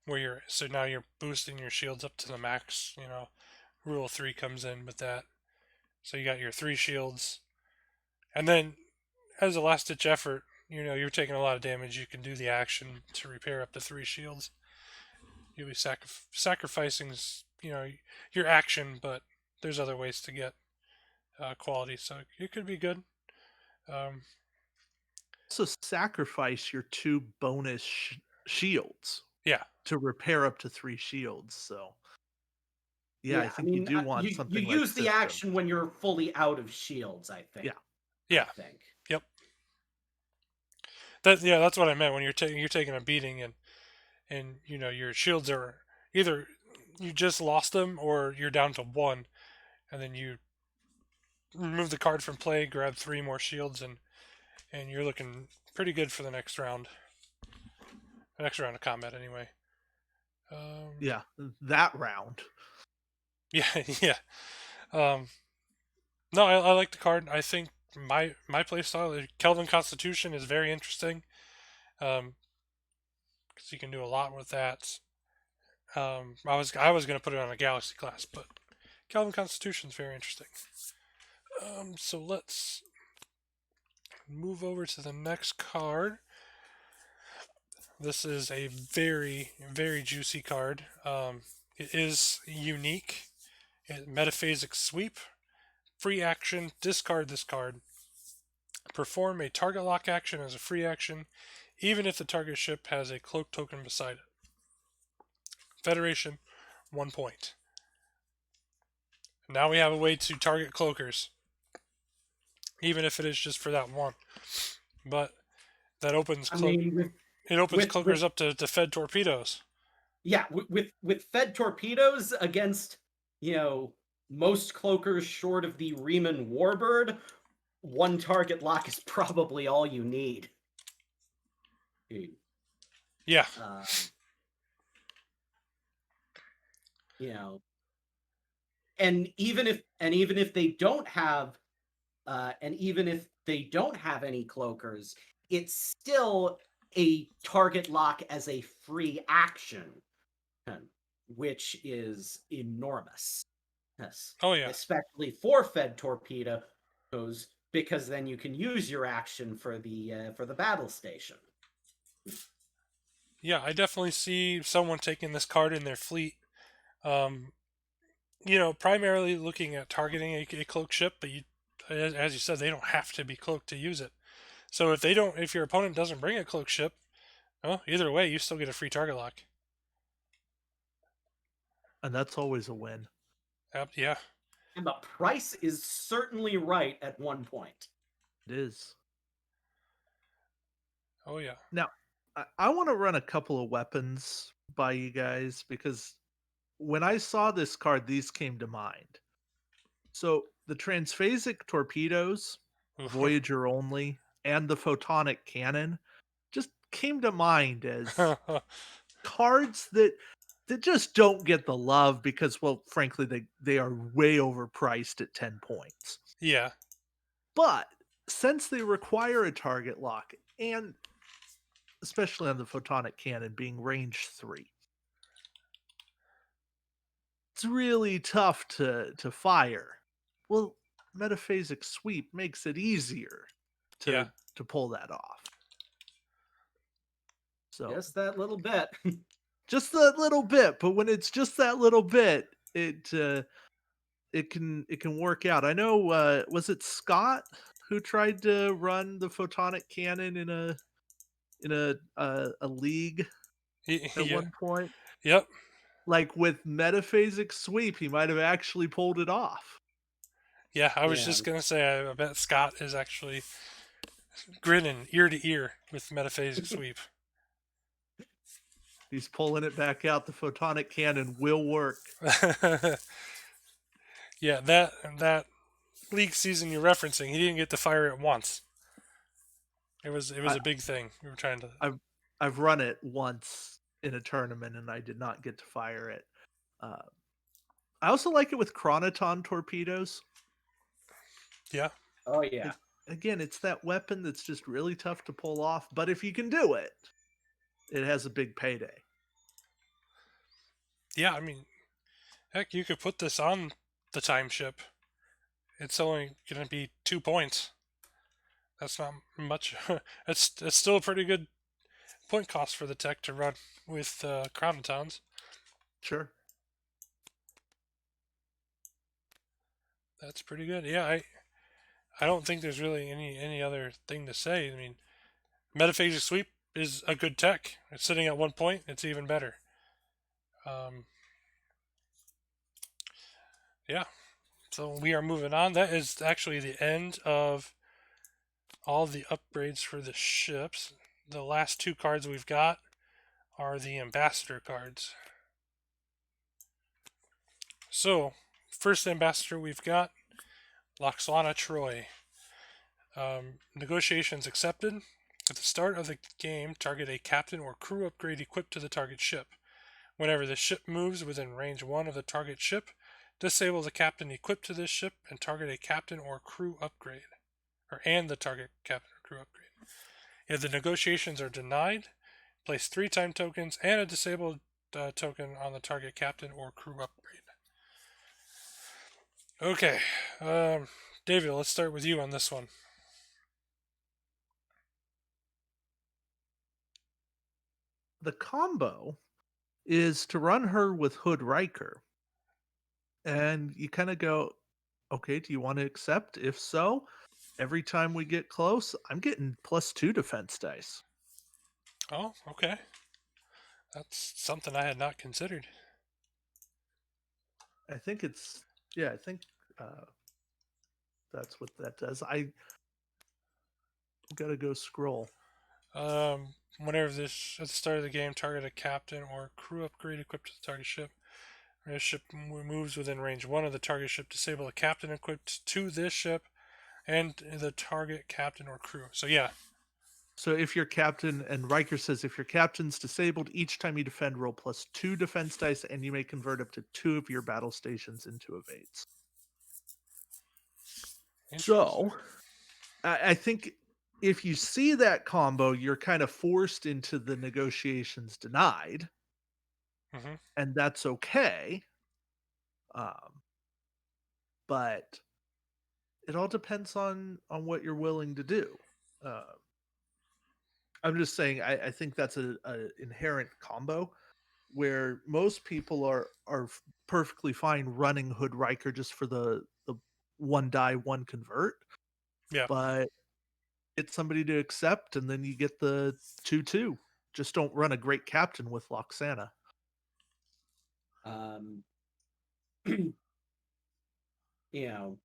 where now you're boosting your shields up to the max. Rule 3 comes in with that, so you got your 3 shields, and then as a last ditch effort, you're taking a lot of damage. You can do the action to repair up to 3 shields. You'll be sacrificing, your action, but there's other ways to get quality, so it could be good. So sacrifice your 2 bonus shields. Yeah. To repair up to 3 shields. So yeah, I think I you mean, do want something you like use the system. action when you're fully out of shields, I think. Yeah. I think. Yep. That's what I meant when you're taking a beating, and your shields are either you just lost them or you're down to 1, and then you remove the card from play, grab 3 more shields, and you're looking pretty good for the next round. The next round of combat, anyway. Yeah, that round. Yeah, yeah. No, I like the card. I think my playstyle, the Kelvin Constitution, is very interesting. Because you can do a lot with that. I was going to put it on a Galaxy class, but Kelvin Constitution is very interesting. So let's move over to the next card. This is a very, very juicy card. It is unique. Metaphasic Sweep. Free action. Discard this card. Perform a target lock action as a free action, even if the target ship has a cloak token beside it. Federation, 1 point. Now we have a way to target cloakers, even if it is just for that one. But that opens cloakers up to Fed torpedoes. Yeah, with Fed torpedoes against most cloakers short of the Riemann Warbird, 1 target lock is probably all you need. Yeah. And even if they don't have any cloakers, it's still a target lock as a free action, which is enormous. Yes. Oh yeah. Especially for Fed torpedoes, because then you can use your action for the battle station. Yeah, I definitely see someone taking this card in their fleet. Primarily looking at targeting a cloak ship, but as you said, they don't have to be cloaked to use it. So if your opponent doesn't bring a cloak ship, well, either way, you still get a free target lock. And that's always a win. Yeah. And the price is certainly right at 1 point. It is. Oh yeah. Now, I want to run a couple of weapons by you guys because when I saw this card, these came to mind. So the Transphasic Torpedoes, Voyager only, and the Photonic Cannon just came to mind as cards that just don't get the love because, well, frankly, they are way overpriced at 10 points. Yeah. But since they require a target lock, and especially on the Photonic Cannon being range 3, it's really tough to fire. Well, Metaphasic Sweep makes it easier Yeah. to pull that off. So Just that little bit. just that little bit, but when it's just that little bit, it can work out. I know was it Scott who tried to run the Photonic Cannon in a league at Yeah. one point? Yep. Like with Metaphasic Sweep, he might have actually pulled it off. Yeah, I was Yeah. just gonna say I bet Scott is actually grinning ear to ear with Metaphasic Sweep. He's pulling it back out. The Photonic Cannon will work. Yeah, that league season you're referencing, he didn't get to fire it once. It was a big thing. We were trying to. I've run it once in a tournament and I did not get to fire it. I also like it with Chronoton torpedoes. Yeah. Oh yeah. Again, it's that weapon that's just really tough to pull off, but if you can do it, it has a big payday. Yeah, I mean, heck, you could put this on the time ship. It's only going to be 2 points. That's not much. it's still a pretty good point cost for the tech to run with Chronotons. Sure. That's pretty good. Yeah, I don't think there's really any other thing to say. I mean, Metaphasic Sweep is a good tech. It's sitting at 1 point. It's even better. Yeah. So we are moving on. That is actually the end of all the upgrades for the ships. The last 2 cards we've got are the ambassador cards. So, first ambassador we've got Loxana Troy. Negotiations accepted. At the start of the game, target a captain or crew upgrade equipped to the target ship. Whenever the ship moves within range 1 of the target ship, disable the captain equipped to this ship and target a captain or crew upgrade. And the target captain or crew upgrade. If the negotiations are denied, place 3 time tokens and a disabled token on the target captain or crew upgrade. Okay, David, let's start with you on this one. The combo is to run her with Hood Riker. And you kind of go, okay, do you want to accept? If so, every time we get close, I'm getting +2 defense dice. Oh, okay. That's something I had not considered. I think it's, yeah, I think that's what that does. I gotta go scroll. Whenever this at the start of the game, target a captain or crew upgrade equipped to the target ship. When this ship moves within range 1 of the target ship, disable a captain equipped to this ship and the target captain or crew. So yeah. So if your captain, and Riker says, if your captain's disabled, each time you defend, roll +2 defense dice, and you may convert up to 2 of your battle stations into evades. So, I think if you see that combo, you're kind of forced into the negotiations denied, and that's okay. But it all depends on what you're willing to do. I'm just saying, I think that's a inherent combo where most people are perfectly fine running Hood Riker just for the 1 die 1 convert. Yeah. But it's somebody to accept, and then you get the 2/2. Just don't run a great captain with Loxana. You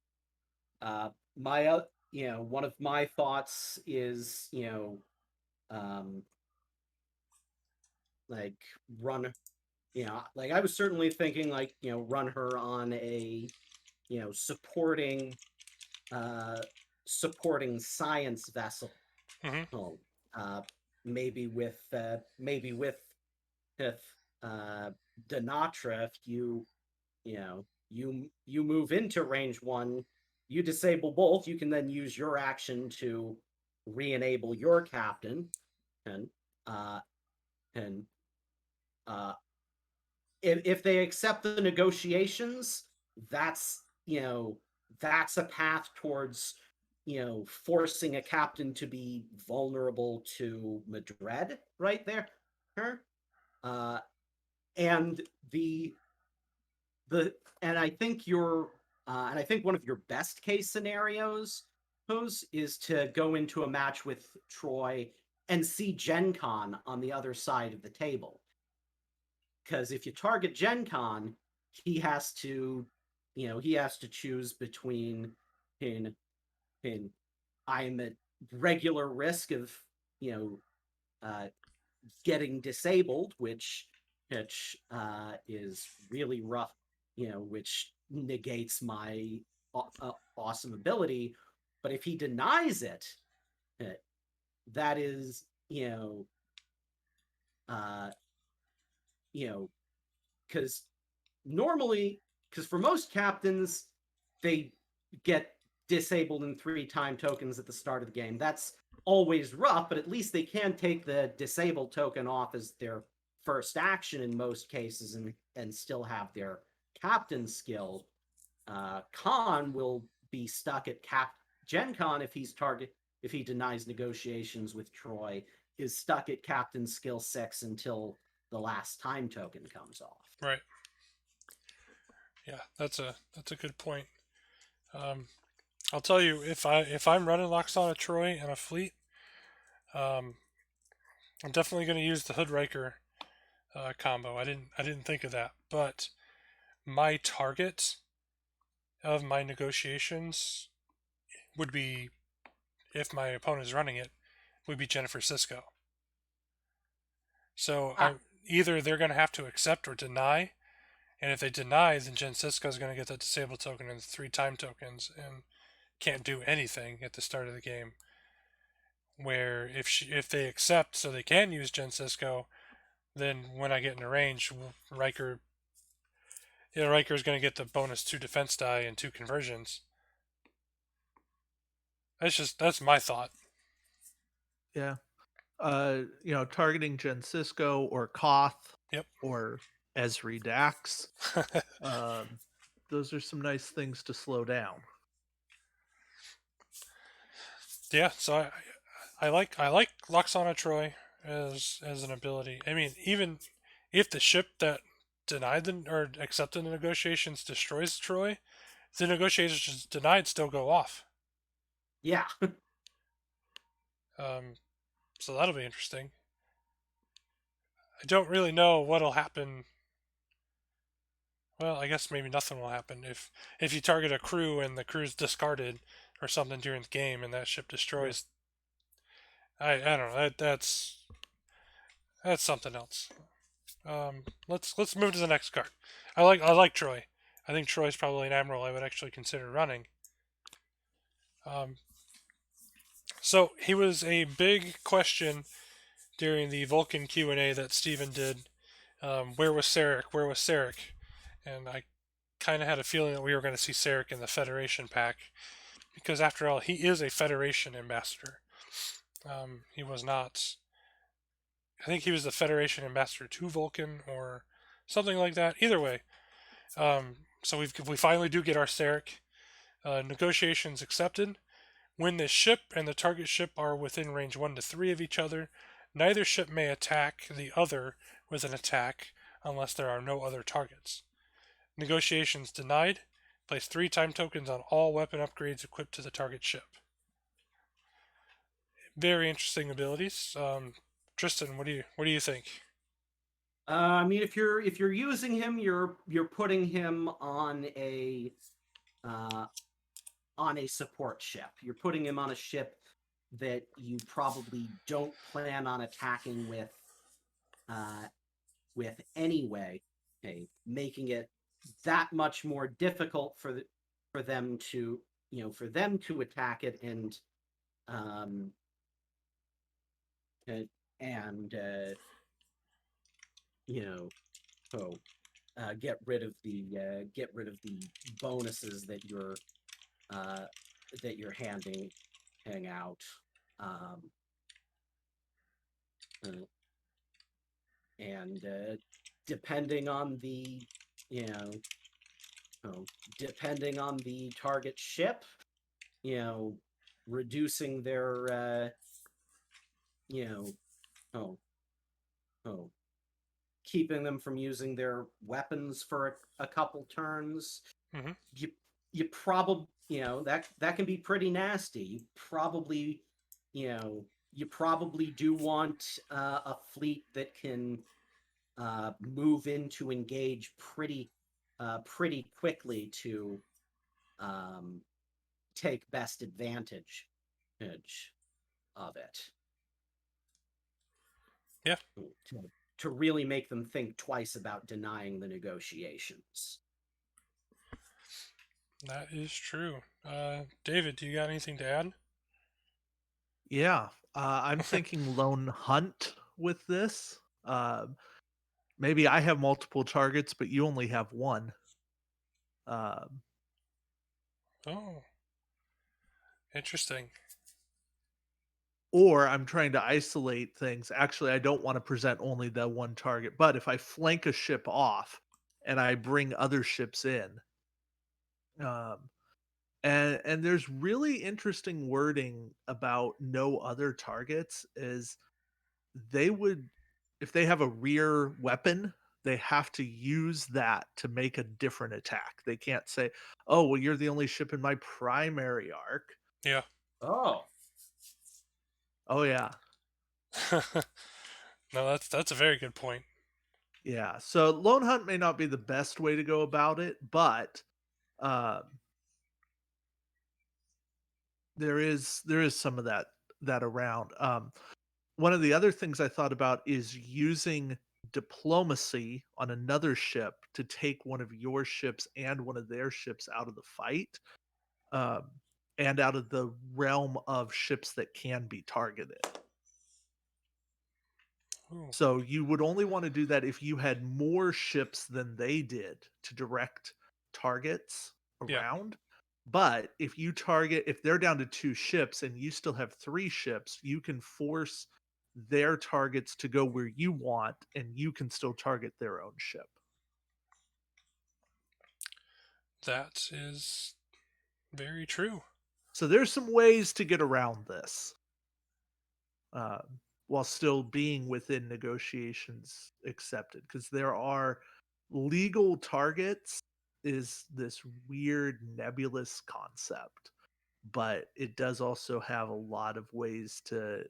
know, one of my thoughts is, like run like I was certainly thinking like, run her on a, supporting supporting science vessel. Hmm. Uh, maybe with if Denatra, if you move into range 1, you disable both, you can then use your action to re-enable your captain, and uh and if they accept the negotiations, that's that's a path towards forcing a captain to be vulnerable to Madrid right there. Uh, and the and I think and I think one of your best case scenarios is to go into a match with Troy and see Gen Con on the other side of the table. Because if you target Gen Con, he has to choose between in I'm at regular risk of you know uh, getting disabled, which is really rough, which negates my awesome ability. But if he denies it, uh, that is uh, you know because normally, because for most captains, they get disabled in 3 time tokens at the start of the game. That's always rough, but at least they can take the disabled token off as their first action in most cases and still have their captain skill. Khan will be stuck at Gen Con if he denies negotiations with Troy, is stuck at captain skill 6 until the last time token comes off. Right. Yeah, that's a good point. I'll tell you, if I'm running Loxana Troy and a fleet, um, I'm definitely going to use the Hood Riker combo. I didn't think of that, but my target of my negotiations would be, if my opponent is running it, would be Jennifer Cisco. So either they're going to have to accept or deny, and if they deny, then Jen Cisco is going to get the disable token and the 3 time tokens and can't do anything at the start of the game. Where if they accept, so they can use Jen Cisco, then when I get in a range, Riker is going to get the bonus 2 defense die and 2 conversions. That's my thought. Yeah. Targeting Jen Cisco or Koth. Yep. Or Esri Dax. Those are some nice things to slow down. Yeah, so I like Loxana Troy as an ability. I mean, even if the ship that denied or accepted the negotiations destroys Troy, the negotiations denied still go off. Yeah. So that'll be interesting. I don't really know what'll happen. Well, I guess maybe nothing will happen if you target a crew and the crew's discarded or something during the game and that ship destroys. Yeah. I don't know. That's something else. Let's move to the next card. I like Troy. I think Troy's probably an admiral I would actually consider running. So he was a big question during the Vulcan Q&A that Steven did. Where was Sarek? Where was Sarek? And I kind of had a feeling that we were going to see Sarek in the Federation pack, because after all, he is a Federation ambassador. He was not. I think he was the Federation ambassador to Vulcan or something like that. Either way, so we finally do get our Sarek. Negotiations accepted. When the ship and the target ship are within range 1 to 3 of each other, neither ship may attack the other with an attack unless there are no other targets. Negotiations denied. Place 3 time tokens on all weapon upgrades equipped to the target ship. Very interesting abilities. Tristan, what do you think? I mean, if you're using him, you're putting him on a support ship. You're putting him on a ship that you probably don't plan on attacking with with anyway, okay, making it that much more difficult for them to attack it um and you know oh get rid of the bonuses that you're handing out. Um, uh, and depending on the you know depending on the target ship, reducing their you know oh oh keeping them from using their weapons for a couple turns. Hmm. You probably that can be pretty nasty. You probably do want a fleet that can move in to engage pretty quickly to um, take best advantage of it. Yeah, To really make them think twice about denying the negotiations. that is true. David, do you got anything to add? Yeah, I'm thinking lone hunt with this. Maybe I have multiple targets, but you only have one. Um, Oh, interesting. or I'm trying to isolate things. Actually, I don't want to present only the one target, but if I flank a ship off and I bring other ships in, um, and there's really interesting wording about no other targets is they would, if they have a rear weapon, they have to use that to make a different attack. They can't say, "Oh, well, you're the only ship in my primary arc." Yeah. Oh, Oh yeah, No, that's a very good point. yeah. So lone hunt may not be the best way to go about it, but um, there is some of that around. One of the other things I thought about is using diplomacy on another ship to take one of your ships and one of their ships out of the fight, um, and out of the realm of ships that can be targeted. Ooh, So you would only want to do that if you had more ships than they did to direct targets yeah, around. But if they're down to 2 ships and you still have 3 ships, you can force their targets to go where you want and you can still target their own ship. that is very true. So there's some ways to get around this, uh, while still being within negotiations accepted, because there are legal targets is this weird nebulous concept, but it does also have a lot of ways to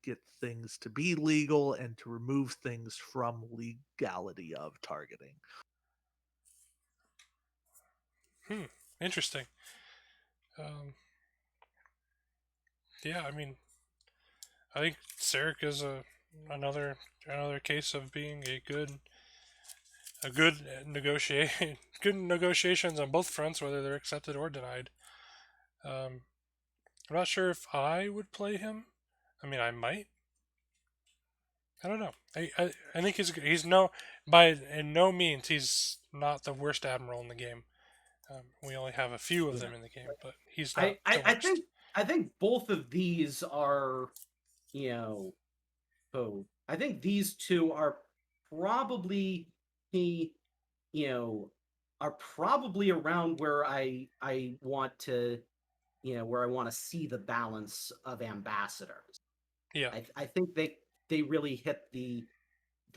get things to be legal and to remove things from legality of targeting. Hmm. Interesting. Um, yeah, I mean, I think Staric is another case of being a good negotiate good negotiations on both fronts, whether they're accepted or denied. Um, I'm not sure if I would play him. I mean, I might. I don't know. I think he's no by in no means he's not the worst admiral in the game. We only have a few of yeah. them in the game, but he's not I, I, the I worst. think I think both of these are, you know, I think these two are probably he, you know, are probably around where I want to, where I want to see the balance of ambassadors. Yeah, I think they really hit the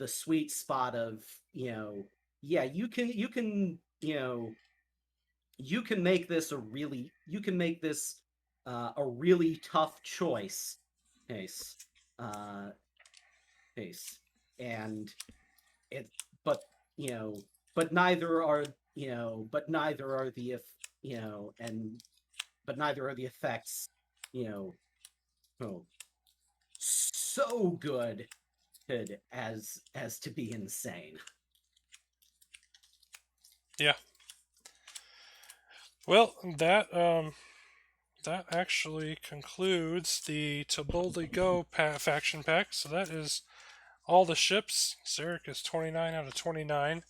sweet spot of, yeah, you can make this a really tough choice case uh case and it but you know neither are the if you know and but neither are the effects, you know oh, so good as to be insane. Yeah. Well, that actually concludes the To Boldly Go faction pack. So that is all the ships. Staric is 29 out of 29.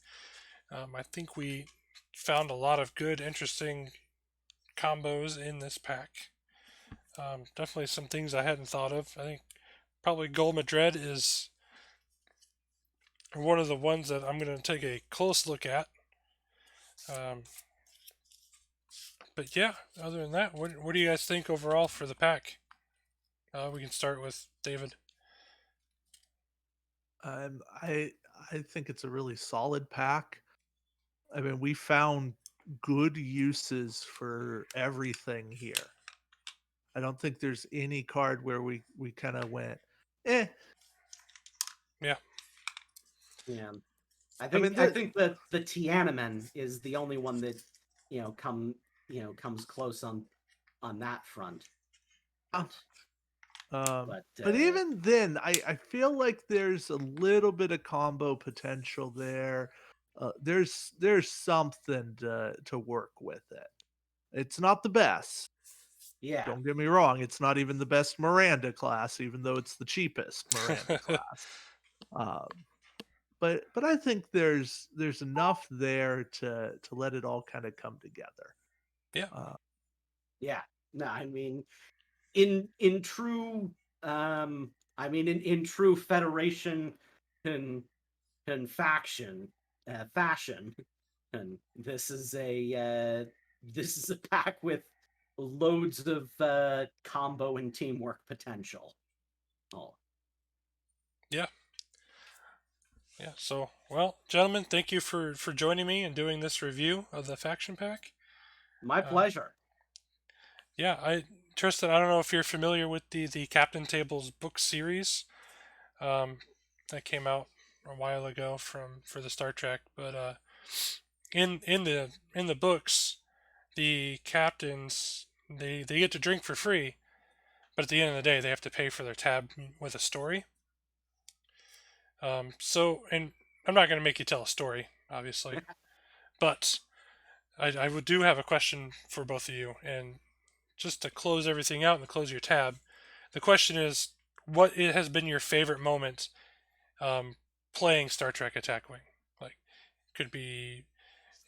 I think we found a lot of good, interesting combos in this pack. Definitely some things I hadn't thought of. I think probably Gul Madred is one of the ones that I'm going to take a close look at. But yeah, other than that, what do you guys think overall for the pack? We can start with David. I think it's a really solid pack. I mean, we found good uses for everything here. I don't think there's any card where we kind of went, eh. Yeah. Yeah. I mean, think that the Tiananmen is the only one that comes close on that front. But even then, I feel like there's a little bit of combo potential there. There's something to work with it. It's not the best. Yeah. Don't get me wrong. It's not even the best Miranda class, even though it's the cheapest Miranda class. But I think there's enough there to let it all kind of come together. Yeah. Yeah. No, I mean, in true in true Federation and faction fashion, and this is a pack with loads of combo and teamwork potential. Oh. Yeah. Yeah. So, well, gentlemen, thank you for joining me and doing this review of the faction pack. My pleasure. Yeah, Tristan, I don't know if you're familiar with the Captain Tables book series that came out a while ago for the Star Trek, but in the books, the captains they get to drink for free, but at the end of the day, they have to pay for their tab with a story. So, and I'm not going to make you tell a story, obviously, but I do have a question for both of you, and just to close everything out and close your tab, the question is, what has been your favorite moment playing Star Trek Attack Wing? Like, could be,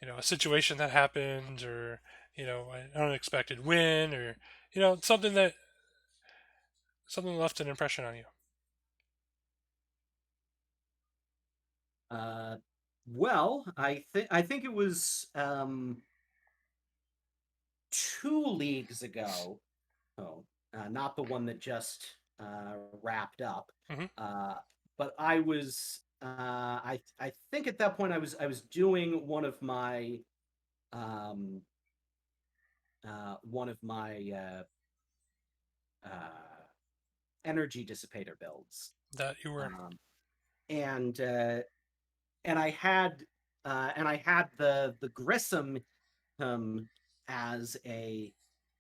a situation that happened, or an unexpected win, or something left an impression on you. Well, I think it was 2 leagues ago. Oh, not the one that just wrapped up. Mm-hmm. But I was I think at that point I was doing one of my energy dissipator builds. That you were. And I had the Grissom as a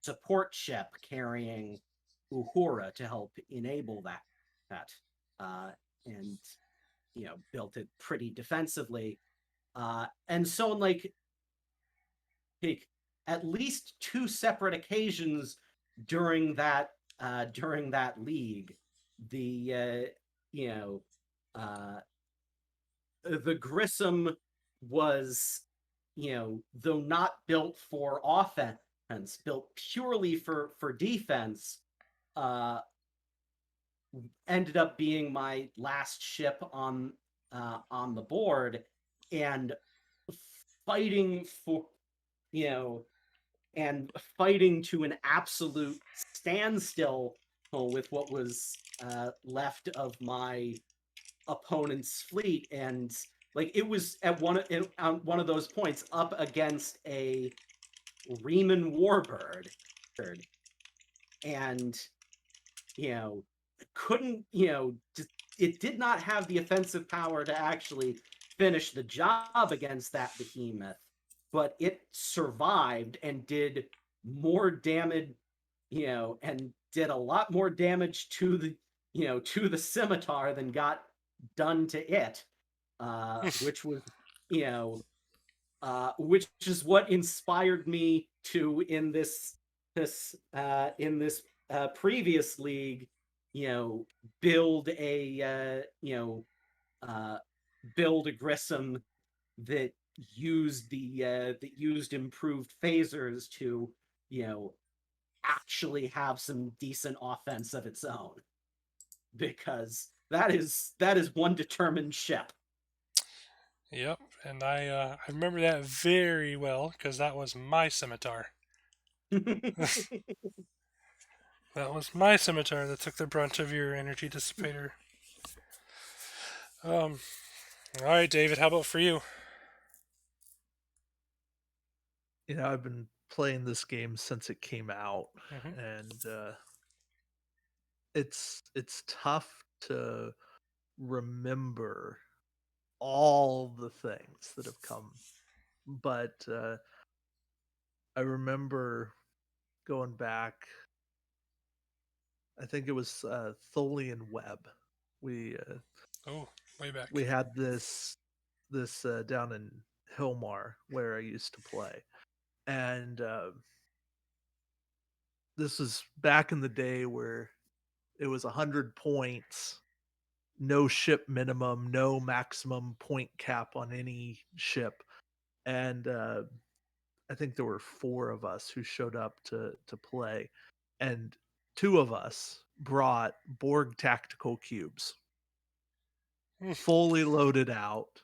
support ship carrying Uhura to help enable that and built it pretty defensively, and so on, like at least 2 separate occasions during that league, the the Grissom was, though not built for offense, built purely for defense, ended up being my last ship on the board, and fighting for fighting to an absolute standstill with what was left of my opponent's fleet, and like it was at one of those points up against a Riemann Warbird, and couldn't it did not have the offensive power to actually finish the job against that behemoth, but it survived and did more damage, and did a lot more damage to the scimitar than got done to it, which was, which is what inspired me to in this previous league, build a build a Grissom that that used improved phasers to actually have some decent offense of its own, because that is one determined ship. Yep, and I remember that very well because that was my scimitar. That was my scimitar that took the brunt of your energy dissipator. All right, David. How about for you? I've been playing this game since it came out, Mm-hmm. and it's tough to remember all the things that have come, but I remember going back. I think it was Tholian Web. We Oh, way back. we had this down in Hilmar where I used to play, and this was back in the day where it was 100 points, no ship minimum, no maximum point cap on any ship, and I think there were 4 of us who showed up to play, and 2 of us brought Borg tactical cubes, fully loaded out,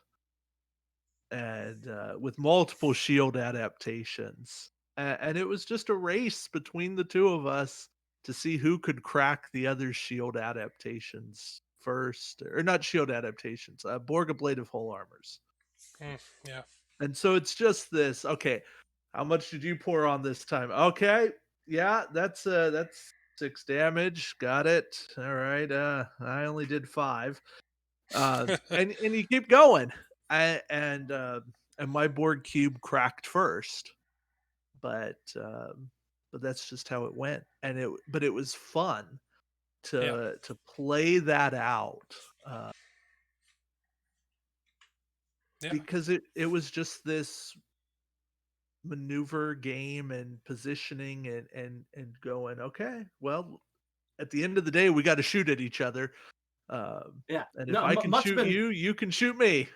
and with multiple shield adaptations. And it was just a race between the 2 of us to see who could crack the other shield adaptations first, or not shield adaptations, Borg ablative hull armors. Yeah. And so it's just this. Okay, how much did you pour on this time? Okay, yeah, that's 6 damage. Got it. All right. I only did 5. And you keep going. And my board cube cracked first, but that's just how it went. And it was fun Yeah. to play that out, Yeah. because it was just this maneuver game and positioning and going, okay, well, at the end of the day we got to shoot at each other, Yeah, and if no, I can must have shoot been you, you can shoot me.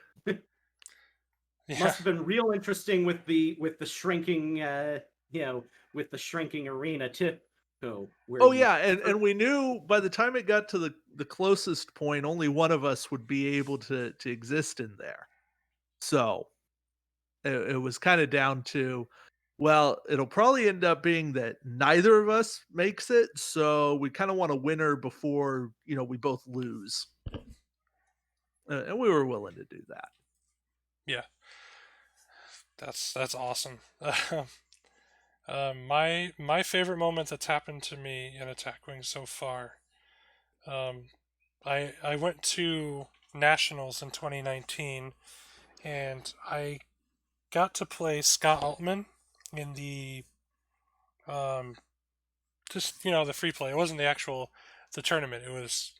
Yeah. must have been real interesting with the shrinking with the shrinking arena too, where Oh you yeah, and we knew by the time it got to the closest point, only one of us would be able to exist in there. So it was kind of down to, well, it'll probably end up being that neither of us makes it, so we kind of want a winner before we both lose, and we were willing to do that. Yeah. That's awesome. My favorite moment that's happened to me in Attack Wing so far. Um, I went to nationals in 2019, and I got to play Scott Altman in the um, just the free play. It wasn't the tournament. It was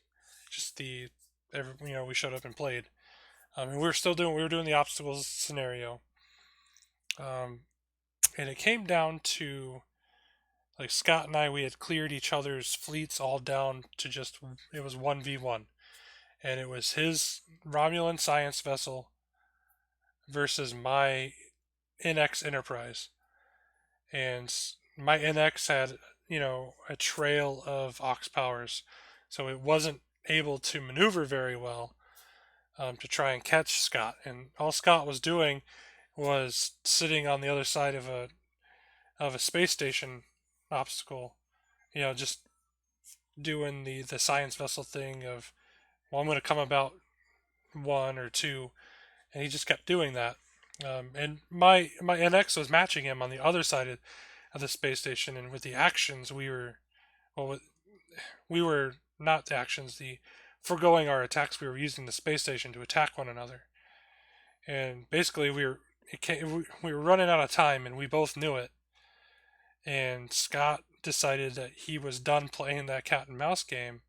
just we showed up and played. And we were doing the obstacles scenario. Um, and it came down to, like, Scott and we had cleared each other's fleets all down to just, it was 1v1. And it was his Romulan science vessel versus my NX Enterprise. And my NX had, a trail of Ox powers, so it wasn't able to maneuver very well, to try and catch Scott. And all Scott was doing was sitting on the other side of a space station obstacle, just doing the science vessel thing of, well, I'm going to come about 1 or 2, and he just kept doing that. And my NX was matching him on the other side of the space station, and with the actions we were not the actions, the foregoing our attacks, we were using the space station to attack one another, and basically we were running out of time, and we both knew it. And Scott decided that he was done playing that cat and mouse game,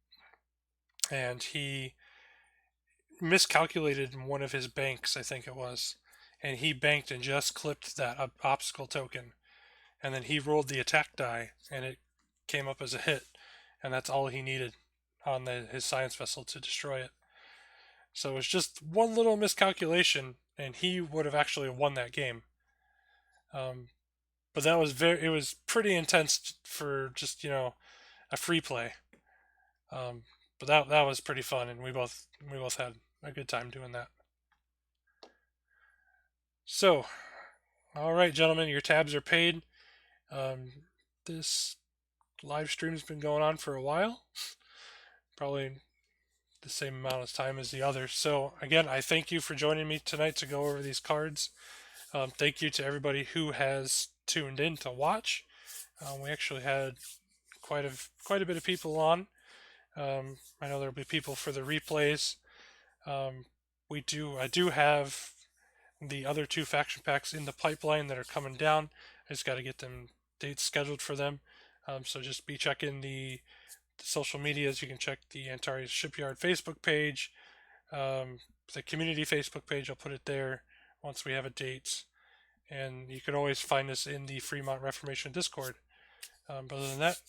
and he miscalculated in one of his banks, I think it was, and he banked and just clipped that obstacle token, and then he rolled the attack die, and it came up as a hit, and that's all he needed on his science vessel to destroy it. So it was just one little miscalculation, and he would have actually won that game. But that was it was pretty intense for just a free play. But that was pretty fun, and we both had a good time doing that. So, all right, gentlemen, your tabs are paid. This live stream's been going on for a while, probably the same amount of time as the others. So again, I thank you for joining me tonight to go over these cards. Thank you to everybody who has tuned in to watch. We actually had quite a bit of people on. I know there'll be people for the replays. I do have the other 2 faction packs in the pipeline that are coming down. I just got to get them dates scheduled for them. So just be checking the social medias. You can check the Antares Shipyard Facebook page, the community Facebook page. I'll put it there once we have a date. And you can always find us in the Fremont Reformation Discord. But other than that,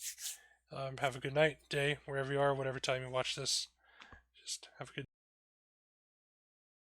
have a good night, day, wherever you are, whatever time you watch this. Just have a good